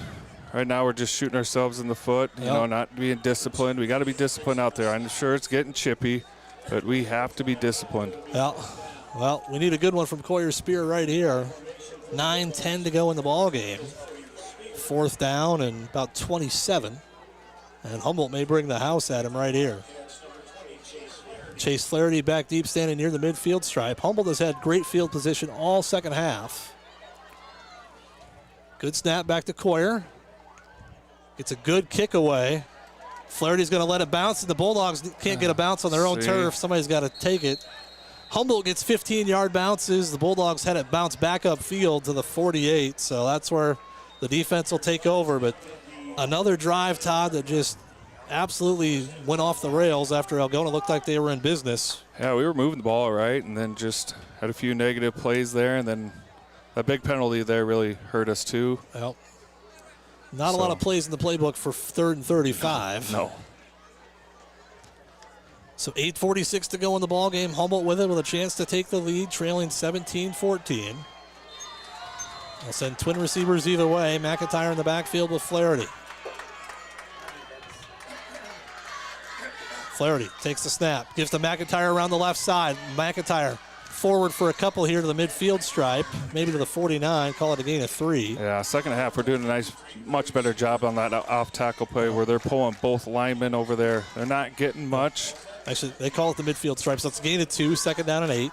right now we're just shooting ourselves in the foot, you know, not being disciplined. We got to be disciplined out there. I'm sure it's getting chippy, but we have to be disciplined. Yeah. Well, we need a good one from Coyer Spear right here. 9:10 to go in the ball game. Fourth down and about 27. And Humboldt may bring the house at him right here. Chase Flaherty back deep, standing near the midfield stripe. Humboldt has had great field position all second half. Good snap back to Coyer. It's a good kick away. Flaherty's going to let it bounce, and the Bulldogs can't get a bounce on their own turf. Somebody's got to take it. Humboldt gets 15-yard bounces. The Bulldogs had it bounce back upfield to the 48, so that's where the defense will take over. But another drive, Todd, that just absolutely went off the rails after Algona looked like they were in business. Yeah, we were moving the ball right, and then just had a few negative plays there, and then that big penalty there really hurt us too. Well, not a lot of plays in the playbook for third and 35. No. So 8:46 to go in the ball game. Humboldt with it with a chance to take the lead, trailing 17-14. They'll send twin receivers either way. McIntyre in the backfield with Flaherty. Flaherty takes the snap, gives to McIntyre around the left side. McIntyre forward for a couple here to the midfield stripe, maybe to the 49, call it a gain of 3. Yeah, second half we're doing a much better job on that off-tackle play where they're pulling both linemen over there. They're not getting much. Actually, they call it the midfield stripe, so it's a gain of 2, second down and 8.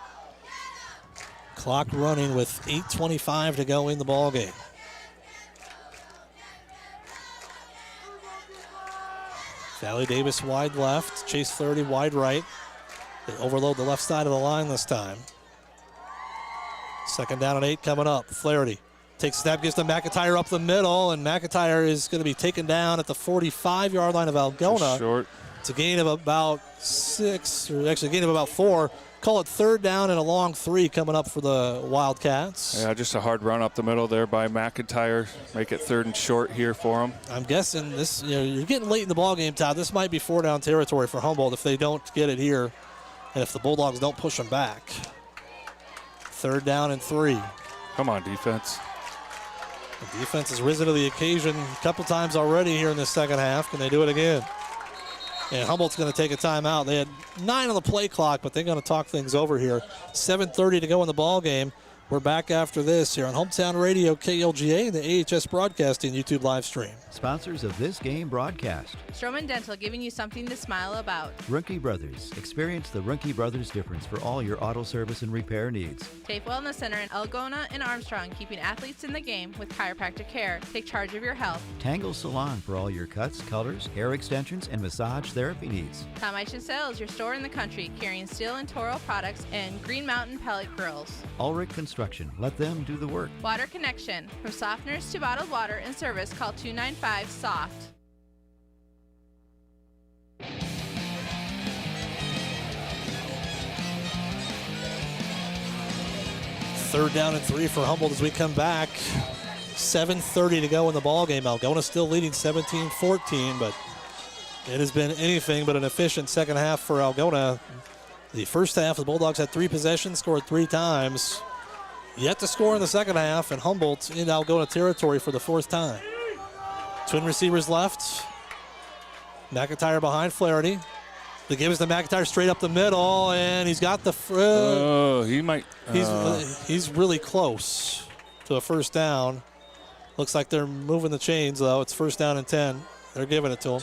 Clock running with 8:25 to go in the ball game. Valley Davis wide left, Chase Flaherty wide right. They overload the left side of the line this time. Second down and 8 coming up. Flaherty takes a snap, gives to McIntyre up the middle, and McIntyre is going to be taken down at the 45-yard line of Algona. Short. It's a gain of about 6, or actually a gain of about 4. Call it third down and a long 3 coming up for the Wildcats. Yeah, just a hard run up the middle there by McIntyre. Make it third and short here for him. I'm guessing this, you're getting late in the ball game, Todd. This might be 4-down territory for Humboldt if they don't get it here and if the Bulldogs don't push them back. Third down and 3. Come on, defense. The defense has risen to the occasion a couple times already here in the second half. Can they do it again? And Humboldt's going to take a timeout. They had 9 on the play clock, but they're going to talk things over here. 7:30 to go in the ball game. We're back after this here on Hometown Radio KLGA and the AHS Broadcasting YouTube live stream. Sponsors of this game broadcast. Stroman Dental, giving you something to smile about. Ruhnke Brothers. Experience the Ruhnke Brothers difference for all your auto service and repair needs. TAFE Wellness Center in Algona and Armstrong, keeping athletes in the game with chiropractic care. Take charge of your health. Tangle Salon for all your cuts, colors, hair extensions, and massage therapy needs. Tom Eichensehl is your store in the country, carrying steel and Toro products and Green Mountain pellet grills. Ulrich Construction. Let them do the work. Water Connection. From softeners to bottled water and service, call 295-SOFT. Third down and 3 for Humboldt as we come back. 7:30 to go in the ball game. Algona still leading 17-14, but it has been anything but an efficient second half for Algona. The first half, the Bulldogs had 3 possessions, scored 3 times. Yet to score in the second half, and Humboldt in Algona territory for the 4th time. Twin receivers left. McIntyre behind Flaherty. The give is to McIntyre straight up the middle, and he's got the. He might. He's really close to a first down. Looks like they're moving the chains, though. It's first down and 10. They're giving it to him.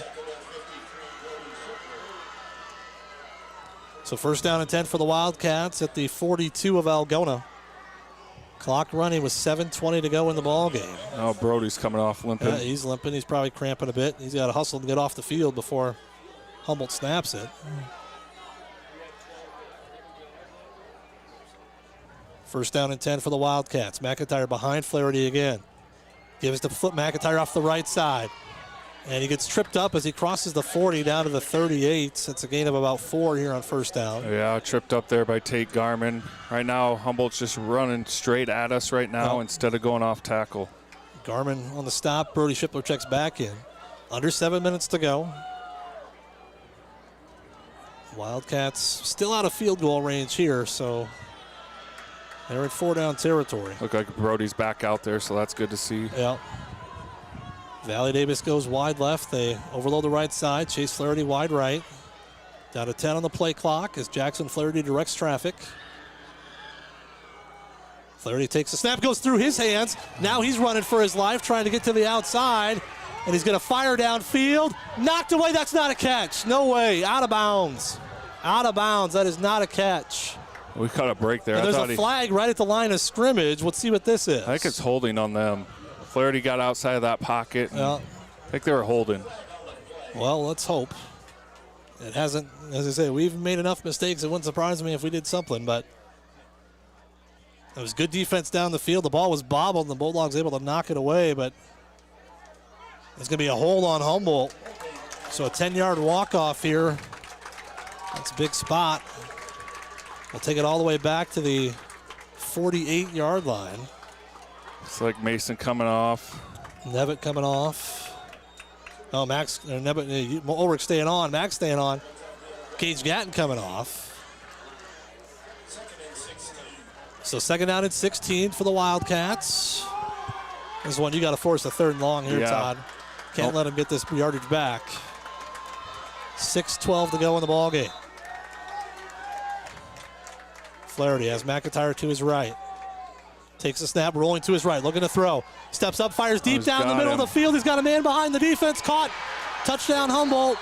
So first down and 10 for the Wildcats at the 42 of Algona. Clock running with 7:20 to go in the ball game. Oh, Brody's coming off limping. He's limping. He's probably cramping a bit. He's got to hustle to get off the field before Humboldt snaps it. First down and 10 for the Wildcats. McIntyre behind Flaherty again. Gives to McIntyre off the right side. And he gets tripped up as he crosses the 40 down to the 38. It's a gain of about 4 here on first down. Yeah, tripped up there by Tate Garman. Right now, Humboldt's just running straight at us right now instead of going off tackle. Garman on the stop. Brody Shipler checks back in. Under 7 minutes to go. Wildcats still out of field goal range here, so they're in 4-down territory. Look like Brody's back out there, so that's good to see. Yeah. Valley Davis goes wide left. They overload the right side. Chase Flaherty wide right. Down to 10 on the play clock as Jackson Flaherty directs traffic. Flaherty takes a snap, goes through his hands. Now he's running for his life, trying to get to the outside. And he's going to fire downfield. Knocked away. That's not a catch. No way. Out of bounds. Out of bounds. That is not a catch. We caught a break there. And there's a flag right at the line of scrimmage. Let's see what this is. I think it's holding on them. Flaherty got outside of that pocket. Yeah. I think they were holding. Well, let's hope. It hasn't, as I say, we've made enough mistakes. It wouldn't surprise me if we did something, but it was good defense down the field. The ball was bobbled, and the Bulldogs able to knock it away, but there's going to be a hold on Humboldt. So a 10-yard walk-off here. That's a big spot. We'll take it all the way back to the 48-yard line. It's like Mason coming off. Nevitt coming off. Oh, Max, Nevitt, Ulrich staying on. Max staying on. Gage Gatton coming off. So second down and 16 for the Wildcats. This is one you got to force a 3rd and long here, Todd. Can't let him get this yardage back. 6:12 to go in the ball game. Flaherty has McIntyre to his right. Takes a snap, rolling to his right, looking to throw. Steps up, fires deep down the middle of the field. He's got a man behind the defense. Caught. Touchdown, Humboldt.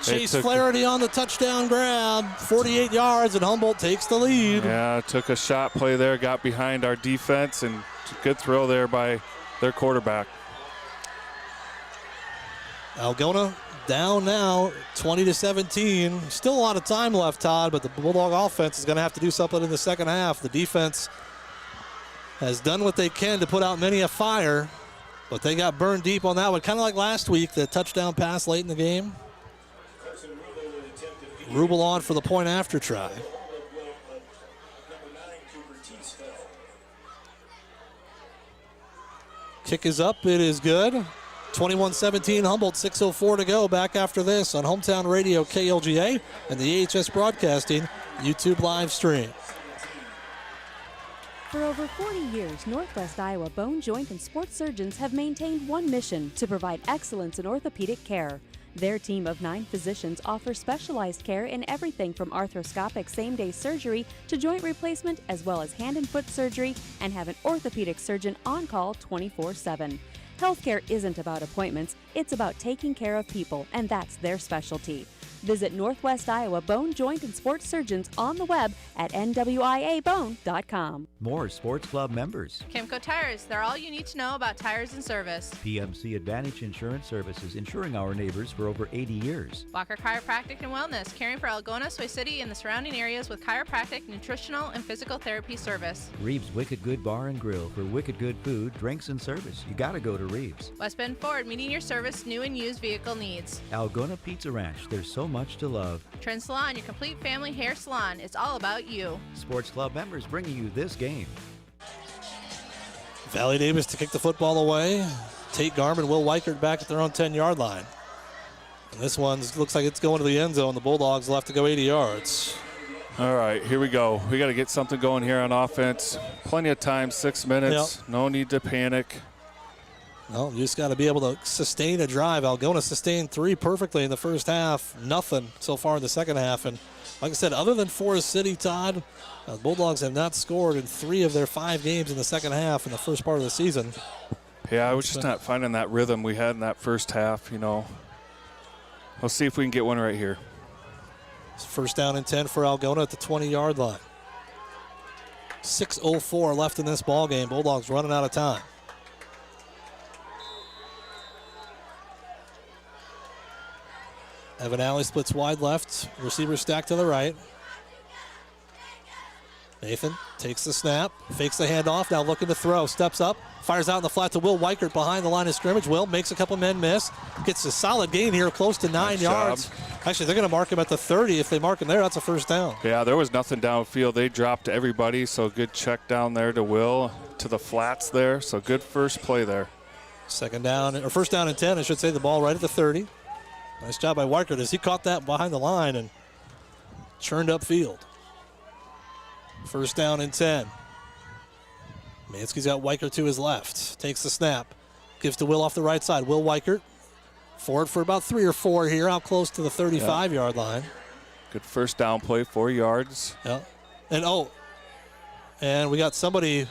Chase Flaherty on the touchdown grab. 48 yards, and Humboldt takes the lead. Yeah, took a shot play there, got behind our defense, and good throw there by their quarterback. Algona down now, 20-17. Still a lot of time left, Todd, but the Bulldog offense is going to have to do something in the second half. The defense has done what they can to put out many a fire, but they got burned deep on that one. Kind of like last week, the touchdown pass late in the game. Rubel on for the point after try. Kick is up. It is good. 21-17 Humboldt, 6:04 to go. Back after this on Hometown Radio KLGA and the AHS Broadcasting YouTube live stream. For over 40 years, Northwest Iowa bone, joint, and sports surgeons have maintained one mission: to provide excellence in orthopedic care. Their team of 9 physicians offers specialized care in everything from arthroscopic same-day surgery to joint replacement, as well as hand and foot surgery, and have an orthopedic surgeon on call 24/7. Healthcare isn't about appointments, it's about taking care of people, and that's their specialty. Visit Northwest Iowa Bone, Joint, and Sports Surgeons on the web at nwiabone.com. More Sports Club members. Kimco Tires, they're all you need to know about tires and service. PMC Advantage Insurance Services, insuring our neighbors for over 80 years. Walker Chiropractic and Wellness, caring for Algona, Soy City, and the surrounding areas with chiropractic, nutritional, and physical therapy service. Reeves Wicked Good Bar and Grill, for wicked good food, drinks, and service. You gotta go to Reeves. West Bend Ford, meeting your service, new and used vehicle needs. Algona Pizza Ranch, there's so much to love. Trend Salon, your complete family hair salon. It's all about you. Sports Club members bringing you this game. Valley Davis to kick the football away. Tate Garman, Will Weichert back at their own 10-yard line. And this one looks like it's going to the end zone. The Bulldogs will have to go 80 yards. All right, here we go. We got to get something going here on offense. Plenty of time, 6 minutes. Yep. No need to panic. No, you just got to be able to sustain a drive. Algona sustained 3 perfectly in the first half. Nothing so far in the second half. And like I said, other than Forest City, Todd, the Bulldogs have not scored in 3 of their 5 games in the second half in the first part of the season. Yeah, I was just not finding that rhythm we had in that first half, you know. We'll see if we can get one right here. It's first down and 10 for Algona at the 20-yard line. 6:04 left in this ball game. Bulldogs running out of time. Evan Alley splits wide left. Receiver stacked to the right. Nathan takes the snap, fakes the handoff, now looking to throw. Steps up, fires out in the flat to Will Weichert behind the line of scrimmage. Will makes a couple men miss. Gets a solid gain here, close to 9 yards. Actually, they're going to mark him at the 30. If they mark him there, that's a first down. Yeah, there was nothing downfield. They dropped everybody, so good check down there to Will, to the flats there. So good first play there. First down and 10, I should say. The ball right at the 30. Nice job by Weichert as he caught that behind the line and churned upfield. First down and 10. Mansky's got Weichert to his left. Takes the snap. Gives to Will off the right side. Will Weichert forward for about 3 or 4 here, out close to the 35-yard line. Good first down play, 4 yards. Yeah. And we got somebody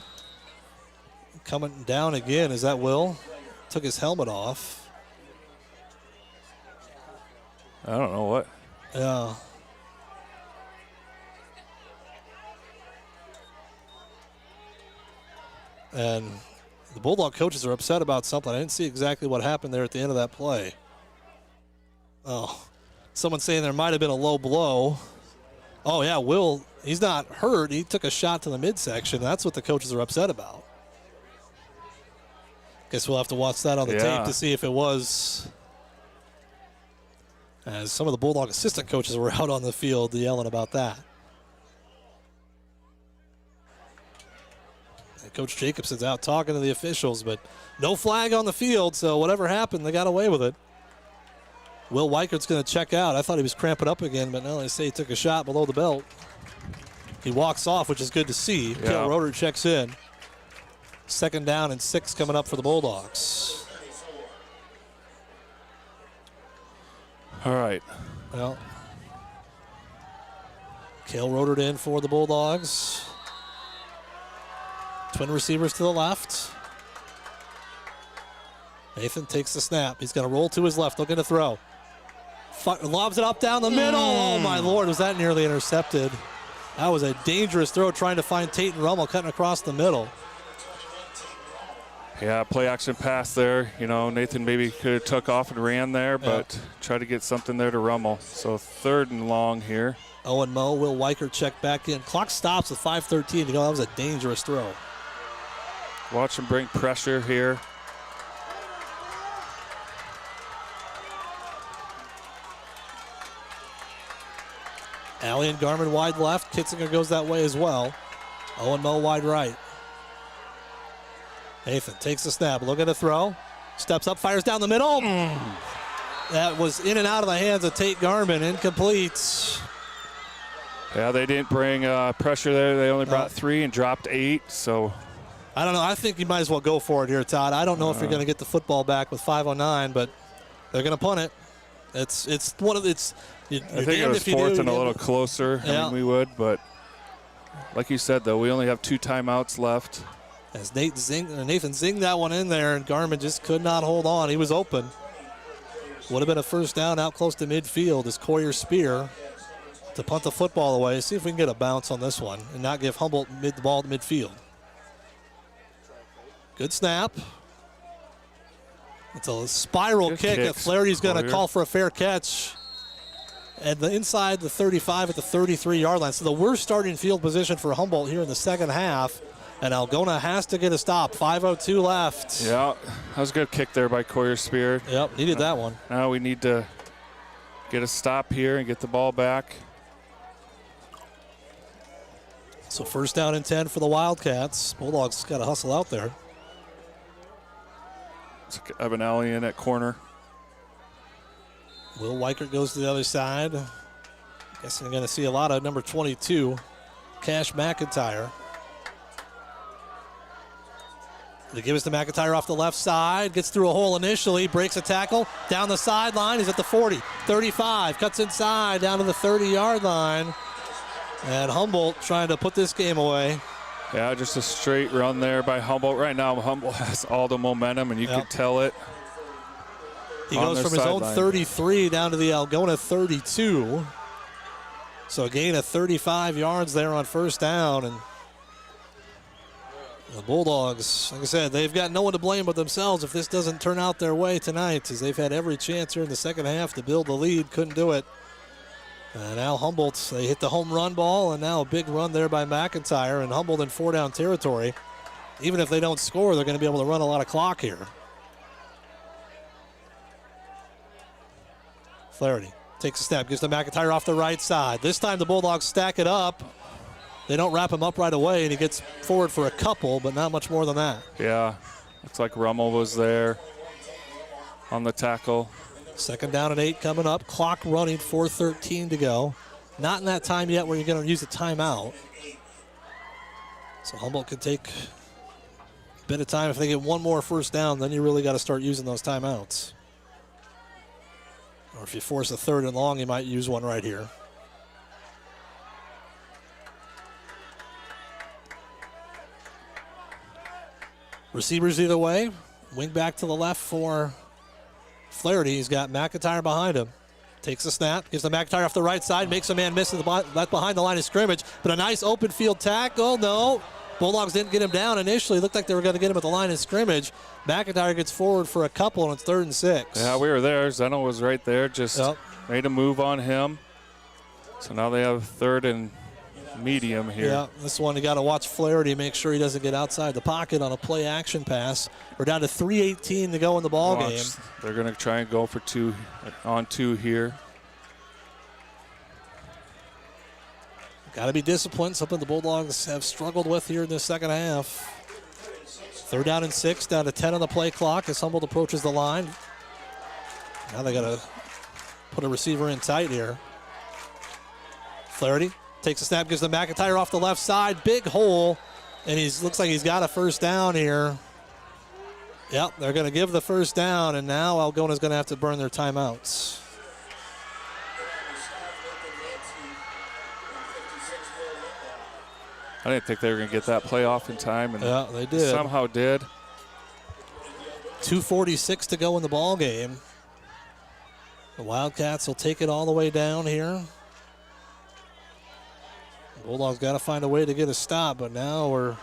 coming down again. Is that Will? Took his helmet off. I don't know what. Yeah. And the Bulldog coaches are upset about something. I didn't see exactly what happened there at the end of that play. Oh, someone's saying there might have been a low blow. Oh, yeah, Will, he's not hurt. He took a shot to the midsection. That's what the coaches are upset about. Guess we'll have to watch that on the tape to see if it was. As some of the Bulldog assistant coaches were out on the field yelling about that. And Coach Jacobson's out talking to the officials, but no flag on the field, so whatever happened, they got away with it. Will Weichert's going to check out. I thought he was cramping up again, but now they say he took a shot below the belt. He walks off, which is good to see. Cale Roeder checks in. Second down and 6 coming up for the Bulldogs. All right. Well, Cale Roeder in for the Bulldogs. Twin receivers to the left. Nathan takes the snap. He's going to roll to his left, looking to throw. Lobs it up down the middle. Oh, my Lord, was that nearly intercepted. That was a dangerous throw, trying to find Tate and Rummel cutting across the middle. Yeah, play action pass there. You know, Nathan maybe could have took off and ran there, but try to get something there to Rummel. So 3rd and long here. Owen Moe, Will Weichert check back in. Clock stops with 5:13 to go. That was a dangerous throw. Watch him bring pressure here. Alley and Garman wide left. Kitzinger goes that way as well. Owen Moe wide right. Nathan takes the snap, looking to throw. Steps up, fires down the middle. That was in and out of the hands of Tate Garman. Incomplete. Yeah, they didn't bring pressure there. They only brought 3 and dropped 8. So I don't know. I think you might as well go for it here, Todd. I don't know if you're going to get the football back with 5:09, but they're going to punt it. It's one of it's. I think it was fourth and a little closer. Yeah. I mean, we would, but like you said, though, we only have 2 timeouts left. As Nathan zinged that one in there, and Garmin just could not hold on. He was open. Would have been a first down out close to midfield as Coyer Spear to punt the football away. See if we can get a bounce on this one and not give Humboldt the ball to midfield. Good snap. It's a spiral kick that Flaherty's going to call for a fair catch. And inside the 35 at the 33-yard line. So the worst starting field position for Humboldt here in the second half. And Algona has to get a stop. 5:02 left. Yeah, that was a good kick there by Coyer Spear. Yep, needed that one. Now we need to get a stop here and get the ball back. So first down and 10 for the Wildcats. Bulldogs got to hustle out there. It's Evan Alley in at corner. Will Weichert goes to the other side. Guessing I'm going to see a lot of number 22, Cash McIntyre. They give us to McIntyre off the left side. Gets through a hole initially. Breaks a tackle. Down the sideline. He's at the 40, 35. Cuts inside down to the 30-yard line. And Humboldt trying to put this game away. Yeah, just a straight run there by Humboldt. Right now, Humboldt has all the momentum, and you can tell it. He goes from his own 33 down to the Algona 32. So a gain of 35 yards there on first down. And the Bulldogs, like I said, they've got no one to blame but themselves if this doesn't turn out their way tonight, as they've had every chance here in the second half to build the lead. Couldn't do it. And now Humboldt, they hit the home run ball, and now a big run there by McIntyre, and Humboldt in 4-down territory. Even if they don't score, they're going to be able to run a lot of clock here. Flaherty takes a step, gives to McIntyre off the right side. This time the Bulldogs stack it up. They don't wrap him up right away, and he gets forward for a couple, but not much more than that. Yeah, looks like Rummel was there on the tackle. Second down and 8 coming up. Clock running, 4:13 to go. Not in that time yet where you're going to use a timeout. So Humboldt can take a bit of time. If they get one more first down, then you really got to start using those timeouts. Or if you force a third and long, you might use one right here. Receivers either way. Wing back to the left for Flaherty. He's got McIntyre behind him. Takes a snap, gives the McIntyre off the right side, makes a man miss that's behind the line of scrimmage, but a nice open field tackle. No, Bulldogs didn't get him down initially. Looked like they were going to get him at the line of scrimmage. McIntyre gets forward for a couple, and it's 3rd and 6. Yeah, we were there. Zeno was right there, just made a move on him. So now they have 3rd and medium here. Yeah, this one you got to watch Flaherty, make sure he doesn't get outside the pocket on a play action pass. We're down to 3:18 to go in the ball game. They're going to try and go for 2 on 2 here. Got to be disciplined, something the Bulldogs have struggled with here in the second half. 3rd down and 6, down to 10 on the play clock as Humboldt approaches the line. Now they got to put a receiver in tight here. Flaherty takes a snap, gives the McIntyre off the left side. Big hole, and looks like he's got a first down here. Yep, they're going to give the first down, and now Algona's going to have to burn their timeouts. I didn't think they were going to get that play off in time, and yeah, they did. Somehow did. 2:46 to go in the ball game. The Wildcats will take it all the way down here. Bulldogs got to find a way to get a stop, but now we're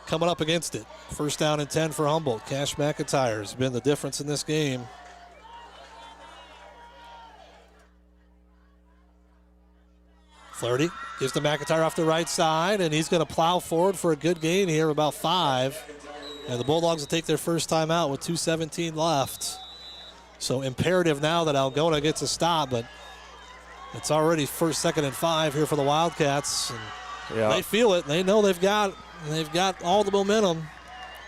coming up against it. First down and 10 for Humboldt. Cash McIntyre has been the difference in this game. Flaherty gives to McIntyre off the right side, and he's going to plow forward for a good gain here, about 5. And the Bulldogs will take their first time out with 2:17 left. So imperative now that Algona gets a stop, but it's already 1st, 2nd, and 5 here for the Wildcats. And they feel it. They know they've got all the momentum.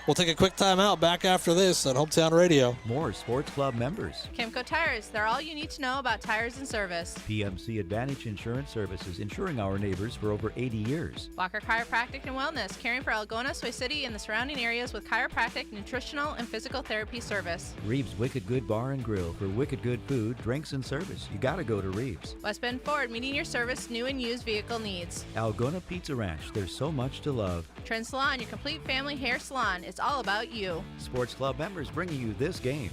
We'll take a quick timeout. Back after this on Hometown Radio. More Sports Club members. Kimco Tires. They're all you need to know about tires and service. PMC Advantage Insurance Services, insuring our neighbors for over 80 years. Walker Chiropractic and Wellness, caring for Algona, Soy City, and the surrounding areas with chiropractic, nutritional, and physical therapy service. Reeves Wicked Good Bar and Grill for wicked good food, drinks, and service. You gotta go to Reeves. West Bend Ford, meeting your service, new and used vehicle needs. Algona Pizza Ranch. There's so much to love. Trend Salon, your complete family hair salon. It's all about you. Sports Club members bringing you this game.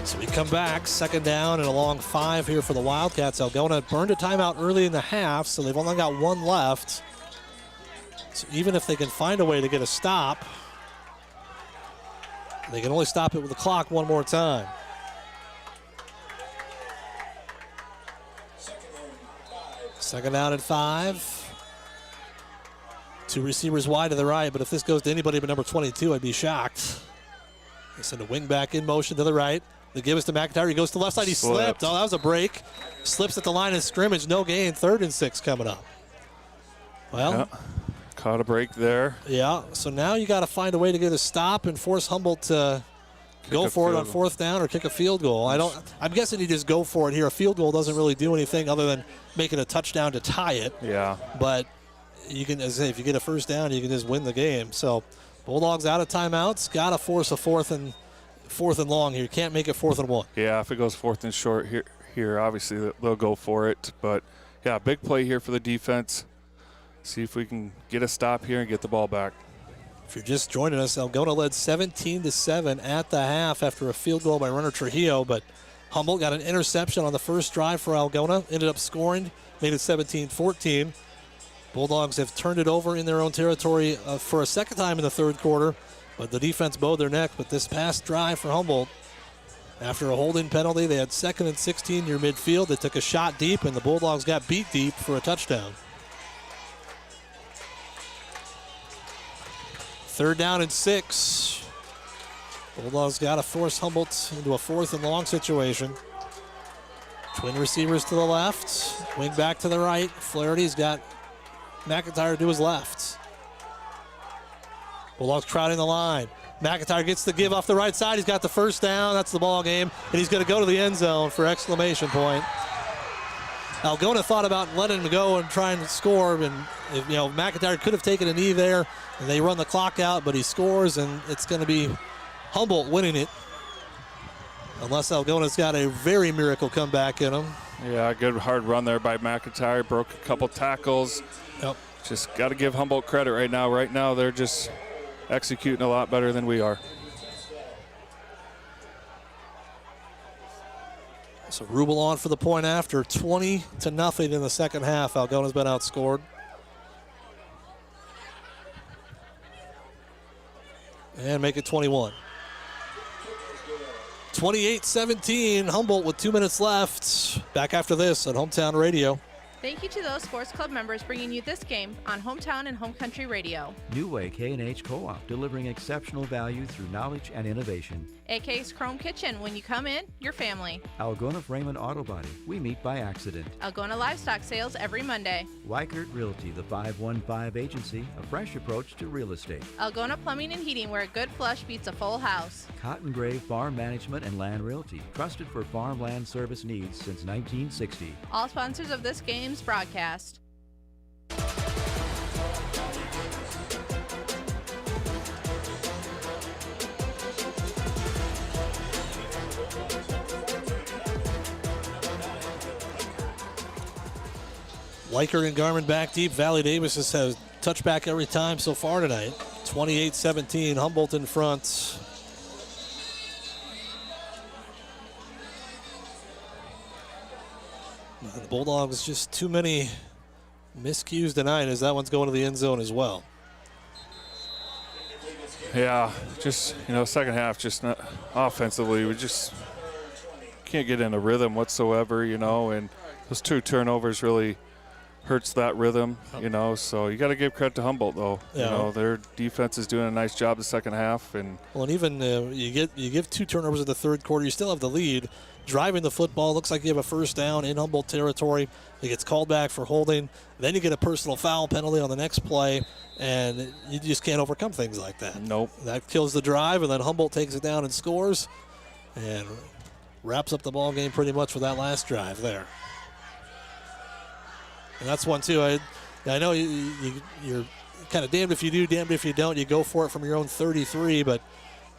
So we come back, second down and a long 5 here for the Wildcats. Algona burned a timeout early in the half, so they've only got 1 left. So even if they can find a way to get a stop, they can only stop it with the clock 1 more time. Second down and 5. 2 receivers wide to the right, but if this goes to anybody but number 22, I'd be shocked. They send a wing back in motion to the right. They give us to McIntyre. He goes to the left side. He slipped. Oh, that was a break. Slips at the line of scrimmage. No gain. 3rd and 6 coming up. Well, yeah. Caught a break there. Yeah, so now you got to find a way to get a stop and force Humboldt to go for it on 4th down or kick a field goal. I'm guessing you just go for it here. A field goal doesn't really do anything other than making a touchdown to tie it. Yeah. But you can, as I say, if you get a 1st down, you can just win the game. So Bulldogs out of timeouts. Got to force a 4th and long here. Can't make it 4th and 1. Yeah, if it goes 4th and short here, obviously they'll go for it. But yeah, big play here for the defense. See if we can get a stop here and get the ball back. If you're just joining us, Algona led 17-7 at the half after a field goal by runner Trujillo, but Humboldt got an interception on the first drive for Algona, ended up scoring, made it 17-14. Bulldogs have turned it over in their own territory for a second time in the 3rd quarter, but the defense bowed their neck. But this past drive for Humboldt, after a holding penalty, they had 2nd and 16 near midfield. They took a shot deep, and the Bulldogs got beat deep for a touchdown. 3rd down and 6. Bulldogs got to force Humboldt into a 4th and long situation. Twin receivers to the left, wing back to the right. Flaherty's got McIntyre to his left. Bulldogs crowding the line. McIntyre gets the give off the right side. He's got the 1st down. That's the ball game, and he's going to go to the end zone for exclamation point. Algona thought about letting him go and trying to score, and McIntyre could have taken a knee there, and they run the clock out, but he scores, and it's going to be Humboldt winning it, unless Algona's got a very miracle comeback in them. Yeah, good hard run there by McIntyre. Broke a couple tackles. Yep. Just got to give Humboldt credit right now. Right now, they're just executing a lot better than we are. So Rubel on for the point after, 20-0 in the second half. Algona's been outscored. And make it 21. 28-17, Humboldt with 2 minutes left. Back after this on Hometown Radio. Thank you to those Sports Club members bringing you this game on Hometown and Home Country Radio. New Way K&H Co-op, delivering exceptional value through knowledge and innovation. AK's Chrome Kitchen. When you come in, your family. Algona Freeman Auto Body. We meet by accident. Algona Livestock Sales every Monday. Weichert Realty, the 515 agency, a fresh approach to real estate. Algona Plumbing and Heating, where a good flush beats a full house. Cotton Grave Farm Management and Land Realty, trusted for farmland service needs since 1960. All sponsors of this game's broadcast. Weichert and Garmin back deep. Valley Davis has touchback every time so far tonight. 28-17, Humboldt in front. The Bulldogs just too many miscues tonight as that one's going to the end zone as well. Yeah, just, second half, just not offensively, we just can't get in a rhythm whatsoever, and those 2 turnovers really hurts that rhythm, So you got to give credit to Humboldt, though. Yeah. Their defense is doing a nice job the second half. And even you give 2 turnovers in the third quarter, you still have the lead. Driving the football, looks like you have a first down in Humboldt territory. It gets called back for holding. Then you get a personal foul penalty on the next play, and you just can't overcome things like that. Nope. That kills the drive, and then Humboldt takes it down and scores, and wraps up the ball game pretty much with that last drive there. And that's one, too. I know you're kind of damned if you do, damned if you don't. You go for it from your own 33, but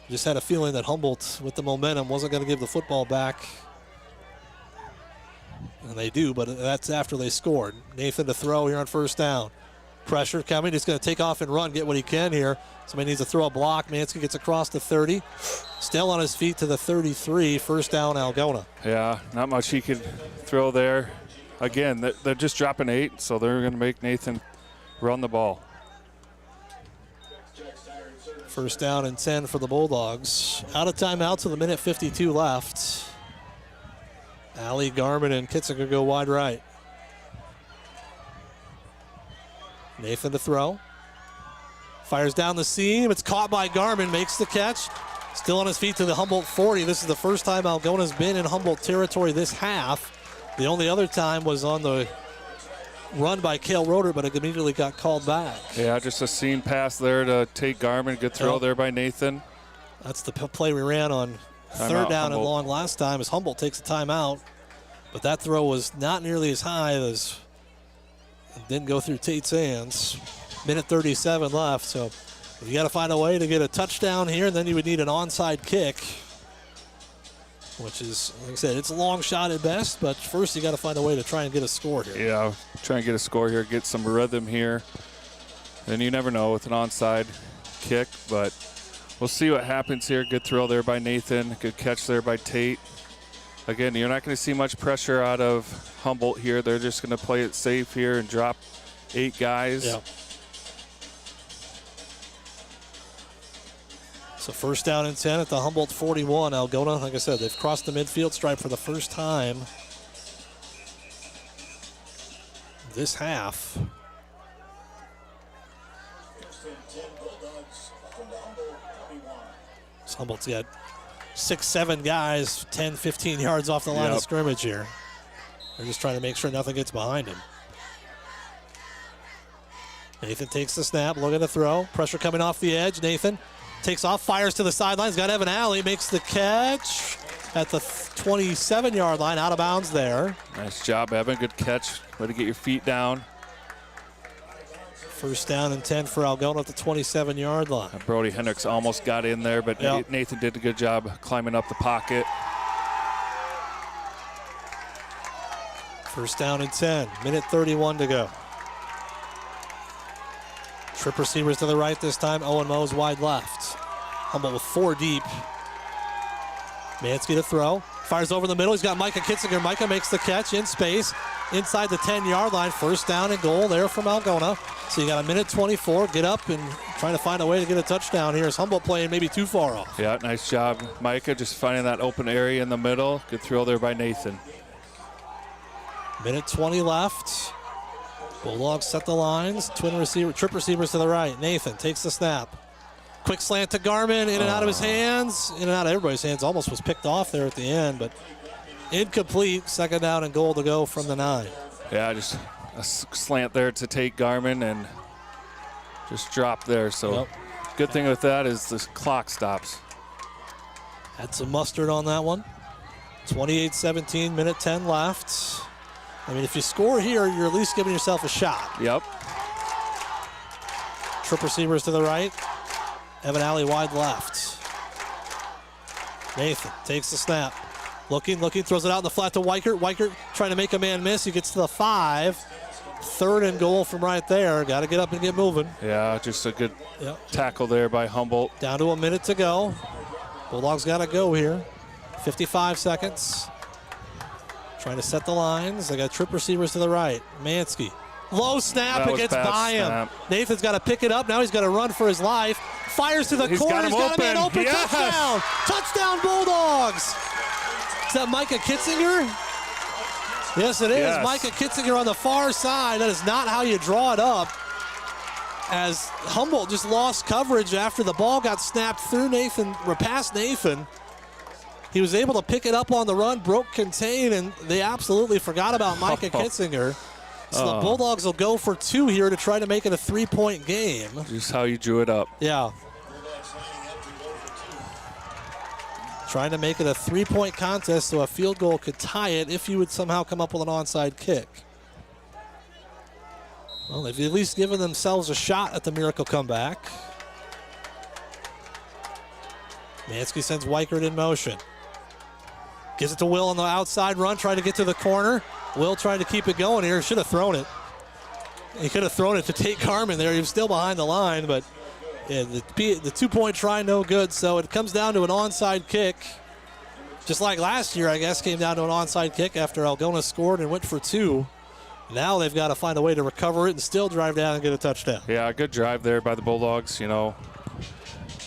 just had a feeling that Humboldt, with the momentum, wasn't going to give the football back. And they do, but that's after they scored. Nathan to throw here on first down. Pressure coming. He's going to take off and run, get what he can here. Somebody needs to throw a block. Mansky gets across the 30. Still on his feet to the 33. First down, Algona. Yeah, not much he could throw there. Again, they're just dropping 8, so they're going to make Nathan run the ball. First down and 10 for the Bulldogs. Out of timeouts with 1:52 left. Alley, Garmin, and Kitzinger go wide right. Nathan to throw. Fires down the seam. It's caught by Garmin. Makes the catch. Still on his feet to the Humboldt 40. This is the first time Algona's been in Humboldt territory this half. The only other time was on the run by Cale Roeder, but it immediately got called back. Yeah, just a seam pass there to Tate Garmin. Good throw there by Nathan. That's the play we ran on third down and long last time as Humboldt takes a timeout. But that throw was not nearly as high as it didn't go through Tate's hands. 1:37 left, so you got to find a way to get a touchdown here, and then you would need an onside kick, which is, like I said, it's a long shot at best, but first you got to find a way to try and get a score here. Yeah, try and get a score here, get some rhythm here. And you never know with an onside kick, but we'll see what happens here. Good throw there by Nathan. Good catch there by Tate. Again, you're not going to see much pressure out of Humboldt here. They're just going to play it safe here and drop 8 guys. Yeah. So first down and 10 at the Humboldt 41. Algona, like I said, they've crossed the midfield stripe for the first time this half. So Humboldt's got 6-7 guys, 10, 15 yards off the line of scrimmage here. They're just trying to make sure nothing gets behind him. Nathan takes the snap, looking to throw. Pressure coming off the edge. Nathan takes off, fires to the sidelines. Got Evan Alley, makes the catch at the 27-yard line, out of bounds there. Nice job, Evan. Good catch. Way to get your feet down. First down and 10 for Algona at the 27-yard line. Brody Hendricks almost got in there, but Nathan did a good job climbing up the pocket. First down and 10. 1:31 to go. Trip receivers to the right this time. Owen Mose wide left. Humboldt with 4 deep. Mansky to throw. Fires over the middle. He's got Micah Kitzinger. Micah makes the catch in space inside the 10-yard line. First down and goal there from Algona. So you got 1:24. Get up and trying to find a way to get a touchdown here as Humboldt playing maybe too far off. Yeah, nice job, Micah, just finding that open area in the middle. Good throw there by Nathan. 1:20 left. Bulldogs set the lines. Trip receivers to the right. Nathan takes the snap. Quick slant to Garmin, in and out of his hands. In and out of everybody's hands. Almost was picked off there at the end, but incomplete. Second down and goal to go from the 9. Yeah, just a slant there to take Garmin and just drop there. So good thing with that is the clock stops. Had some mustard on that one. 28-17, 1:10 left. I mean, if you score here, you're at least giving yourself a shot. Yep. Trip receivers to the right. Evan Alley wide left. Nathan takes the snap. Looking, throws it out in the flat to Weichert. Weichert trying to make a man miss. He gets to the 5. Third and goal from right there. Got to get up and get moving. Yeah, just a good tackle there by Humboldt. Down to a minute to go. Bulldogs got to go here. 55 seconds. Trying to set the lines. They got trip receivers to the right. Mansky. Low snap. It gets by him. Nathan's got to pick it up. Now he's got to run for his life. Fires to the corner. He's got a man open. Yes. Touchdown. Touchdown Bulldogs. Is that Micah Kitzinger? Yes, it is. Yes. Micah Kitzinger on the far side. That is not how you draw it up. As Humboldt just lost coverage after the ball got snapped through Nathan, or past Nathan. He was able to pick it up on the run, broke contain, and they absolutely forgot about Micah Kitzinger. So the Bulldogs will go for 2 here to try to make it a 3-point game. Just how you drew it up. Yeah. Trying to make it a 3-point contest so a field goal could tie it if you would somehow come up with an onside kick. Well, they've at least given themselves a shot at the miracle comeback. Mansky sends Weichert in motion. Gives it to Will on the outside run, trying to get to the corner. Will trying to keep it going here. Should have thrown it. He could have thrown it to Tate Carmen there. He was still behind the line, but yeah, the 2-point try, no good. So it comes down to an onside kick. Just like last year, I guess, came down to an onside kick after Algona scored and went for 2. Now they've got to find a way to recover it and still drive down and get a touchdown. Yeah, good drive there by the Bulldogs, you know.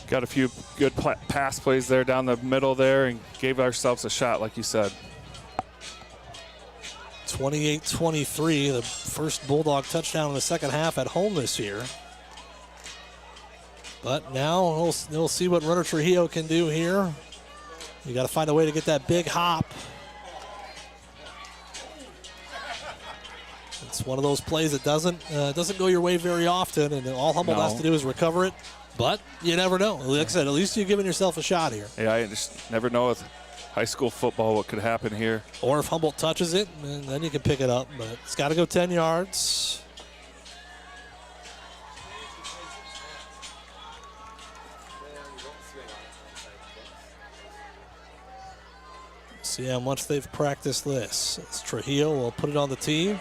Got a few good pass plays there down the middle there and gave ourselves a shot, like you said. 28-23, the first Bulldog touchdown in the second half at home this year. But now we'll see what Runner Trujillo can do here. You got to find a way to get that big hop. It's one of those plays that doesn't go your way very often, and all Humboldt has to do is recover it. But you never know. Like I said, at least you're giving yourself a shot here. Yeah, I just never know with high school football what could happen here. Or if Humboldt touches it, and then you can pick it up. But it's got to go 10 yards. See how much they've practiced this. It's Trujillo will put it on the tee.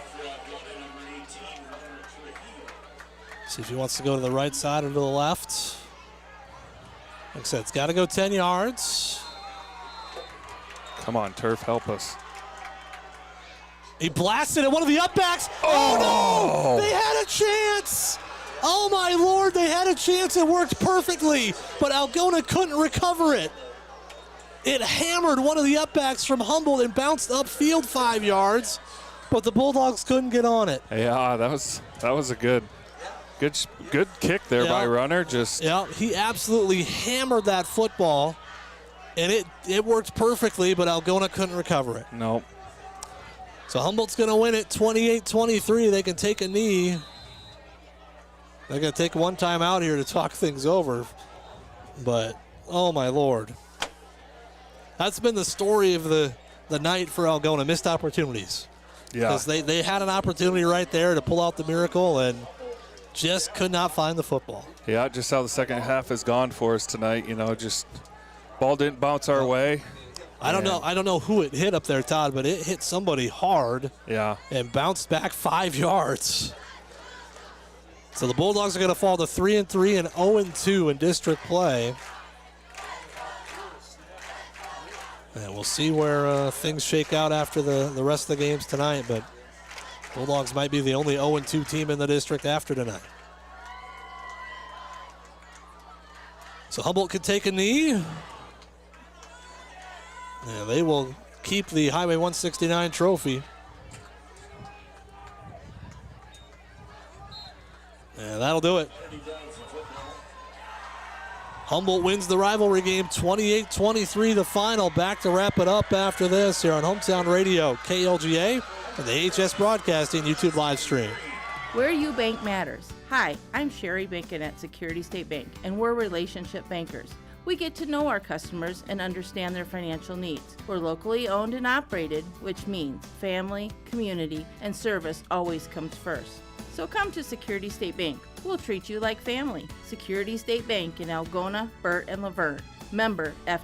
See if he wants to go to the right side or to the left. Like I said, it's got to go 10 yards. Come on, Turf, help us. He blasted at one of the upbacks. Oh, no! They had a chance! Oh, my Lord, they had a chance. It worked perfectly, but Algona couldn't recover it. It hammered one of the upbacks from Humboldt and bounced upfield 5 yards, but the Bulldogs couldn't get on it. Yeah, that was a good kick there by Runner. He absolutely hammered that football, and it worked perfectly, but Algona couldn't recover it. Nope. So Humboldt's going to win it 28-23. They can take a knee. They're going to take one time out here to talk things over, but oh my Lord. That's been the story of the night for Algona, missed opportunities. Yeah. Because they had an opportunity right there to pull out the miracle and just could not find the football. Yeah, just how the second half has gone for us tonight. You know, just ball didn't bounce our way. I don't know who it hit up there, Todd, but it hit somebody hard. Yeah. And bounced back 5 yards. So the Bulldogs are going to fall to 3-3 and 0-2 in district play. And we'll see where things shake out after the rest of the games tonight, but Bulldogs might be the only 0-2 team in the district after tonight. So Humboldt can take a knee. And they will keep the Highway 169 trophy. And that'll do it. Humboldt wins the rivalry game 28-23, the final. Back to wrap it up after this here on Hometown Radio, KLGA, and the AHS Broadcasting YouTube live stream. Where you bank matters. Hi, I'm Sherry Binkin at Security State Bank, and we're relationship bankers. We get to know our customers and understand their financial needs. We're locally owned and operated, which means family, community, and service always comes first. So come to Security State Bank. We'll treat you like family. Security State Bank in Algona, Burt, and Laverne. Member FD.